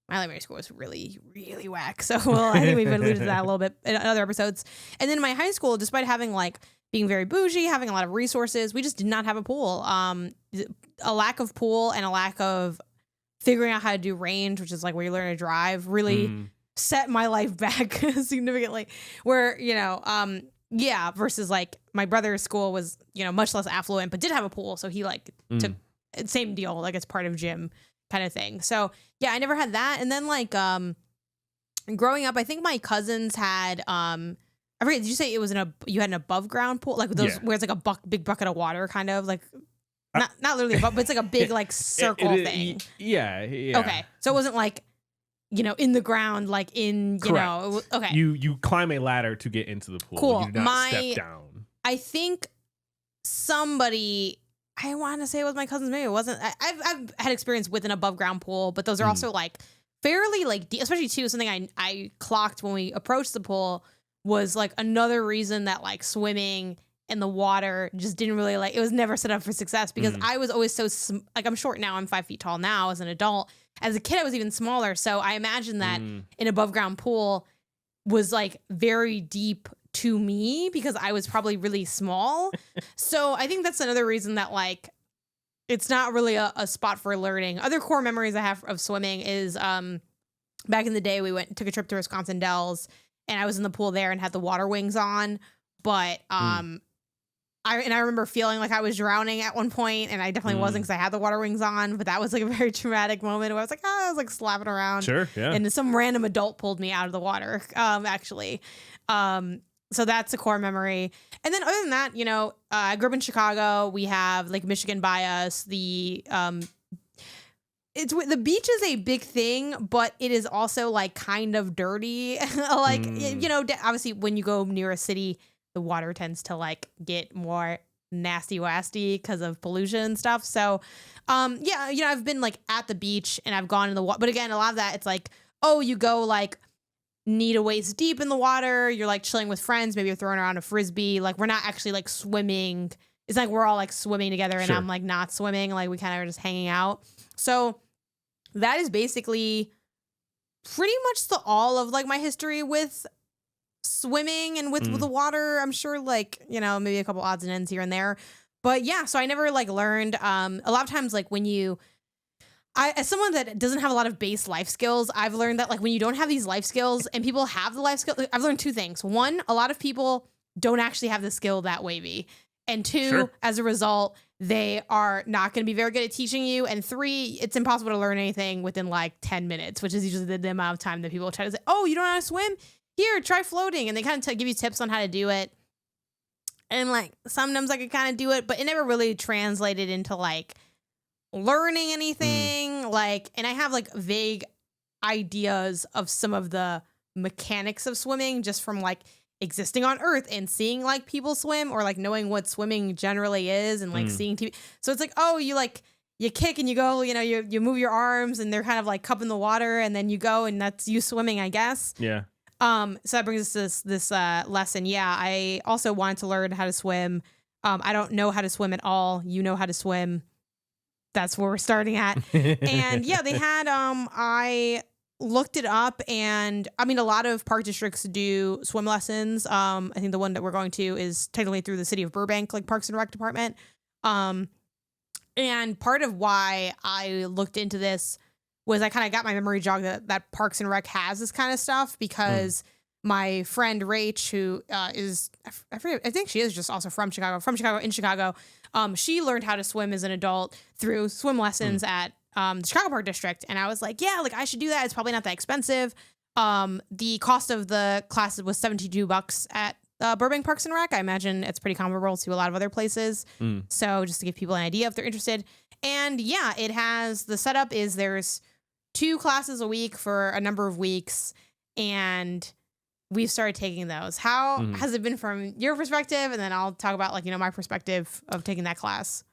Speaker 1: My elementary school was really, really whack. So I think we've alluded to that a little bit in other episodes. And then my high school, despite having like being very bougie, having a lot of resources, we just did not have a pool. A lack of pool and a lack of figuring out how to do range, which is like where you learn to drive, really set my life back significantly. Where, versus like my brother's school was, much less affluent, but did have a pool. So he like took same deal, like it's part of gym kind of thing. So yeah, I never had that. And then like growing up, I think my cousins had I forget, did you say it was you had an above ground pool, like those where it's like a big bucket of water, kind of like not literally above, but it's like a big like circle thing.
Speaker 2: Yeah.
Speaker 1: Okay, so it wasn't like in the ground, like in okay.
Speaker 2: You climb a ladder to get into the pool.
Speaker 1: Cool.
Speaker 2: You do not step down.
Speaker 1: I think somebody, I want to say it was my cousins. Maybe it wasn't. I've had experience with an above ground pool, but those are also like fairly like deep, especially too. Something I clocked when we approached the pool was like another reason that like swimming in the water just didn't really like, it was never set up for success, because I was always so like, I'm short now. I'm 5 feet tall now as an adult. As a kid, I was even smaller. So I imagine that an above ground pool was like very deep to me because I was probably really small. So I think that's another reason that like it's not really a spot for learning. Other core memories I have of swimming is back in the day we took a trip to Wisconsin Dells, and I was in the pool there and had the water wings on, but I remember feeling like I was drowning at one point, and I definitely wasn't because I had the water wings on, but that was like a very traumatic moment where I was like, I was like slapping around.
Speaker 2: Sure, yeah.
Speaker 1: And some random adult pulled me out of the water, actually. So that's a core memory. And then other than that, I grew up in Chicago. We have like Michigan by us. The beach is a big thing, but it is also like kind of dirty. Like, obviously when you go near a city, the water tends to like get more nasty because of pollution and stuff. So, I've been like at the beach and I've gone in the water, but again, a lot of that, it's like, oh, you go like knee to waist deep in the water. You're like chilling with friends. Maybe you're throwing around a Frisbee. Like we're not actually like swimming. It's like we're all like swimming together and I'm like not swimming. Like we kind of are just hanging out. So that is basically pretty much all of like my history with swimming and with the water. I'm sure like, maybe a couple odds and ends here and there. But yeah, so I never like learned. A lot of times like as someone that doesn't have a lot of base life skills, I've learned that like when you don't have these life skills and people have the life skills, I've learned 2 things. 1, a lot of people don't actually have the skill that wavy. And 2, as a result, they are not going to be very good at teaching you. And 3, it's impossible to learn anything within like 10 minutes, which is usually the amount of time that people try to say, oh, you don't know how to swim? Here, try floating. And they kind of give you tips on how to do it. And like sometimes I could kind of do it, but it never really translated into like learning anything. Like, and I have like vague ideas of some of the mechanics of swimming just from like existing on Earth and seeing like people swim, or like knowing what swimming generally is, and like seeing TV. So it's like, oh, you kick and you go, you move your arms and they're kind of like cupping the water, and then you go, and that's you swimming, I guess.
Speaker 2: Yeah.
Speaker 1: So that brings us to this lesson. Yeah, I also wanted to learn how to swim. I don't know how to swim at all. You know how to swim. That's where we're starting at. And yeah, they had I looked it up, and I mean, a lot of park districts do swim lessons. I think the one that we're going to is technically through the city of Burbank, like Parks and Rec department. And part of why I looked into this was I kind of got my memory jogged that Parks and Rec has this kind of stuff, because my friend Rach, who is, I think she is just also from Chicago, in Chicago. She learned how to swim as an adult through swim lessons at the Chicago Park District. And I was like, yeah, like I should do that. It's probably not that expensive. The cost of the classes was $72 at Burbank Parks and Rec. I imagine it's pretty comparable to a lot of other places. So just to give people an idea if they're interested. And yeah, it has, the setup is there's 2 classes a week for a number of weeks, and we've started taking those. How has it been from your perspective? And then I'll talk about like, my perspective of taking that class.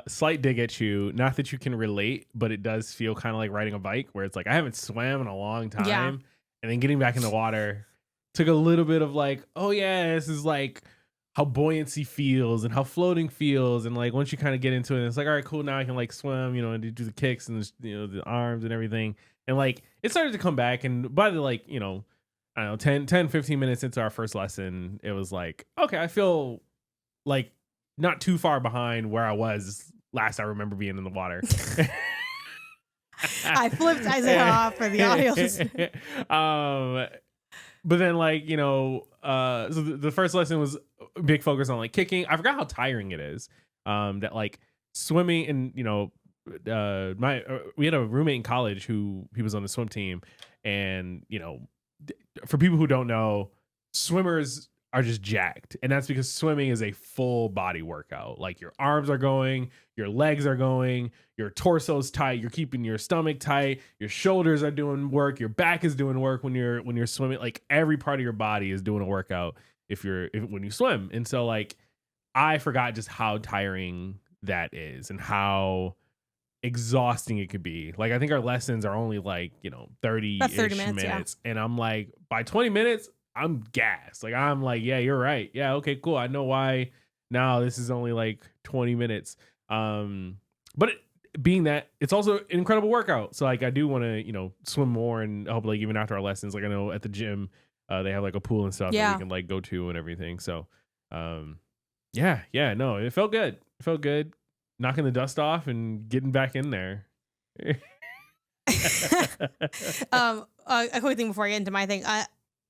Speaker 2: Slight dig at you. Not that you can relate, but it does feel kind of like riding a bike, where it's like, I haven't swam in a long time.
Speaker 1: Yeah.
Speaker 2: And then getting back in the water took a little bit of like, oh yeah, this is like how buoyancy feels and how floating feels. And like, once you kind of get into it, it's like, all right, cool. Now I can like swim, and do the kicks and the arms and everything. And like, it started to come back. And by the like, I don't know, 10, 15 minutes into our first lesson, it was like, okay, I feel like not too far behind where I was last I remember being in the water.
Speaker 1: I flipped Isaiah off for the audio.
Speaker 2: But then like, so the first lesson was a big focus on like kicking. I forgot how tiring it is. That like swimming, and we had a roommate in college who he was on the swim team, and for people who don't know, swimmers are just jacked, and that's because swimming is a full body workout. Like your arms are going, your legs are going, your torso's tight, you're keeping your stomach tight, your shoulders are doing work, your back is doing work when you're swimming. Like every part of your body is doing a workout when you swim. And so like I forgot just how tiring that is and how exhausting it could be. Like I think our lessons are only like 30 minutes. Yeah. And I'm like, by 20 minutes I'm gassed. Like I'm like, yeah, you're right. Yeah, okay, cool. I know why now this is only like 20 minutes. But being that, it's also an incredible workout. So like I do want to, swim more, and hope like even after our lessons, like I know at the gym, they have like a pool and stuff that we can like go to and everything. So no, it felt good. It felt good knocking the dust off and getting back in there.
Speaker 1: A quick thing before I get into my thing. I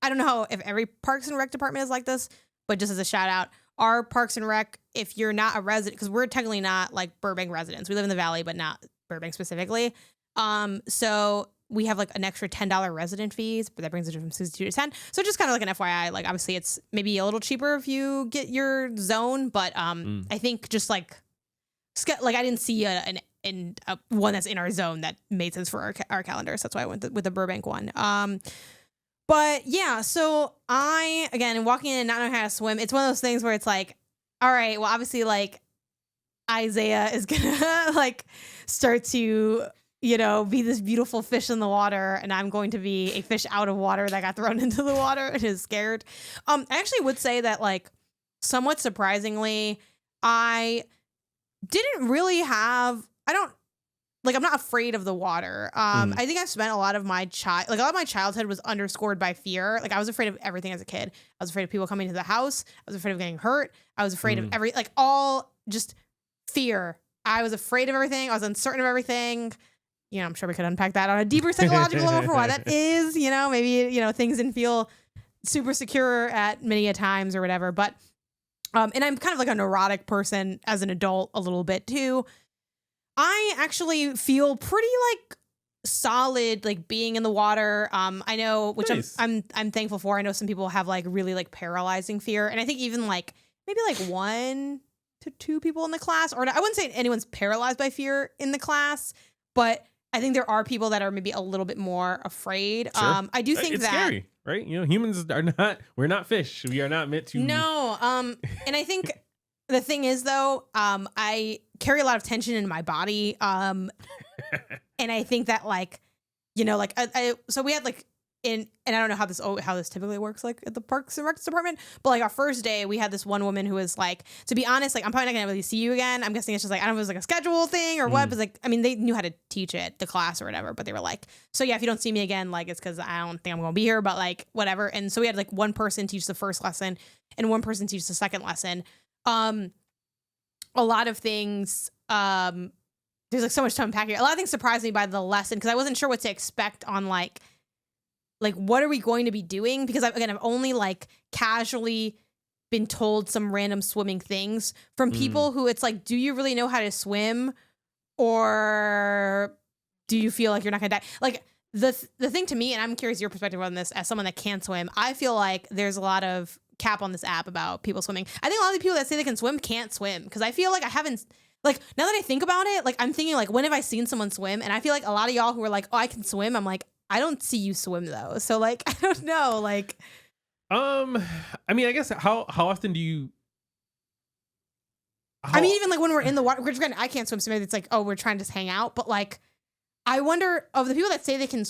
Speaker 1: don't know if every Parks and Rec department is like this, but just as a shout out, our Parks and Rec, if you're not a resident, because we're technically not like Burbank residents, we live in the Valley, but not Burbank specifically. So we have like an extra $10 resident fees, but that brings it from 62 to 10. So just kind of like an FYI, like obviously it's maybe a little cheaper if you get your zone, but I think just like I didn't see a one that's in our zone that made sense for our calendar. So that's why I went with the Burbank one. But yeah, so again, walking in and not knowing how to swim, it's one of those things where it's like, all right, well, obviously, like, Isaiah is gonna, like, start to, be this beautiful fish in the water, and I'm going to be a fish out of water that got thrown into the water and is scared. I actually would say that, like, somewhat surprisingly, I didn't really have, I'm not afraid of the water. I think I've spent a lot of my childhood was underscored by fear. Like I was afraid of everything as a kid. I was afraid of people coming to the house. I was afraid of getting hurt. I was afraid of all just fear. I was afraid of everything. I was uncertain of everything. I'm sure we could unpack that on a deeper psychological level for why that is, maybe, things didn't feel super secure at many a times or whatever. But And I'm kind of like a neurotic person as an adult a little bit too. I actually feel pretty like solid like being in the water. I know, which
Speaker 2: Nice.
Speaker 1: I'm thankful for. I know some people have like really like paralyzing fear, and I think even like maybe like 1 to 2 people in the class, or I wouldn't say anyone's paralyzed by fear in the class, but I think there are people that are maybe a little bit more afraid.
Speaker 2: Sure.
Speaker 1: I do think
Speaker 2: it's
Speaker 1: that
Speaker 2: scary, right? You know, humans are not. We're not fish. We are not meant to.
Speaker 1: no. And I think the thing is though, I carry a lot of tension in my body. And I think that like, you know, like so we had like and I don't know how this typically works like at the Parks and Recs department, but like our first day we had this one woman who was like, to be honest, like I'm probably not gonna really see you again. I'm guessing it's just like, I don't know if it was like a schedule thing or what, but like, I mean, they knew how to teach it, the class or whatever, but they were like, so yeah, if you don't see me again, like it's because I don't think I'm gonna be here, but like whatever. And so we had like one person teach the first lesson and one person teach the second lesson. A lot of things, there's like so much to unpack here. A lot of things surprised me by the lesson because I wasn't sure what to expect on like what are we going to be doing? Because I've only like casually been told some random swimming things from people who it's like, do you really know how to swim, or do you feel like you're not gonna die? Like the thing to me, and I'm curious your perspective on this as someone that can't swim. I feel like there's a lot of cap on this app about people swimming. I think a lot of the people that say they can swim can't swim because I feel like I haven't. Like, now that I think about it, like, I'm thinking, like, when have I seen someone swim? And I feel like a lot of y'all who are like, oh, I can swim. I'm like, I don't see you swim, though. So, like, I don't know. Like,
Speaker 2: I mean, I guess how often do you?
Speaker 1: I mean, even, like, when we're in the water, I can't swim, so maybe it's like, oh, we're trying to just hang out. But, like, I wonder, of the people that say they can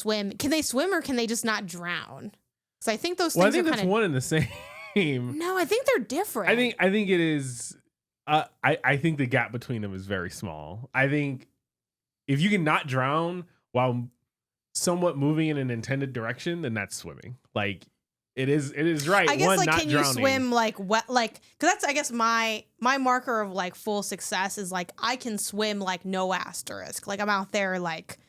Speaker 1: they swim or can they just not drown? Because I think those things
Speaker 2: I think
Speaker 1: are
Speaker 2: that's one and the same.
Speaker 1: No, I think they're different.
Speaker 2: I think it is. I think the gap between them is very small. I think if you can not drown while somewhat moving in an intended direction, then that's swimming. Like it is right.
Speaker 1: I guess
Speaker 2: One,
Speaker 1: like
Speaker 2: not
Speaker 1: can
Speaker 2: drowning.
Speaker 1: you swim like wet, like, because that's I guess my marker of like full success is like I can swim like no asterisk. Like I'm out there, like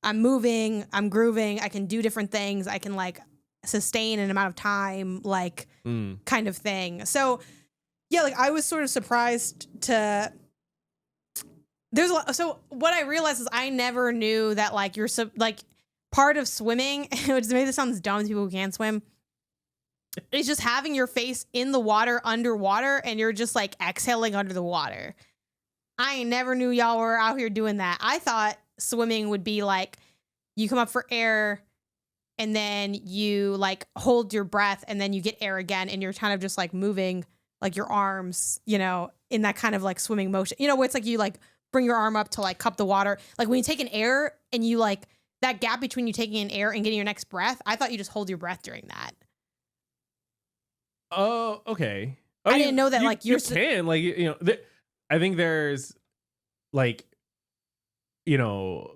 Speaker 1: I'm moving, I'm grooving, I can do different things, I can like sustain an amount of time, like kind of thing. So yeah, like I was sort of surprised to. There's a lot. So what I realized is I never knew that like you're like part of swimming, which maybe this sounds dumb to people who can't swim, is just having your face in the water underwater and you're just like exhaling under the water. I never knew y'all were out here doing that. I thought swimming would be like you come up for air and then you like hold your breath and then you get air again and you're kind of just like moving like your arms, you know, in that kind of like swimming motion, you know, where it's like you like bring your arm up to like cup the water. Like when you take an air and you like that gap between you taking an air and getting your next breath, I thought you just hold your breath during that.
Speaker 2: Oh, okay.
Speaker 1: I didn't know that like
Speaker 2: you can like, you know, I think there's like, you know,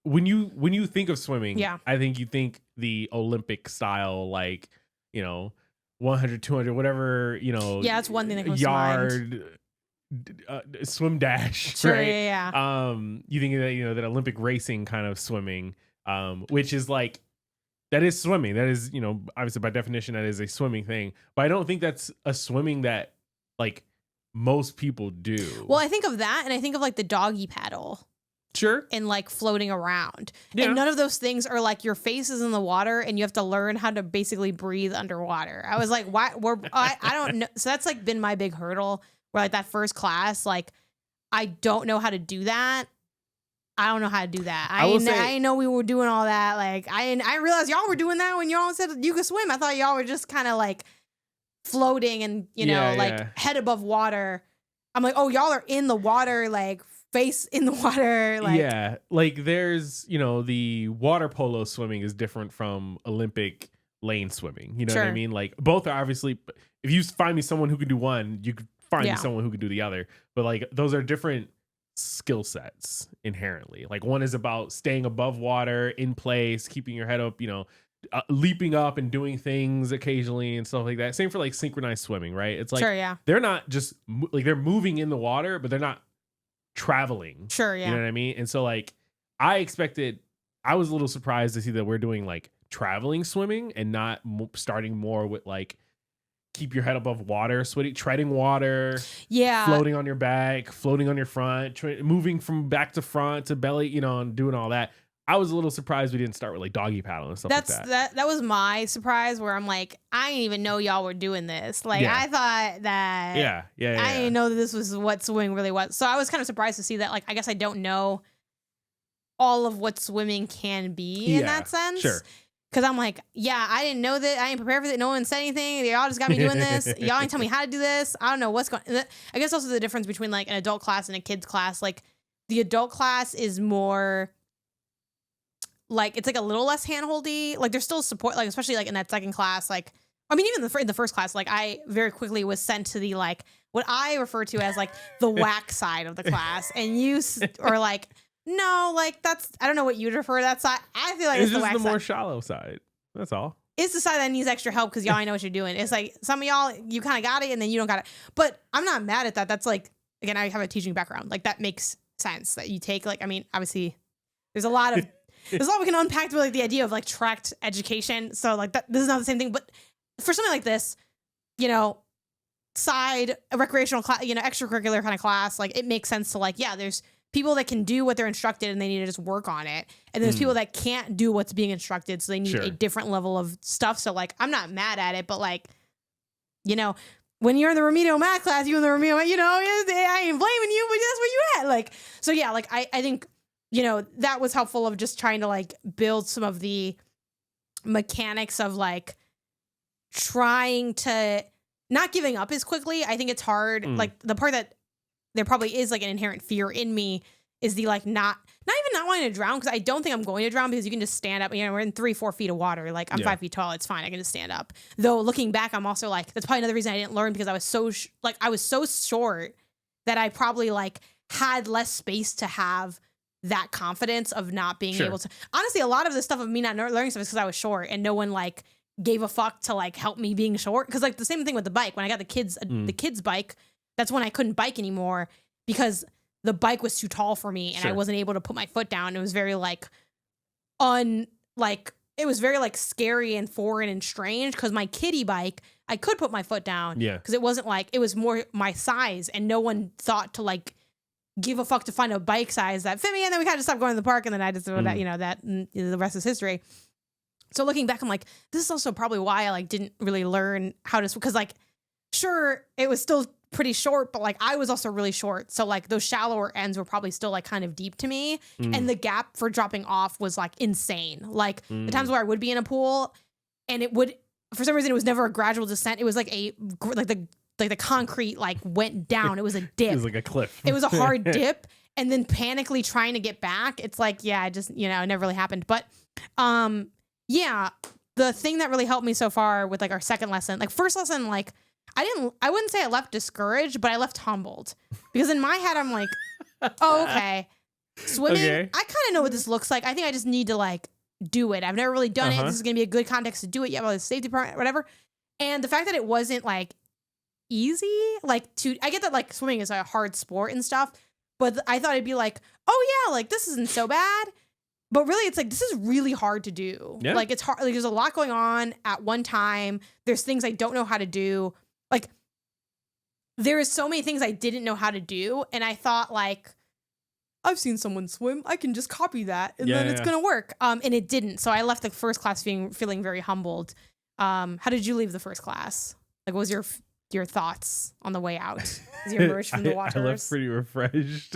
Speaker 2: when you think of swimming,
Speaker 1: yeah,
Speaker 2: I think you think the Olympic style, like, you know, 100, 200, whatever, you know,
Speaker 1: yeah, that's one thing that comes
Speaker 2: yard,
Speaker 1: to mind.
Speaker 2: Swim dash,
Speaker 1: Sure,
Speaker 2: right?
Speaker 1: yeah.
Speaker 2: You think that, you know, that Olympic racing kind of swimming, which is like, that is swimming. That is, you know, obviously by definition, that is a swimming thing. But I don't think that's a swimming that like most people do.
Speaker 1: Well, I think of that and I think of like the doggy paddle.
Speaker 2: Sure.
Speaker 1: And like floating around.
Speaker 2: Yeah.
Speaker 1: And none of those things are like your face is in the water and you have to learn how to basically breathe underwater. I was like, why? I don't know. So that's like been my big hurdle where like that first class, like I don't know how to do that. I don't know how to do that. I didn't know we were doing all that. Like I realized y'all were doing that when y'all said you could swim. I thought y'all were just kind of like floating and, you know, like head above water. I'm like, oh, y'all are in the water, like face in the water. Like,
Speaker 2: yeah, like there's, you know, the water polo swimming is different from Olympic lane swimming. You know what I mean? Like both are obviously, if you find me someone who can do one, you could find me someone who can do the other. But like those are different skill sets inherently. Like one is about staying above water in place, keeping your head up, you know, leaping up and doing things occasionally and stuff like that. Same for like synchronized swimming, right? It's like they're not just like they're moving in the water, but they're not traveling.
Speaker 1: Sure, yeah.
Speaker 2: You know what I mean? And so like I was a little surprised to see that we're doing like traveling swimming and not starting more with like keep your head above water, treading water, floating on your back, floating on your front, moving from back to front to belly, and doing all that. I was a little surprised we didn't start with like doggy paddle and stuff like that.
Speaker 1: That was my surprise, where I'm like, I didn't even know y'all were doing this. Like, I thought that I didn't know that this was what swimming really was. So I was kind of surprised to see that. Like, I guess I don't know all of what swimming can be in that sense.
Speaker 2: Sure.
Speaker 1: Because I'm like, I didn't know that. I ain't prepared for that. No one said anything. Y'all just got me doing this. Y'all ain't tell me how to do this. I don't know what's going on. I guess also the difference between like an adult class and a kid's class. Like, the adult class is more like, it's like a little less handholdy. Like, there's still support, like, especially like in that second class. Like, I mean, even in the first class, like, I very quickly was sent to the, like, what I refer to as like the whack side of the class. And you are like, no, like, that's, I don't know what you'd refer to that side. I feel like it's the whack
Speaker 2: just the more
Speaker 1: side.
Speaker 2: shallow side. That's all.
Speaker 1: It's the side that needs extra help because y'all ain't know what you're doing. It's like some of y'all, you kind of got it and then you don't got it. But I'm not mad at that. That's like, again, I have a teaching background. Like, that makes sense that you take, like, I mean, obviously there's a lot we can unpack with like the idea of like tracked education. So like this is not the same thing, but for something like this, side a recreational class, extracurricular kind of class, like, it makes sense to like, there's people that can do what they're instructed and they need to just work on it. And there's people that can't do what's being instructed. So they need a different level of stuff. So like, I'm not mad at it, but like, when you're in the remedial math class, I ain't blaming you, but that's where you at. Like, so yeah, like I think, that was helpful of just trying to like build some of the mechanics of like trying to not giving up as quickly. I think it's hard. Like, the part that there probably is like an inherent fear in me is the like not even not wanting to drown, because I don't think I'm going to drown, because you can just stand up. We're in 3-4 feet of water. Like, I'm 5 feet tall. It's fine. I can just stand up. Though looking back, I'm also like, that's probably another reason I didn't learn, because I was so I was so short that I probably like had less space to have that confidence of not being able to. Honestly, a lot of the stuff of me not learning stuff is because I was short and no one like gave a fuck to like help me being short. Because like the same thing with the bike. When I got the kids bike, that's when I couldn't bike anymore because the bike was too tall for me and I wasn't able to put my foot down. It was very like it was very like scary and foreign and strange, because my kiddie bike, I could put my foot down. Yeah. Because it wasn't like, it was more my size, and no one thought to like give a fuck to find a bike size that fit me. And then we kind of stopped going to the park, and then I just that, the rest is history. So looking back, I'm like, this is also probably why I like didn't really learn how to, because like, sure, it was still pretty short, but like I was also really short. So like those shallower ends were probably still like kind of deep to me. And the gap for dropping off was like insane. Like the times where I would be in a pool and it would, for some reason, it was never a gradual descent. It was like the concrete like went down. It was a dip.
Speaker 2: It was like a cliff.
Speaker 1: It was a hard dip. And then panically trying to get back. It's like, I just, it never really happened. But the thing that really helped me so far with like our second lesson, like first lesson, like I wouldn't say I left discouraged, but I left humbled, because in my head, I'm like, oh, okay, swimming, I kind of know what this looks like. I think I just need to like do it. I've never really done it. This is going to be a good context to do it. You have all the safety part, whatever. And the fact that it wasn't like easy, like I get that like swimming is a hard sport and stuff, but I thought it'd be like, oh yeah, like this isn't so bad. But really, it's like, this is really hard to do. Yeah. Like, it's hard. Like, there's a lot going on at one time. There's things I don't know how to do. Like, there is so many things I didn't know how to do. And I thought, like, I've seen someone swim. I can just copy that. And then it's going to work. And it didn't. So I left the first class feeling very humbled. How did you leave the first class? Like, what was your thoughts on the way out as you emerged from the waters?
Speaker 2: I left pretty refreshed.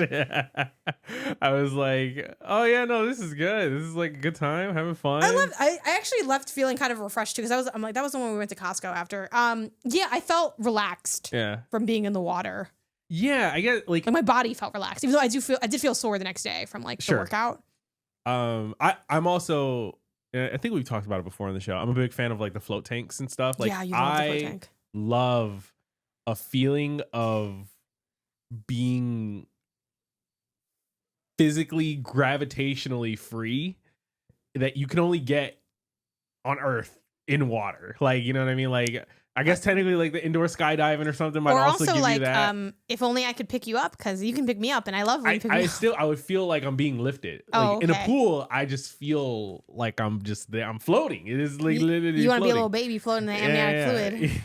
Speaker 2: I was like, oh yeah, no, this is good. This is like a good time, having fun.
Speaker 1: I actually left feeling kind of refreshed too, because I'm like, that was the one we went to Costco after. I felt relaxed from being in the water.
Speaker 2: Yeah, I get like
Speaker 1: my body felt relaxed, even though I did feel sore the next day from like the workout.
Speaker 2: I'm also, I think we've talked about it before on the show, I'm a big fan of like the float tanks and stuff. Like,
Speaker 1: you love the float tank.
Speaker 2: Love a feeling of being physically gravitationally free that you can only get on Earth in water. Like, you know what I mean? Like, I guess technically like the indoor skydiving or something might also give
Speaker 1: like,
Speaker 2: you that.
Speaker 1: If only I could pick you up, because you can pick me up, and I love when you pick me up.
Speaker 2: I would feel like I'm being lifted. Like in a pool, I just feel like I'm just there. I'm floating. It is like literally.
Speaker 1: You want to be a little baby floating in the amniotic fluid.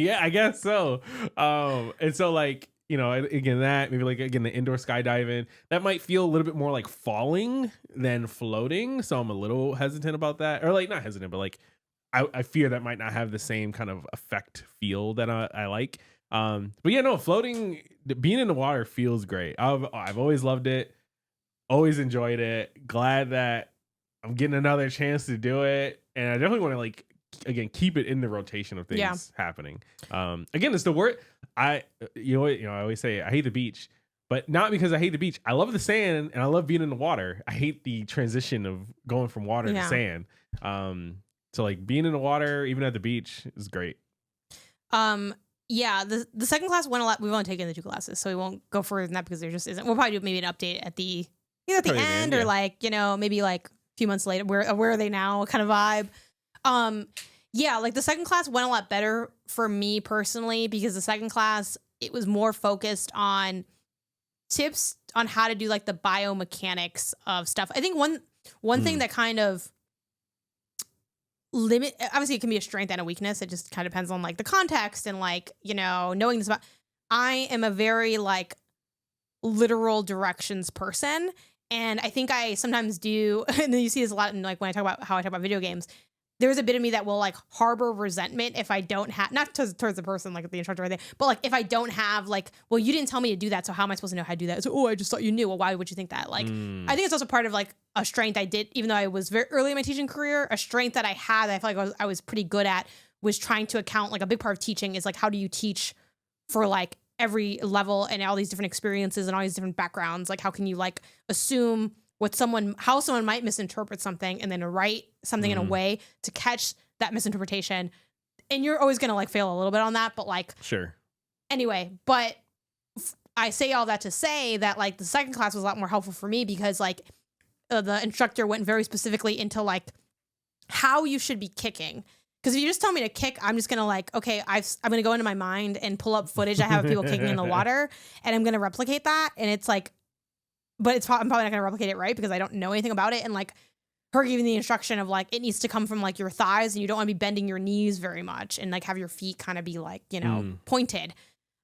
Speaker 2: Yeah, I guess so. And so like, you know, again, that maybe like again the indoor skydiving that might feel a little bit more like falling than floating. So I'm a little hesitant about that, or like not hesitant, but like I fear that might not have the same kind of effect feel that I like. But yeah, no, floating, being in the water feels great. I've always loved it, always enjoyed it. Glad that I'm getting another chance to do it, and I definitely want to like again keep it in the rotation of things happening. Again, it's the word I I always say I hate the beach, but not because I hate the beach. I love the sand and I love being in the water. I hate the transition of going from water to sand. So like being in the water, even at the beach, is great.
Speaker 1: Yeah, the second class went a lot. We've only taken the 2 classes, so we won't go further than that because there just isn't. We'll probably do maybe an update at the end, or like maybe like a few months later. Where are they now? Kind of vibe. Yeah, like the second class went a lot better for me personally because the second class it was more focused on tips on how to do like the biomechanics of stuff. I think one thing that kind of limit, obviously it can be a strength and a weakness. It just kind of depends on like the context and like, knowing this about, I am a very like literal directions person. And I think I sometimes do, and then you see this a lot in like when I talk about how I talk about video games, there's a bit of me that will like harbor resentment if I don't have, not towards the person, like the instructor right there, but like if I don't have like, well, you didn't tell me to do that, so how am I supposed to know how to do that? So, I just thought you knew. Well, why would you think that? Like, I think it's also part of like a strength I did, even though I was very early in my teaching career, a strength that I had that I feel like I was pretty good at was trying to account, like a big part of teaching is like, how do you teach for like every level and all these different experiences and all these different backgrounds? Like, how can you like assume how someone might misinterpret something and then write something in a way to catch that misinterpretation. And you're always going to like fail a little bit on that, but like,
Speaker 2: sure.
Speaker 1: Anyway, but I say all that to say that like the second class was a lot more helpful for me because like the instructor went very specifically into like how you should be kicking. Because if you just tell me to kick, I'm just going to like, okay, I'm going to go into my mind and pull up footage I have of people kicking in the water and I'm going to replicate that. And it's like, but I'm probably not going to replicate it right because I don't know anything about it. And like her giving the instruction of like, it needs to come from like your thighs and you don't want to be bending your knees very much and like have your feet kind of be like, pointed.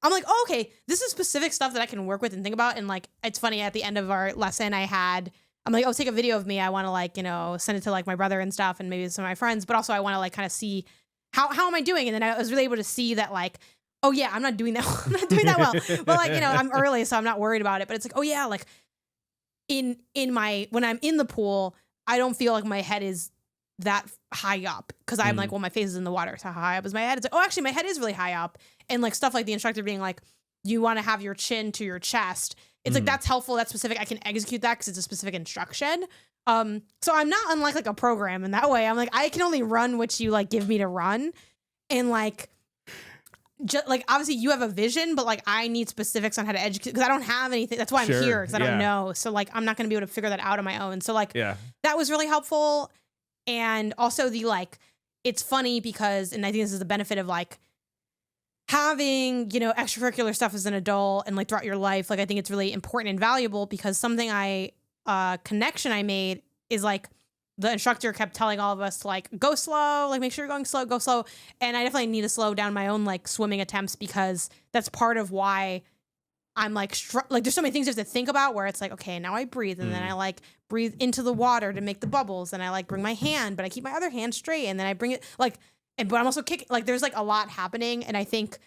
Speaker 1: I'm like, oh, okay, this is specific stuff that I can work with and think about. And like, it's funny at the end of our lesson I'm like, oh, take a video of me. I want to like, send it to like my brother and stuff and maybe some of my friends, but also I want to like kind of see how am I doing? And then I was really able to see that like, oh yeah, I'm not doing that. I'm not doing that well, but like, I'm early, so I'm not worried about it. But it's like, oh yeah, like, when I'm in the pool, I don't feel like my head is that high up because I'm like, well, my face is in the water. So how high up is my head? It's like, oh, actually, my head is really high up. And like stuff like the instructor being like, you want to have your chin to your chest. It's like, that's helpful. That's specific. I can execute that because it's a specific instruction. So I'm not unlike like a program in that way. I'm like, I can only run what you like give me to run. And like, just like obviously you have a vision, but like I need specifics on how to educate because I don't have anything. That's why I'm here because I don't know. So like I'm not going to be able to figure that out on my own. So like that was really helpful. And also the like, it's funny because, and I think this is the benefit of like having, extracurricular stuff as an adult and like throughout your life. Like I think it's really important and valuable because something connection I made is like, the instructor kept telling all of us to like go slow, like make sure you're going slow, go slow. And I definitely need to slow down my own like swimming attempts because that's part of why I'm like, there's so many things you have to think about where it's like, okay, now I breathe. And then I like breathe into the water to make the bubbles. And I like bring my hand, but I keep my other hand straight. And then I bring it like, but I'm also kicking, like there's like a lot happening. And I think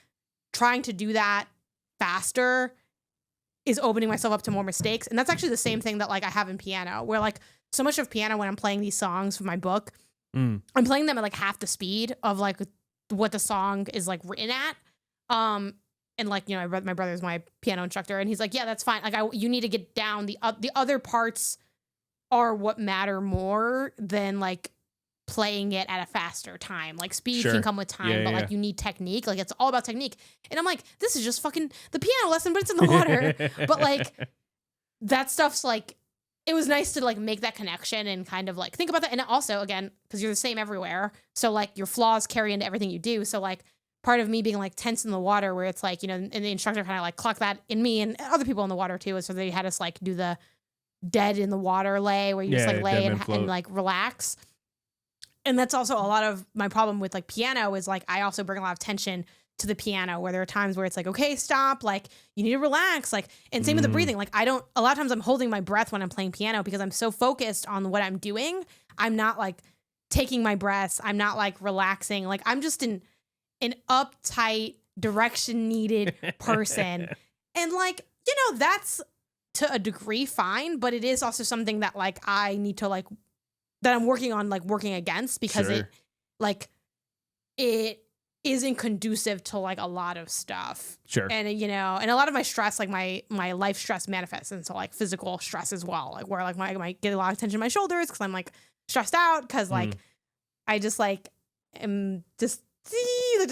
Speaker 1: trying to do that faster is opening myself up to more mistakes. And that's actually the same thing that like I have in piano where like, so much of piano when I'm playing these songs for my book, I'm playing them at like half the speed of like what the song is like written at. And like, my brother's my piano instructor and he's like, yeah, that's fine. Like you need to get down. The other parts are what matter more than like playing it at a faster time. Like speed can come with time, but like you need technique. Like it's all about technique. And I'm like, this is just fucking the piano lesson, but it's in the water. But like that stuff's like, it was nice to like make that connection and kind of like think about that. And also again, because you're the same everywhere. So like your flaws carry into everything you do. So like part of me being like tense in the water where it's like, and the instructor kind of like clocked that in me and other people in the water too. So they had us like do the dead in the water lay where you just like lay and like relax. And that's also a lot of my problem with like piano is like, I also bring a lot of tension to the piano, where there are times where it's like, okay, stop, like you need to relax, like, and same with the breathing. Like a lot of times I'm holding my breath when I'm playing piano because I'm so focused on what I'm doing. I'm not like taking my breaths. I'm not like relaxing. Like I'm just an uptight, direction needed person. And like, that's to a degree fine, but it is also something that like I need to like, that I'm working on, like working against, because it isn't conducive to like a lot of stuff.
Speaker 2: Sure.
Speaker 1: And and a lot of my stress, like my life stress manifests into like physical stress as well. Like where like I might get a lot of tension in my shoulders because I'm like stressed out because like I just like am just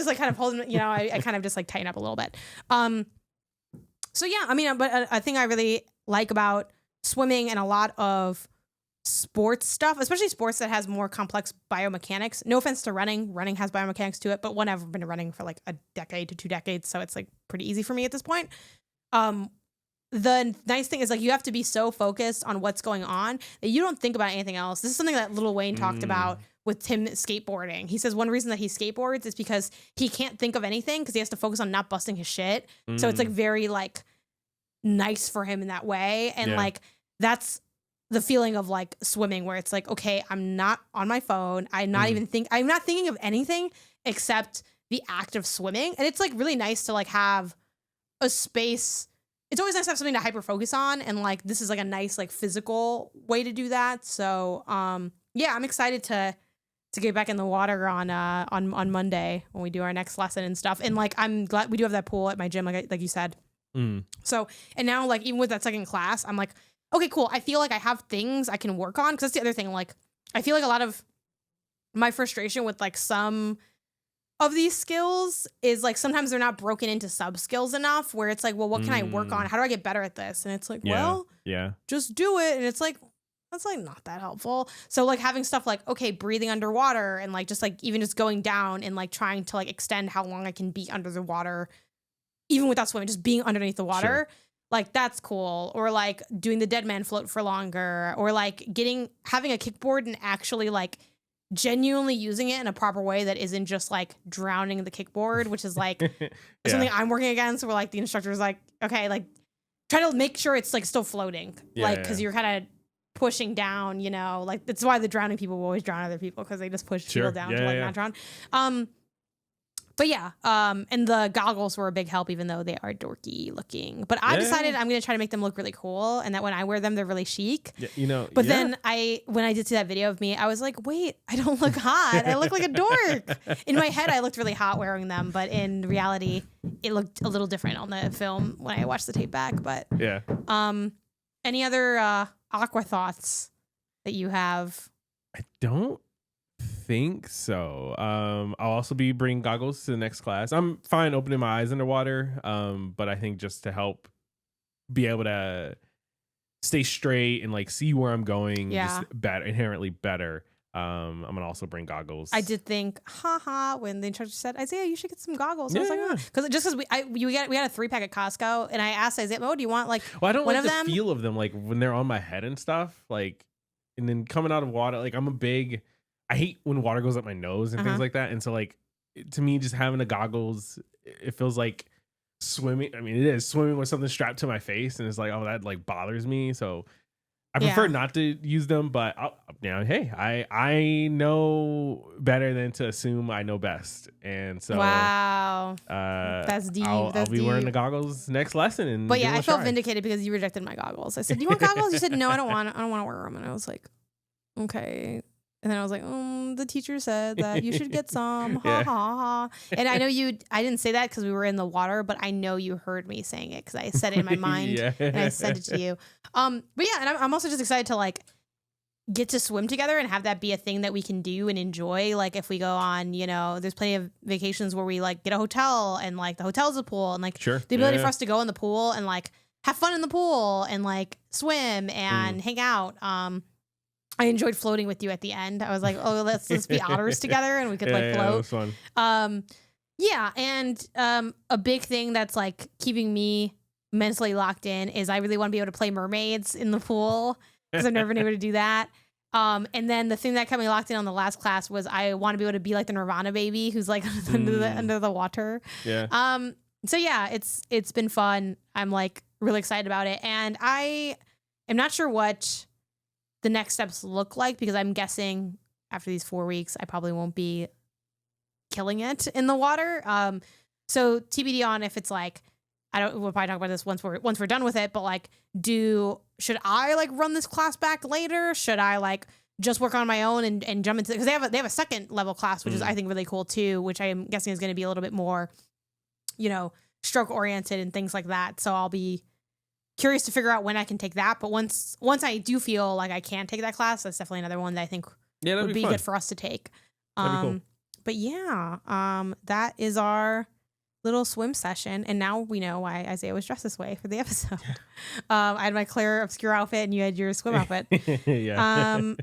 Speaker 1: like kind of holding, I kind of just like tighten up a little bit. So yeah, I mean, but a thing I really like about swimming and a lot of sports stuff, especially sports that has more complex biomechanics. No offense to running. Running has biomechanics to it, but one, I've been running for like a decade to 2 decades, so it's like pretty easy for me at this point. The nice thing is like you have to be so focused on what's going on that you don't think about anything else. This is something that Lil Wayne talked about with him skateboarding. He says one reason that he skateboards is because he can't think of anything because he has to focus on not busting his shit. So it's like very like nice for him in that way. And like that's the feeling of like swimming, where it's like, okay, I'm not on my phone. I'm not thinking of anything except the act of swimming. And it's like really nice to like have a space. It's always nice to have something to hyper focus on. And like, this is like a nice, like physical way to do that. So, yeah, I'm excited to get back in the water on Monday when we do our next lesson and stuff. And like, I'm glad we do have that pool at my gym, like you said. So, and now like, even with that second class, I'm like, okay, cool. I feel like I have things I can work on. Cause that's the other thing. Like, I feel like a lot of my frustration with like some of these skills is like, sometimes they're not broken into sub skills enough, where it's like, well, what can I work on? How do I get better at this? And it's like, just do it. And it's like, that's like not that helpful. So like having stuff like, okay, breathing underwater and like, just like even just going down and like trying to like extend how long I can be under the water, even without swimming, just being underneath the water. Sure. Like that's cool. Or like doing the dead man float for longer, or like having a kickboard and actually like genuinely using it in a proper way that isn't just like drowning the kickboard, which is like something I'm working against, where like the instructor is like, okay, like try to make sure it's like still floating. Cause you're kind of pushing down, like that's why the drowning people will always drown other people, because they just push people down to like not drown. But yeah, and the goggles were a big help, even though they are dorky looking. But I decided I'm going to try to make them look really cool, and that when I wear them, they're really chic. But then when I did see that video of me, I was like, wait, I don't look hot. I look like a dork. In my head, I looked really hot wearing them, but in reality, it looked a little different on the film when I watched the tape back. But any other Aqua thoughts that you have?
Speaker 2: I don't think so. I'll also be bringing goggles to the next class. I'm fine opening my eyes underwater, but I think just to help be able to stay straight and like see where I'm going, just inherently better. I'm gonna also bring goggles.
Speaker 1: I did think, when the instructor said, Isaiah, you should get some goggles. I was like, because we had a 3-pack at Costco, and I asked Isaiah, do you want like
Speaker 2: I don't
Speaker 1: one
Speaker 2: like
Speaker 1: of
Speaker 2: the
Speaker 1: them?
Speaker 2: feel of them, like when they're on my head and stuff, like, and then coming out of water, like I hate when water goes up my nose and things like that. And so like, to me, just having the goggles, it feels like swimming. I mean, it is swimming with something strapped to my face, and it's like, oh, that like bothers me. So I prefer not to use them, but hey, I know better than to assume I know best. And so
Speaker 1: that's deep.
Speaker 2: I'll be wearing the goggles next lesson.
Speaker 1: But yeah, I felt vindicated because you rejected my goggles. I said, do you want goggles? You said, no, I don't want to wear them. And I was like, okay. And then I was like, the teacher said that you should get some. Ha ha ha. And I know I didn't say that because we were in the water, but I know you heard me saying it because I said it in my mind and I sent it to you. But yeah, and I'm also just excited to like get to swim together and have that be a thing that we can do and enjoy. Like if we go on, there's plenty of vacations where we like get a hotel and like the hotel's a pool, and like the ability for us to go in the pool and like have fun in the pool and like swim and hang out. I enjoyed floating with you at the end. I was like, oh, let's be otters together, and we could like float.
Speaker 2: That was fun.
Speaker 1: And a big thing that's like keeping me mentally locked in is I really want to be able to play mermaids in the pool, because I've never been able to do that. And then the thing that kept me locked in on the last class was I want to be able to be like the Nirvana baby who's like under the water.
Speaker 2: Yeah.
Speaker 1: So yeah, it's been fun. I'm like really excited about it, and I am not sure what the next steps look like because I'm guessing after these 4 weeks I probably won't be killing it in the water. So TBD on if it's like we'll probably talk about this once we're done with it, but like should I like run this class back later? Should I like just work on my own and jump into, because they have a second level class, which is I think really cool too, which I am guessing is going to be a little bit more, stroke oriented and things like that. So I'll be curious to figure out when I can take that. But once I do feel like I can take that class, that's definitely another one that I think would be good for us to take.
Speaker 2: That'd be cool.
Speaker 1: But yeah, that is our little swim session, and now we know why Isaiah was dressed this way for the episode. I had my Clair Obscur outfit, and you had your swim outfit.
Speaker 2: Yeah.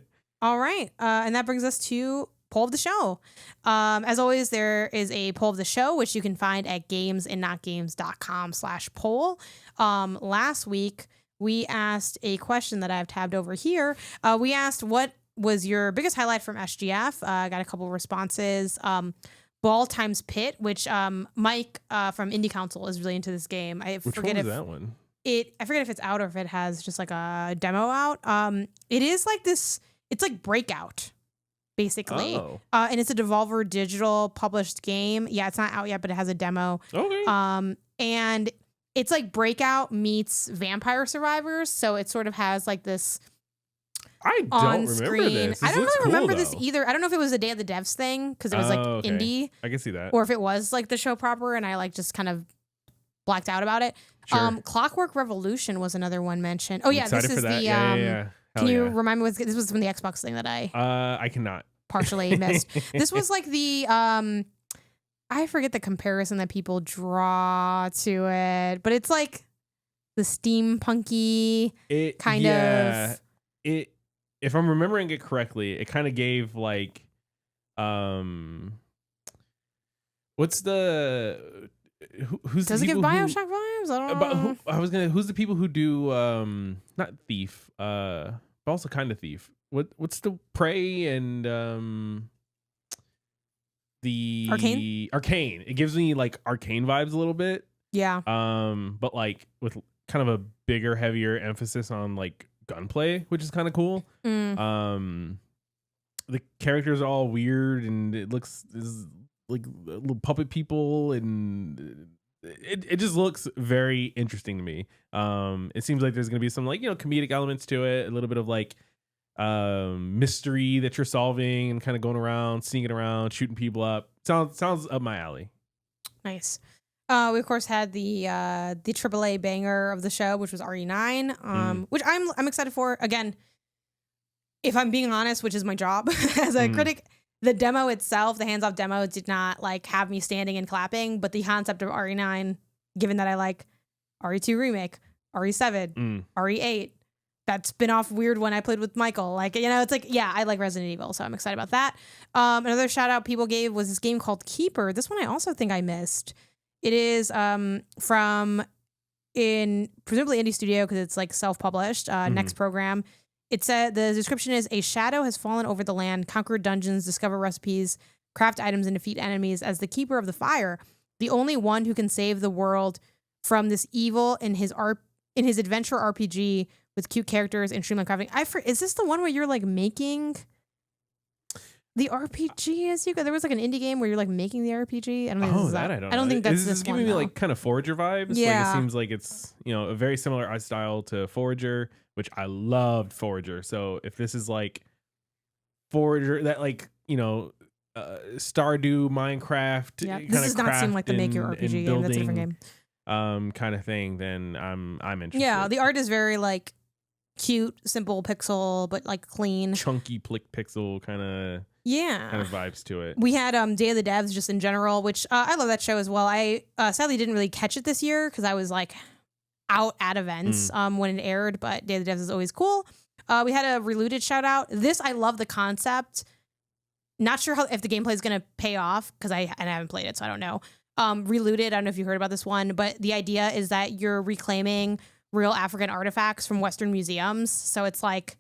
Speaker 1: All right, and that brings us to poll of the show. As always, there is a poll of the show, which you can find at gamesandnotgames.com/poll. Last week, we asked a question that I have tabbed over here. We asked, what was your biggest highlight from SGF? Got a couple of responses. Ball times Pit, which Mike from Indie Council is really into this game.
Speaker 2: Which one is that one?
Speaker 1: I forget if it's out or if it has just like a demo out. It is like this. It's like Breakout, basically.
Speaker 2: Oh.
Speaker 1: And it's a Devolver Digital published game. Yeah, it's not out yet, but it has a demo.
Speaker 2: Okay.
Speaker 1: And it's like Breakout meets Vampire Survivors. So it sort of has like this.
Speaker 2: I don't remember this.
Speaker 1: I don't really remember this either. I don't know if it was a Day of the Devs thing because it was like indie.
Speaker 2: I can see that.
Speaker 1: Or if it was like the show proper and I like just kind of blacked out about it.
Speaker 2: Sure.
Speaker 1: Clockwork Revolution was another one mentioned. Oh yeah, this is the
Speaker 2: yeah.
Speaker 1: Can you remind me this was from the Xbox thing that
Speaker 2: I cannot
Speaker 1: partially missed. This was like the I forget the comparison that people draw to it, but it's like the steampunky kind of
Speaker 2: if I'm remembering it correctly, it kind of gave like, what's the who's
Speaker 1: does
Speaker 2: the
Speaker 1: it give
Speaker 2: people
Speaker 1: Bioshock vibes? I don't know.
Speaker 2: Who's the people who do not Thief, but also kind of Thief. What's the Prey and the Arcane? It gives me like Arcane vibes a little bit.
Speaker 1: Yeah.
Speaker 2: But like with kind of a bigger, heavier emphasis on like gunplay, which is kind of cool. The characters are all weird and it looks like little puppet people and it just looks very interesting to me. It seems like there's gonna be some like comedic elements to it, a little bit of like mystery that you're solving and kind of going around, sneaking around, shooting people up. Sounds up my alley.
Speaker 1: Nice. We of course had the AAA banger of the show, which was RE9, which I'm excited for. Again, if I'm being honest, which is my job as a critic, the demo itself, the hands-off demo, did not like have me standing and clapping. But the concept of RE9, given that I like RE2 remake, RE7, RE8, that spin-off weird one I played with Michael, like it's like I like Resident Evil, so I'm excited about that. Another shout out people gave was this game called Keeper. This one I also think I missed. It is from presumably indie studio because it's like self-published. Next program. It said the description is: a shadow has fallen over the land, conquer dungeons, discover recipes, craft items, and defeat enemies. As the keeper of the fire, the only one who can save the world from this evil in his adventure RPG with cute characters and streamlined crafting. Is this the one where you're like making the RPG as you go? There was like an indie game where you're like making the RPG. I don't think
Speaker 2: I don't know.
Speaker 1: I don't think that's
Speaker 2: this
Speaker 1: one.
Speaker 2: Giving me like kind of Forager vibes.
Speaker 1: Yeah.
Speaker 2: Like it seems like it's a very similar art style to Forager, which I loved Forager. So if this is like Forager, that like Stardew, Minecraft,
Speaker 1: yeah, this does not seem like the make your RPG game. That's a different game.
Speaker 2: Kind of thing. Then I'm interested.
Speaker 1: Yeah, the art is very like cute, simple pixel, but like clean,
Speaker 2: chunky pixel kind of vibes to it.
Speaker 1: We had Day of the Devs just in general, which I love that show as well. I sadly didn't really catch it this year because I was like out at events when it aired, but Day of the Devs is always cool. We had a Reloaded shout out. This, I love the concept. Not sure if the gameplay is going to pay off because I haven't played it, so I don't know. Reloaded, I don't know if you heard about this one, but the idea is that you're reclaiming real African artifacts from Western museums. So it's like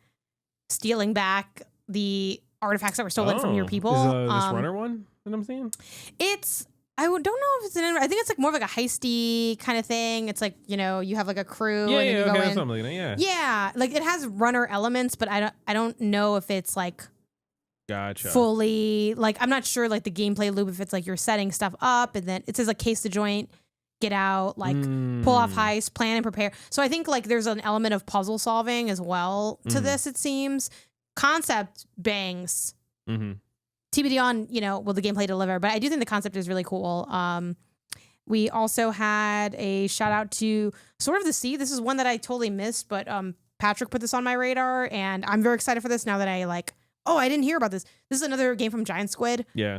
Speaker 1: stealing back the artifacts that were stolen from your people.
Speaker 2: Is this runner one that I'm seeing?
Speaker 1: Don't know if it's I think it's like more of like a heisty kind of thing. It's like, you know, you have like a crew and then you go in.
Speaker 2: That's what I'm looking at,
Speaker 1: Yeah, like it has runner elements, but I don't know if it's like
Speaker 2: gotcha
Speaker 1: fully, like I'm not sure like the gameplay loop if it's like you're setting stuff up and then it says like case the joint, get out, like pull off heist, plan and prepare. So I think like there's an element of puzzle solving as well to this, it seems. Concept bangs. TBD on, you know, will the gameplay deliver? But I do think the concept is really cool. We also had a shout out to Sword of the Sea. This is one that I totally missed, but Patrick put this on my radar, and I'm very excited for this now that I didn't hear about this. This is another game from Giant Squid.
Speaker 2: Yeah.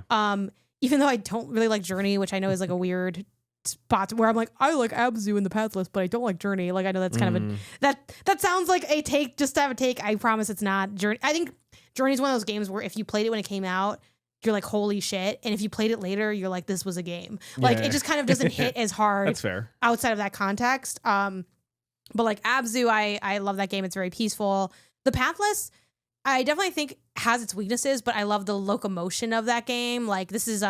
Speaker 1: Even though I don't really like Journey, which I know is like a weird spot where I'm like, I like Abzu in the Pathless, but I don't like Journey. Like I know that's kind of that sounds like a take just to have a take. I promise it's not. Journey. I think Journey is one of those games where if you played it when it came out, you're like, holy shit. And if you played it later, you're like, this was a game. Like it just kind of doesn't hit as hard.
Speaker 2: That's fair.
Speaker 1: Outside of that context. But like Abzu, I love that game. It's very peaceful. The Pathless, I definitely think has its weaknesses, but I love the locomotion of that game. Like this is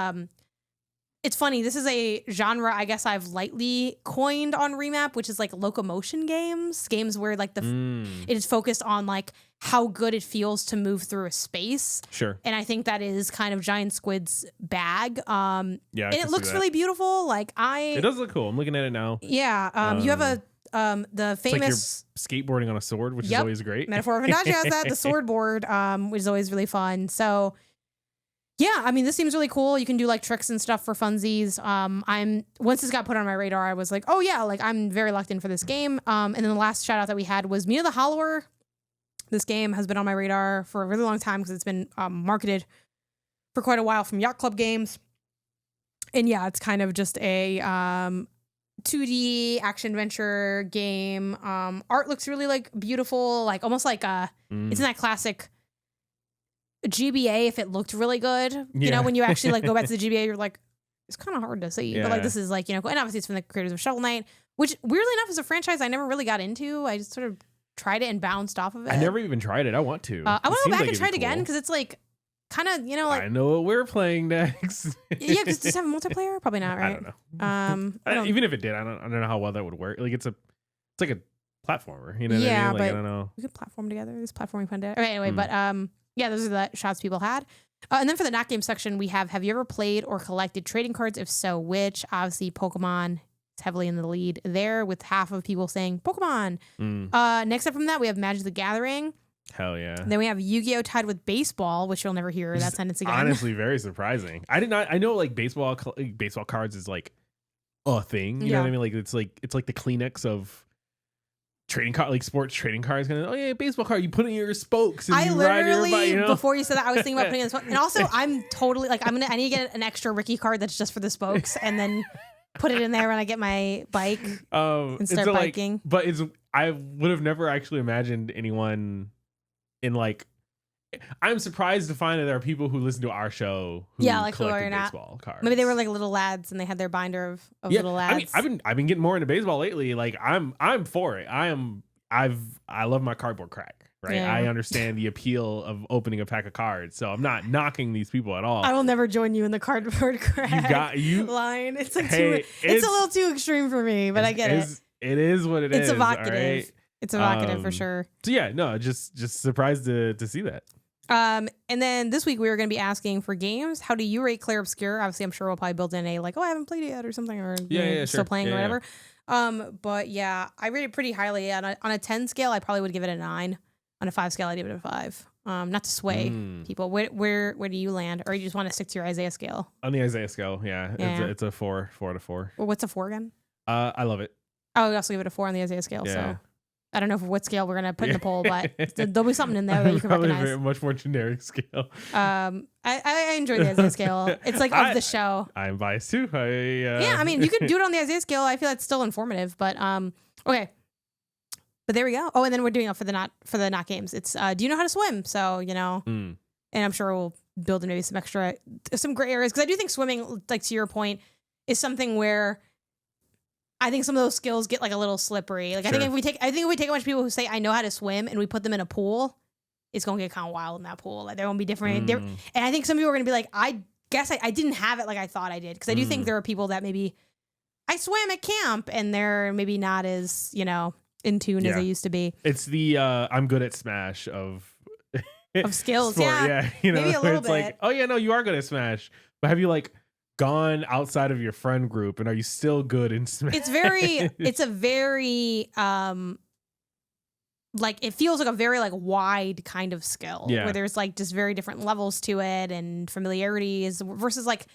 Speaker 1: it's funny. This is a genre I guess I've lightly coined on Remap, which is like locomotion games where like it is focused on like how good it feels to move through a space.
Speaker 2: Sure.
Speaker 1: And I think that is kind of Giant Squid's bag. And it looks really beautiful. It
Speaker 2: does look cool. I'm looking at it now.
Speaker 1: Yeah. You have the famous
Speaker 2: like you're skateboarding on a sword, which is always great.
Speaker 1: Metaphor of Vendaggio has that, the sword board, which is always really fun. So yeah, I mean, this seems really cool. You can do like tricks and stuff for funsies. Once this got put on my radar, I was like, oh yeah, like I'm very locked in for this game. And then the last shout out that we had was Mina the Hollower. This game has been on my radar for a really long time because it's been marketed for quite a while from Yacht Club Games. And yeah, it's kind of just a 2D action adventure game. Art looks really like beautiful, like almost like it's in that classic GBA if it looked really good. You know, when you actually like go back to the GBA, you're like, it's kind of hard to see. But like this is like, you know, and obviously it's from the creators of Shovel Knight, which weirdly enough is a franchise I never really got into. I just sort of tried it and bounced off of it.
Speaker 2: I never even tried it. I want to.
Speaker 1: I want to go back and try it again because it's like kind of, you know, like
Speaker 2: I know what we're playing next.
Speaker 1: Yeah, does this have a multiplayer? Probably not, right?
Speaker 2: I don't know. Even if it did, I don't know how well that would work. Like it's like a platformer, you know what I mean? Like,
Speaker 1: but
Speaker 2: I don't know.
Speaker 1: We could platform together. This platforming fun. Okay, anyway, but yeah, those are the shots people had. And then for the not game section, we have you ever played or collected trading cards? If so, which? Obviously, Pokemon is heavily in the lead there with half of people saying Pokemon. Next up from that, we have Magic the Gathering.
Speaker 2: Hell yeah.
Speaker 1: Then we have Yu-Gi-Oh! Tied with baseball, which you'll never hear that sentence again.
Speaker 2: Honestly, very surprising. I know like baseball cards is like a thing. You know what I mean? Like it's like the Kleenex of trading card, like sports trading cards. Kind of, oh yeah, baseball card. You put it in your spokes. And
Speaker 1: I
Speaker 2: you
Speaker 1: literally,
Speaker 2: ride your bike,
Speaker 1: before you said that, I was thinking about putting it in the spokes. And also, I'm totally like, I need to get an extra Ricky card that's just for the spokes, and then put it in there when I get my bike and start biking.
Speaker 2: But I would have never actually imagined anyone in like. I'm surprised to find that there are people who listen to our show who collected baseball cards.
Speaker 1: Maybe they were like little lads and they had their binder of little lads.
Speaker 2: I mean, I've been getting more into baseball lately. Like I'm for it. I love my cardboard crack. Right. Yeah. I understand the appeal of opening a pack of cards. So I'm not knocking these people at all.
Speaker 1: I will never join you in the cardboard crack line. It's like it's a little too extreme for me, but I get it.
Speaker 2: It is what it is.
Speaker 1: It's evocative.
Speaker 2: Right?
Speaker 1: It's evocative for sure.
Speaker 2: So yeah, no, just surprised to see that.
Speaker 1: And then this week we were going to be asking for games. How do you rate Clair Obscur? Obviously, I'm sure we'll probably build in a like, I haven't played it yet or something, or still playing or whatever. But yeah, I rate it pretty highly. On a 10 scale, I probably would give it a 9. On a 5 scale, I'd give it a 5. Not to sway people. Where do you land, or you just want to stick to your Isaiah scale? On
Speaker 2: the Isaiah scale, yeah. It's a 4 out of 4.
Speaker 1: Well, what's a 4 again?
Speaker 2: I love it.
Speaker 1: I would also give it a 4 on the Isaiah scale. So. I don't know what scale we're gonna put in the poll, but there'll be something in there that you can recognize.
Speaker 2: A much more generic scale.
Speaker 1: I enjoy the Isaiah scale. It's like of the show.
Speaker 2: I'm biased too.
Speaker 1: Yeah, I mean, you could do it on the Isaiah scale. I feel it's still informative, but okay. But there we go. Oh, and then we're doing it for the not games. It's do you know how to swim? So and I'm sure we'll build in maybe some gray areas because I do think swimming, like to your point, is something where. I think some of those skills get like a little slippery. Like I think if we take a bunch of people who say I know how to swim and we put them in a pool, it's going to get kind of wild in that pool. Like, there won't be different. And I think some people are going to be like, I guess I didn't have it like I thought I did. Because I do think there are people that maybe I swam at camp and they're maybe not as, in tune as they used to be.
Speaker 2: It's the I'm good at Smash of
Speaker 1: skills.
Speaker 2: sport.
Speaker 1: Yeah.
Speaker 2: Maybe
Speaker 1: a little
Speaker 2: it's
Speaker 1: bit.
Speaker 2: like, oh yeah, no, you are good at Smash. But have you like gone outside of your friend group and are you still good in Smash?
Speaker 1: It's a very like, it feels like a very like wide kind of skill where there's like just very different levels to it and familiarities versus like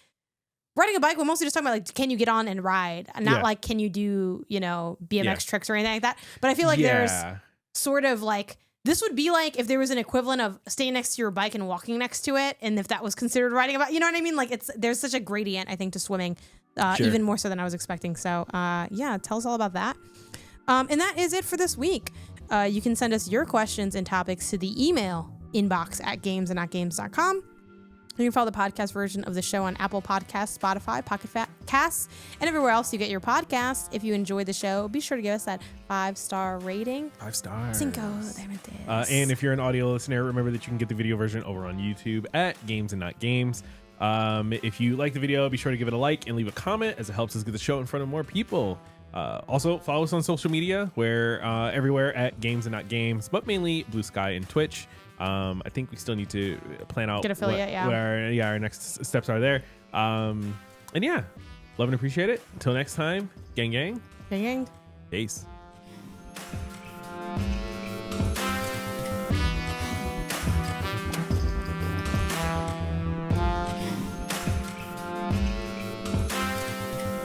Speaker 1: riding a bike. We're mostly just talking about like, can you get on and ride? Not like, can you do, BMX tricks or anything like that. But I feel like there's sort of like, this would be like if there was an equivalent of staying next to your bike and walking next to it. And if that was considered riding a bike, you know what I mean? Like there's such a gradient, I think, to swimming, even more so than I was expecting. So tell us all about that. And that is it for this week. You can send us your questions and topics to the email inbox at gamesandnotgames.com. You can follow the podcast version of the show on Apple Podcasts, Spotify, Pocket Casts, and everywhere else you get your podcasts. If you enjoyed the show, be sure to give us that 5-star rating.
Speaker 2: 5 stars.
Speaker 1: Cinco, there it is.
Speaker 2: And if you're an audio listener, remember that you can get the video version over on YouTube at Games and Not Games. If you like the video, be sure to give it a like and leave a comment, as it helps us get the show in front of more people. Also, follow us on social media. We're everywhere at Games and Not Games, but mainly Blue Sky and Twitch. I think we still need to plan out
Speaker 1: get affiliate,
Speaker 2: what our next steps are there. And love and appreciate it. Until next time, gang.
Speaker 1: Gang.
Speaker 2: Peace.